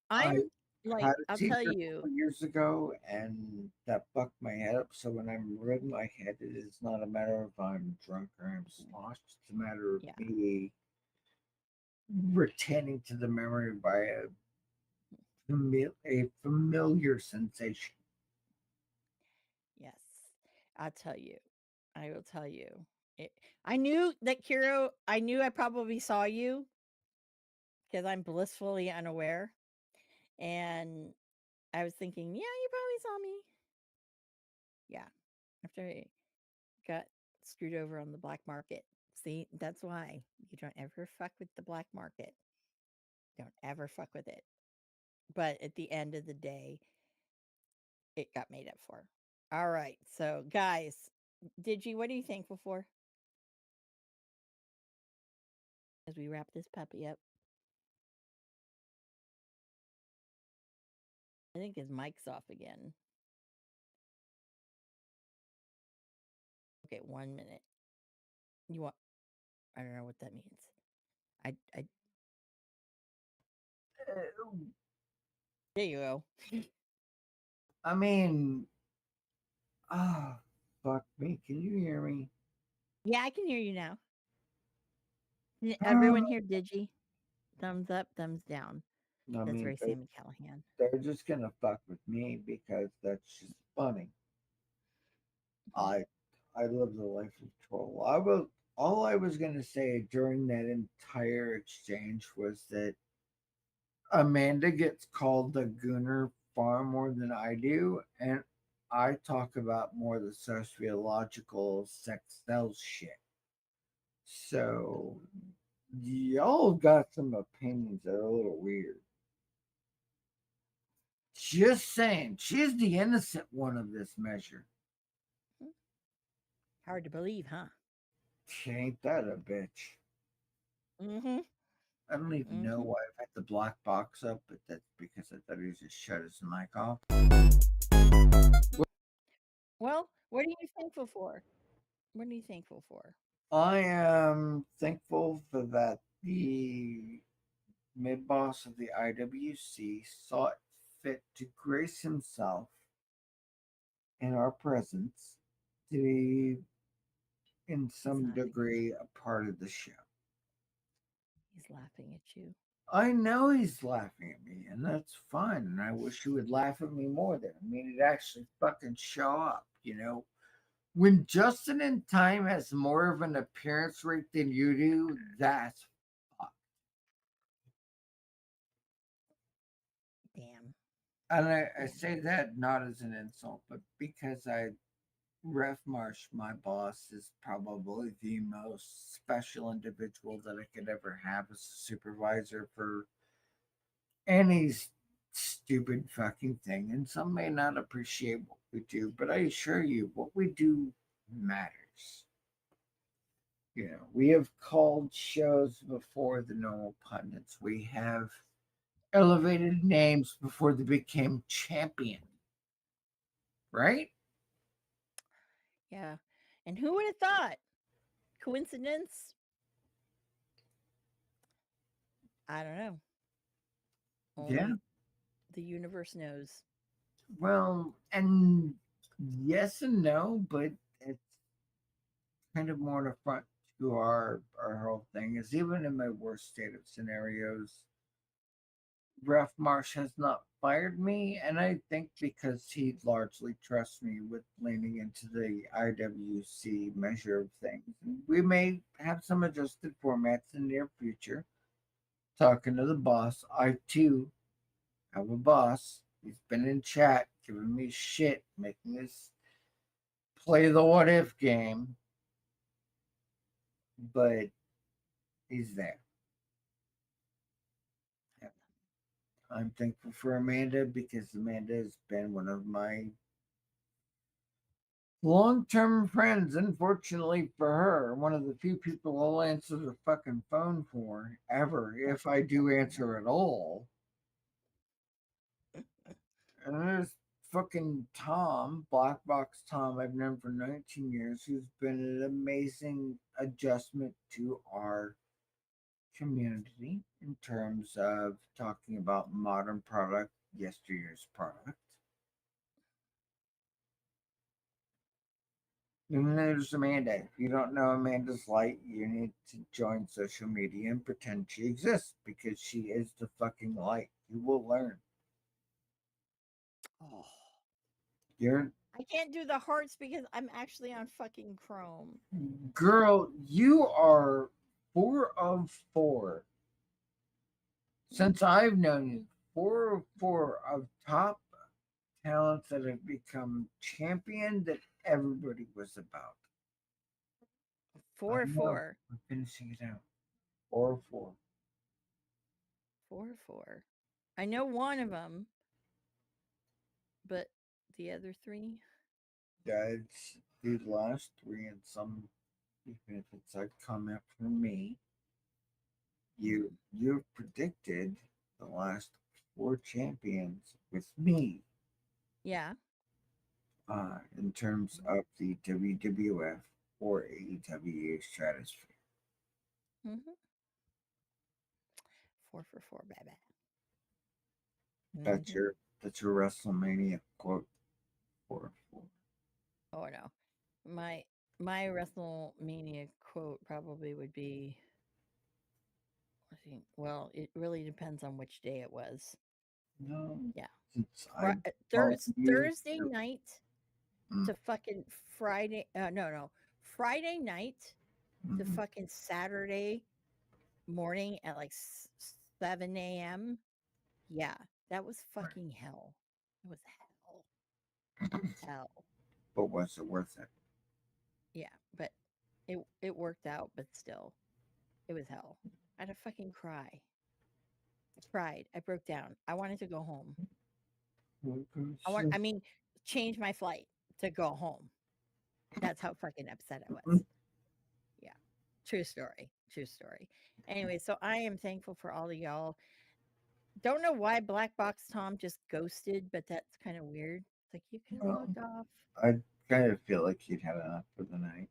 I I'm like, had a I'll tell seizure a you. couple years ago, and that fucked my head up. So when I'm rubbing my head, it is not a matter of I'm drunk or I'm sloshed. It's a matter of Yeah. me returning to the memory by a familiar sensation. Yes. I'll tell you. I will tell you. It, I knew that Kiro, I knew I probably saw you because I'm blissfully unaware. And I was thinking, yeah, you probably saw me. Yeah. After I got screwed over on the black market. See, that's why you don't ever fuck with the black market. Don't ever fuck with it. But at the end of the day, it got made up for. All right. So, guys, Digi, what are you thankful for as we wrap this puppy up? I think his mic's off again. Okay, 1 minute. You want? I don't know what that means. I. Uh, There you go. I mean, ah, fuck me. Can you hear me? Yeah, I can hear you now. Ah, Everyone here, Digi. Thumbs up, thumbs down. I That's mean, very Sammy Callahan. they're just gonna fuck with me because that's just funny. Mhm. I I lived a life of troll. All I was gonna say during that entire exchange was that Amanda gets called the gooner far more than I do, and I talk about more the sociological sex sells shit. So y'all got some opinions that are a little weird. Just saying, she's the innocent one of this measure. Hmm. Hard to believe, huh? Ain't that a bitch? Mm-hmm. I don't even know Mm-hmm. why I've had the black box up, but that's because I thought he just shut his mic off. Well, what are you thankful for? What are you thankful for? I am thankful for that the mid boss of the IWC saw it fit to grace himself in our presence to be in He's some laughing at degree you. a part of the show. He's laughing at you. I know he's laughing at me, and that's fine. And I wish he would laugh at me more. Then I mean, it actually fucking show up. When Justin in Time has more of an appearance rate than you do, that's fuck. Damn. And I Damn. say that not as an insult, but because Ref Marsh, my boss, is probably the most special individual that I could ever have as a supervisor for any stupid fucking thing. And some may not appreciate what we do, but I assure you, what we do matters. We have called shows before the normal pundits. We have elevated names before they became champion, right? Yeah. And who would have thought? Coincidence? I don't know. Yeah. Only the universe knows. Well, and yes and no, but it's kind of more an affront to our whole thing. Is even in my worst state of scenarios, Ref Marsh has not fired me, and I think because he largely trusts me with leaning into the IWC measure of things. We may have some adjusted formats in the near future. Talking to the boss, I too have a boss. He's been in chat giving me shit, making us play the what if game, but he's there. Yeah. I'm thankful for Amanda because Amanda has been one of my long term friends. Unfortunately for her, one of the few people I'll answer the fucking phone for ever, if I do answer at all. And there's fucking Tom, Black Box Tom, I've known for 19 years, who's been an amazing adjustment to our community in terms of talking about modern product, yesteryear's product. And then there's Amanda. If you don't know Amanda's light, you need to join social media and pretend she exists because she is the fucking light. You will learn. Oh. You're I can't do the hearts because I'm actually on fucking Chrome. girl, you are 4 of 4 since I've known you. 4 of 4 of top talents that have become champion that everybody was about. I Four know. four. I'm finishing it out. 4 of 4. 4 4. I know one of them, but the other three? That's the last 3, and some, even if it's a comment from me, Mm. you've predicted the last 4 champions with me Yeah. in terms of the WWF or AEW stratosphere. Mm-hmm. 4 for 4, baby. That's Mm-hmm. your WrestleMania quote. 4 of 4. Oh no. My my WrestleMania quote probably would be I think well, it really depends on which day it was. No, Yeah. since I followed you Thursday for night. Mm, to fucking Friday. No, Friday night to mhm. fucking Saturday morning at like 7 a.m. Yeah, that was Right. fucking hell. It was hell. Hell. But was it worth it? Yeah, but it worked out, but still, it was hell. I had to fucking cry. I cried. I broke down. I wanted to go home. I mean, change my flight to go home. That's how fucking upset I was. Yeah. True story. True story. Anyway, so I am thankful for all of y'all. Don't know why Black Box Tom just ghosted, but that's kind of weird. It's like you could have Well, logged off. I kind of feel like he'd had enough for the night.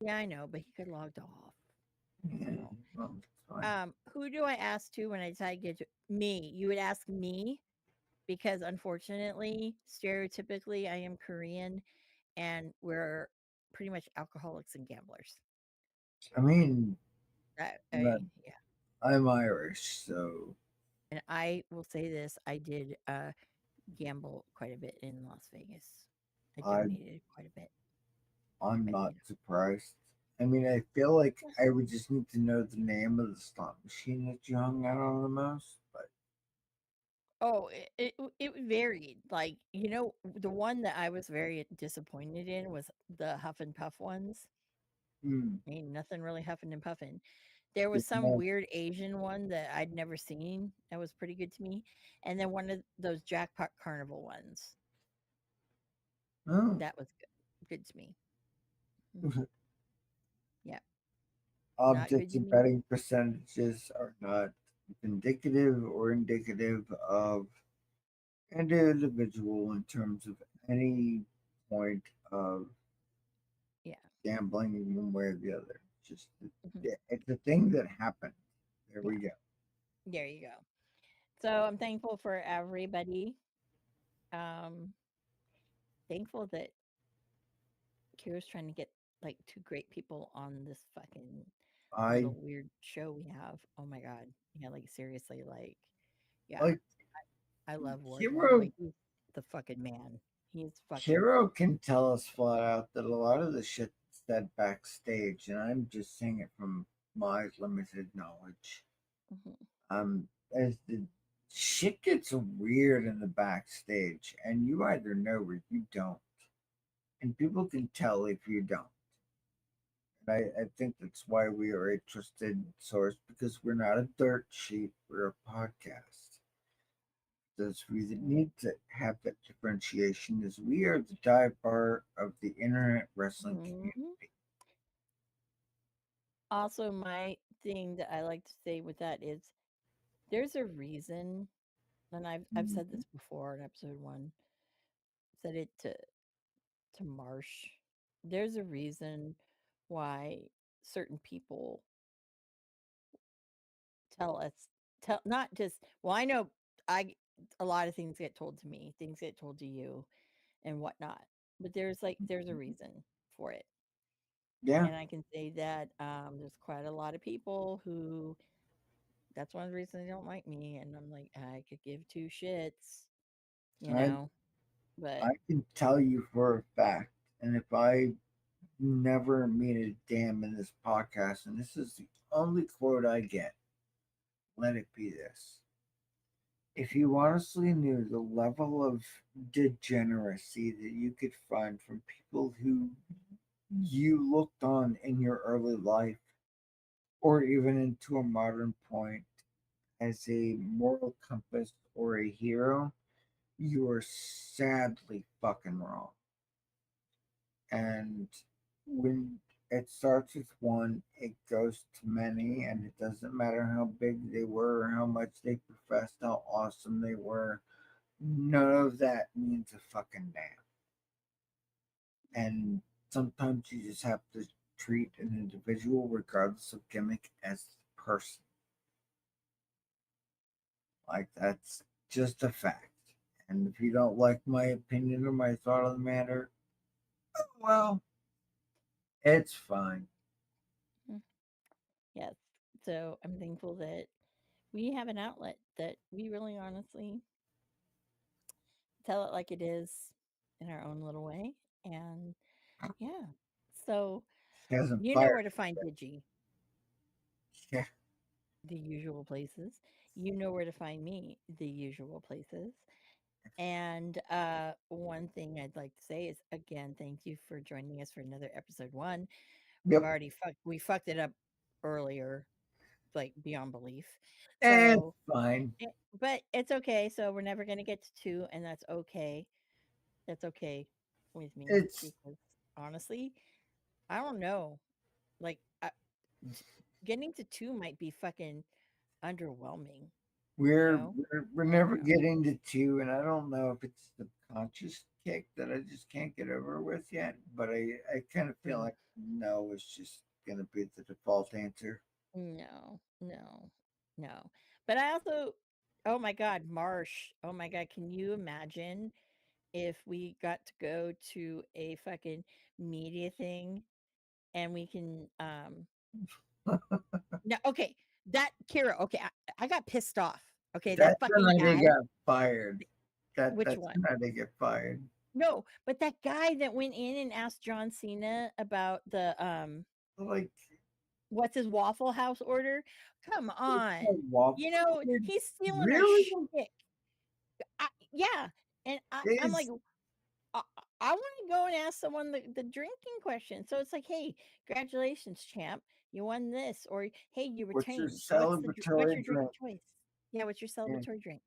Yeah, I know, but he could have logged off. Yeah, So, well, it's fine. who do I ask to when I decide to get me? You would ask me because unfortunately, stereotypically, I am Korean and we're pretty much alcoholics and gamblers. I mean, I that yeah. I'm Irish, so And I will say this, I did gamble quite a bit in Las Vegas. I I donated quite a bit, I'm but not surprised. I mean, I feel like I would just need to know the name of the slot machine that you hung out on the most. But oh, it varied. Like, the one that I was very disappointed in was the Huff and Puff ones. mm, I mean, nothing really huffing and puffing. There was it's some not. weird Asian one that I'd never seen that was pretty good to me, and then one of those jackpot carnival ones Oh, that was good to me. Mhm. Yeah, not good objects to and me. betting percentages are not indicative or indicative of an individual in terms of any point of Yeah. gambling in one way or the other. Just Mhm. it's a thing that happened. There we Yeah. go. There you go. So I'm thankful for everybody. Um, thankful that Kira's trying to get like two great people on this fucking I little weird show we have. Oh my god. Yeah, like seriously, like yeah. like I love Wardlow. Hero. Like he's the fucking man. He's fucking Hero can tell us flat out that a lot of the shit said backstage, and I'm just saying it from my limited knowledge. mhm, As the shit gets weird in the backstage, and you either know or you don't, and people can tell if you don't. And I think that's why we are a trusted source because we're not a dirt sheet, we're a podcast. Those we need to have that differentiation is we are the dive bar of the internet wrestling mhm. community. Also, my thing that I like to say with that is there's a reason, and I've said Mhm. this before in episode one, said it to Marsh. There's a reason why certain people tell us tell not just well, I know I a lot of things get told to me, things get told to you and whatnot. But there's a reason for it. Yeah, And I can say that there's quite a lot of people who that's one of the reasons they don't like me. And I'm like, I could give two shits, you I know. But I can tell you for a fact, and if I never mean a damn in this podcast, and this is the only quote I get, let it be this. If you honestly knew the level of degeneracy that you could find from people who you looked on in your early life, or even into a modern point, as a moral compass or a hero, you are sadly fucking wrong. And when it starts with one, it goes to many, and it doesn't matter how big they were or how much they professed how awesome they were. None of that means a fucking damn. And sometimes you just have to treat an individual, regardless of gimmick, as a person. Like, that's just a fact. And if you don't like my opinion or my thought on the matter, well, it's fine. mm, yes. So I'm thankful that we have an outlet that we really honestly tell it like it is in our own little way. And yeah. So He hasn't you know fired. where to find Digi, Yeah. the usual places. You know where to find me, the usual places. And one thing I'd like to say is again, thank you for joining us for another episode 1. Yep. We fucked it up earlier, like beyond belief. And So fine. but it's okay. So we're never gonna get to 2, and that's okay. That's okay with me It's because honestly, I don't know. Like getting to 2 might be fucking underwhelming, you we're know? we're I don't never know. getting to 2, and I don't know if it's the conscious kick that I just can't get over with yet, but I kind of feel Mm, like no is just gonna be the default answer. no, no, no. But I also, oh my God, Marsh. Oh my God, can you imagine if we got to go to a fucking media thing and we can no, okay, that Kira, okay, I got pissed off. Okay, that That's fucking when they guy. got fired. Which That's one? when they get fired. No, but that guy that went in and asked John Cena about the Like what's his Waffle House order? Come on. Waffle. You know, he's stealing our Really? shit. Yeah. And I'm like, Is I want to go and ask someone the drinking question. So it's like, hey, congratulations, champ. You won this. Or hey, you what's your retained. What's celebratory your drink drink? of choice? Yeah, what's your Yeah, celebratory drink?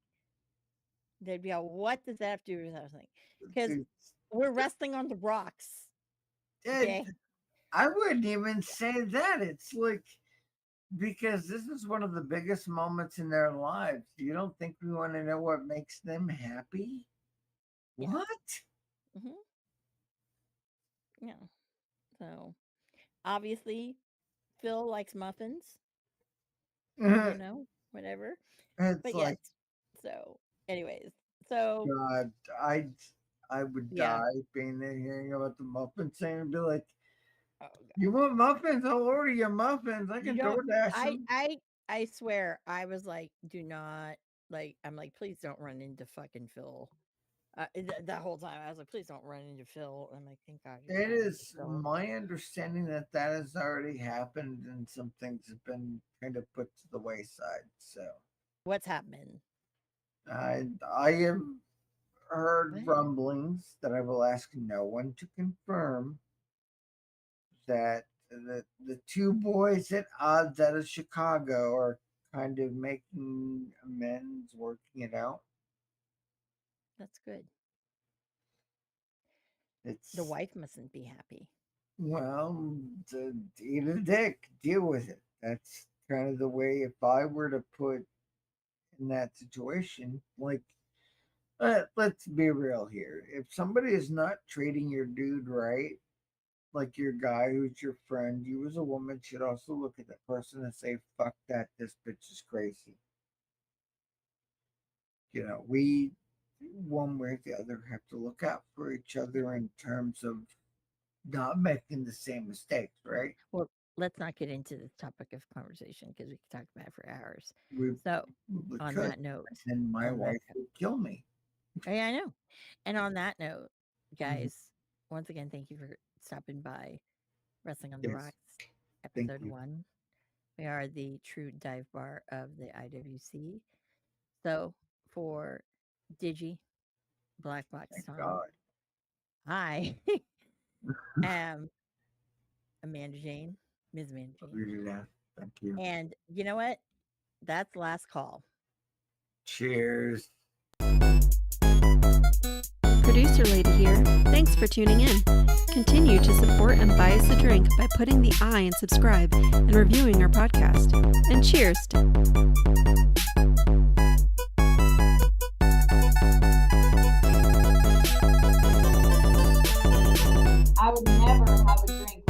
They'd be all, what does that have to do with something? Because it's- we're wrestling on the rocks. it- Okay. I wouldn't even say that. It's like because this is one of the biggest moments in their lives. You don't think we want to know what makes them happy? Yeah. What? Hmm. Yeah. So obviously, Phil likes muffins, whatever. It's But yes. like So, anyways, so God, I would yeah. die being there hearing about the muffin thing and be like, Oh, "You want muffins? I'll order you muffins. I you can don't. DoorDash I them." I I swear, I was like, do not like. I'm like, please don't run into fucking Phil. That whole time, I was like, please don't run into Phil. I'm like, thank God you're It not into is Phil. my understanding that that has already happened, and some things have been kind of put to the wayside. So What's happening? I have heard What? rumblings that I will ask no one to confirm that the two boys at odds out of Chicago are kind of making amends, working it out. That's good. The It's wife mustn't be happy. well, eat a dick, deal with it. That's kind of the way. If I were to put in that situation, like let's be real here. If somebody is not treating your dude right, like your guy who's your friend, you as a woman should also look at that person and say, fuck that, this bitch is crazy. We one way or the other have to look out for each other in terms of not making the same mistakes, right? Well, let's not get into this topic of conversation because we could talk about it for hours. We So, probably on could. that note, And my on that wife would kill me. oh, yeah, I know. And on that note, Mhm. guys, once again, thank you for stopping by Wrestling on the Yes, Rocks, thank episode you. 1. We are the true dive bar of the IWC. So, for Digi, Black Box Thank Tom, God. I am Amanda Jane, Ms. Amanda Jane. Agree to that. Thank you. And you know what? That's last call. Cheers. Producer Lady here. Thanks for tuning in. Continue to support and buy us a drink by putting the I in subscribe and reviewing our podcast. And cheers. I would never have a drink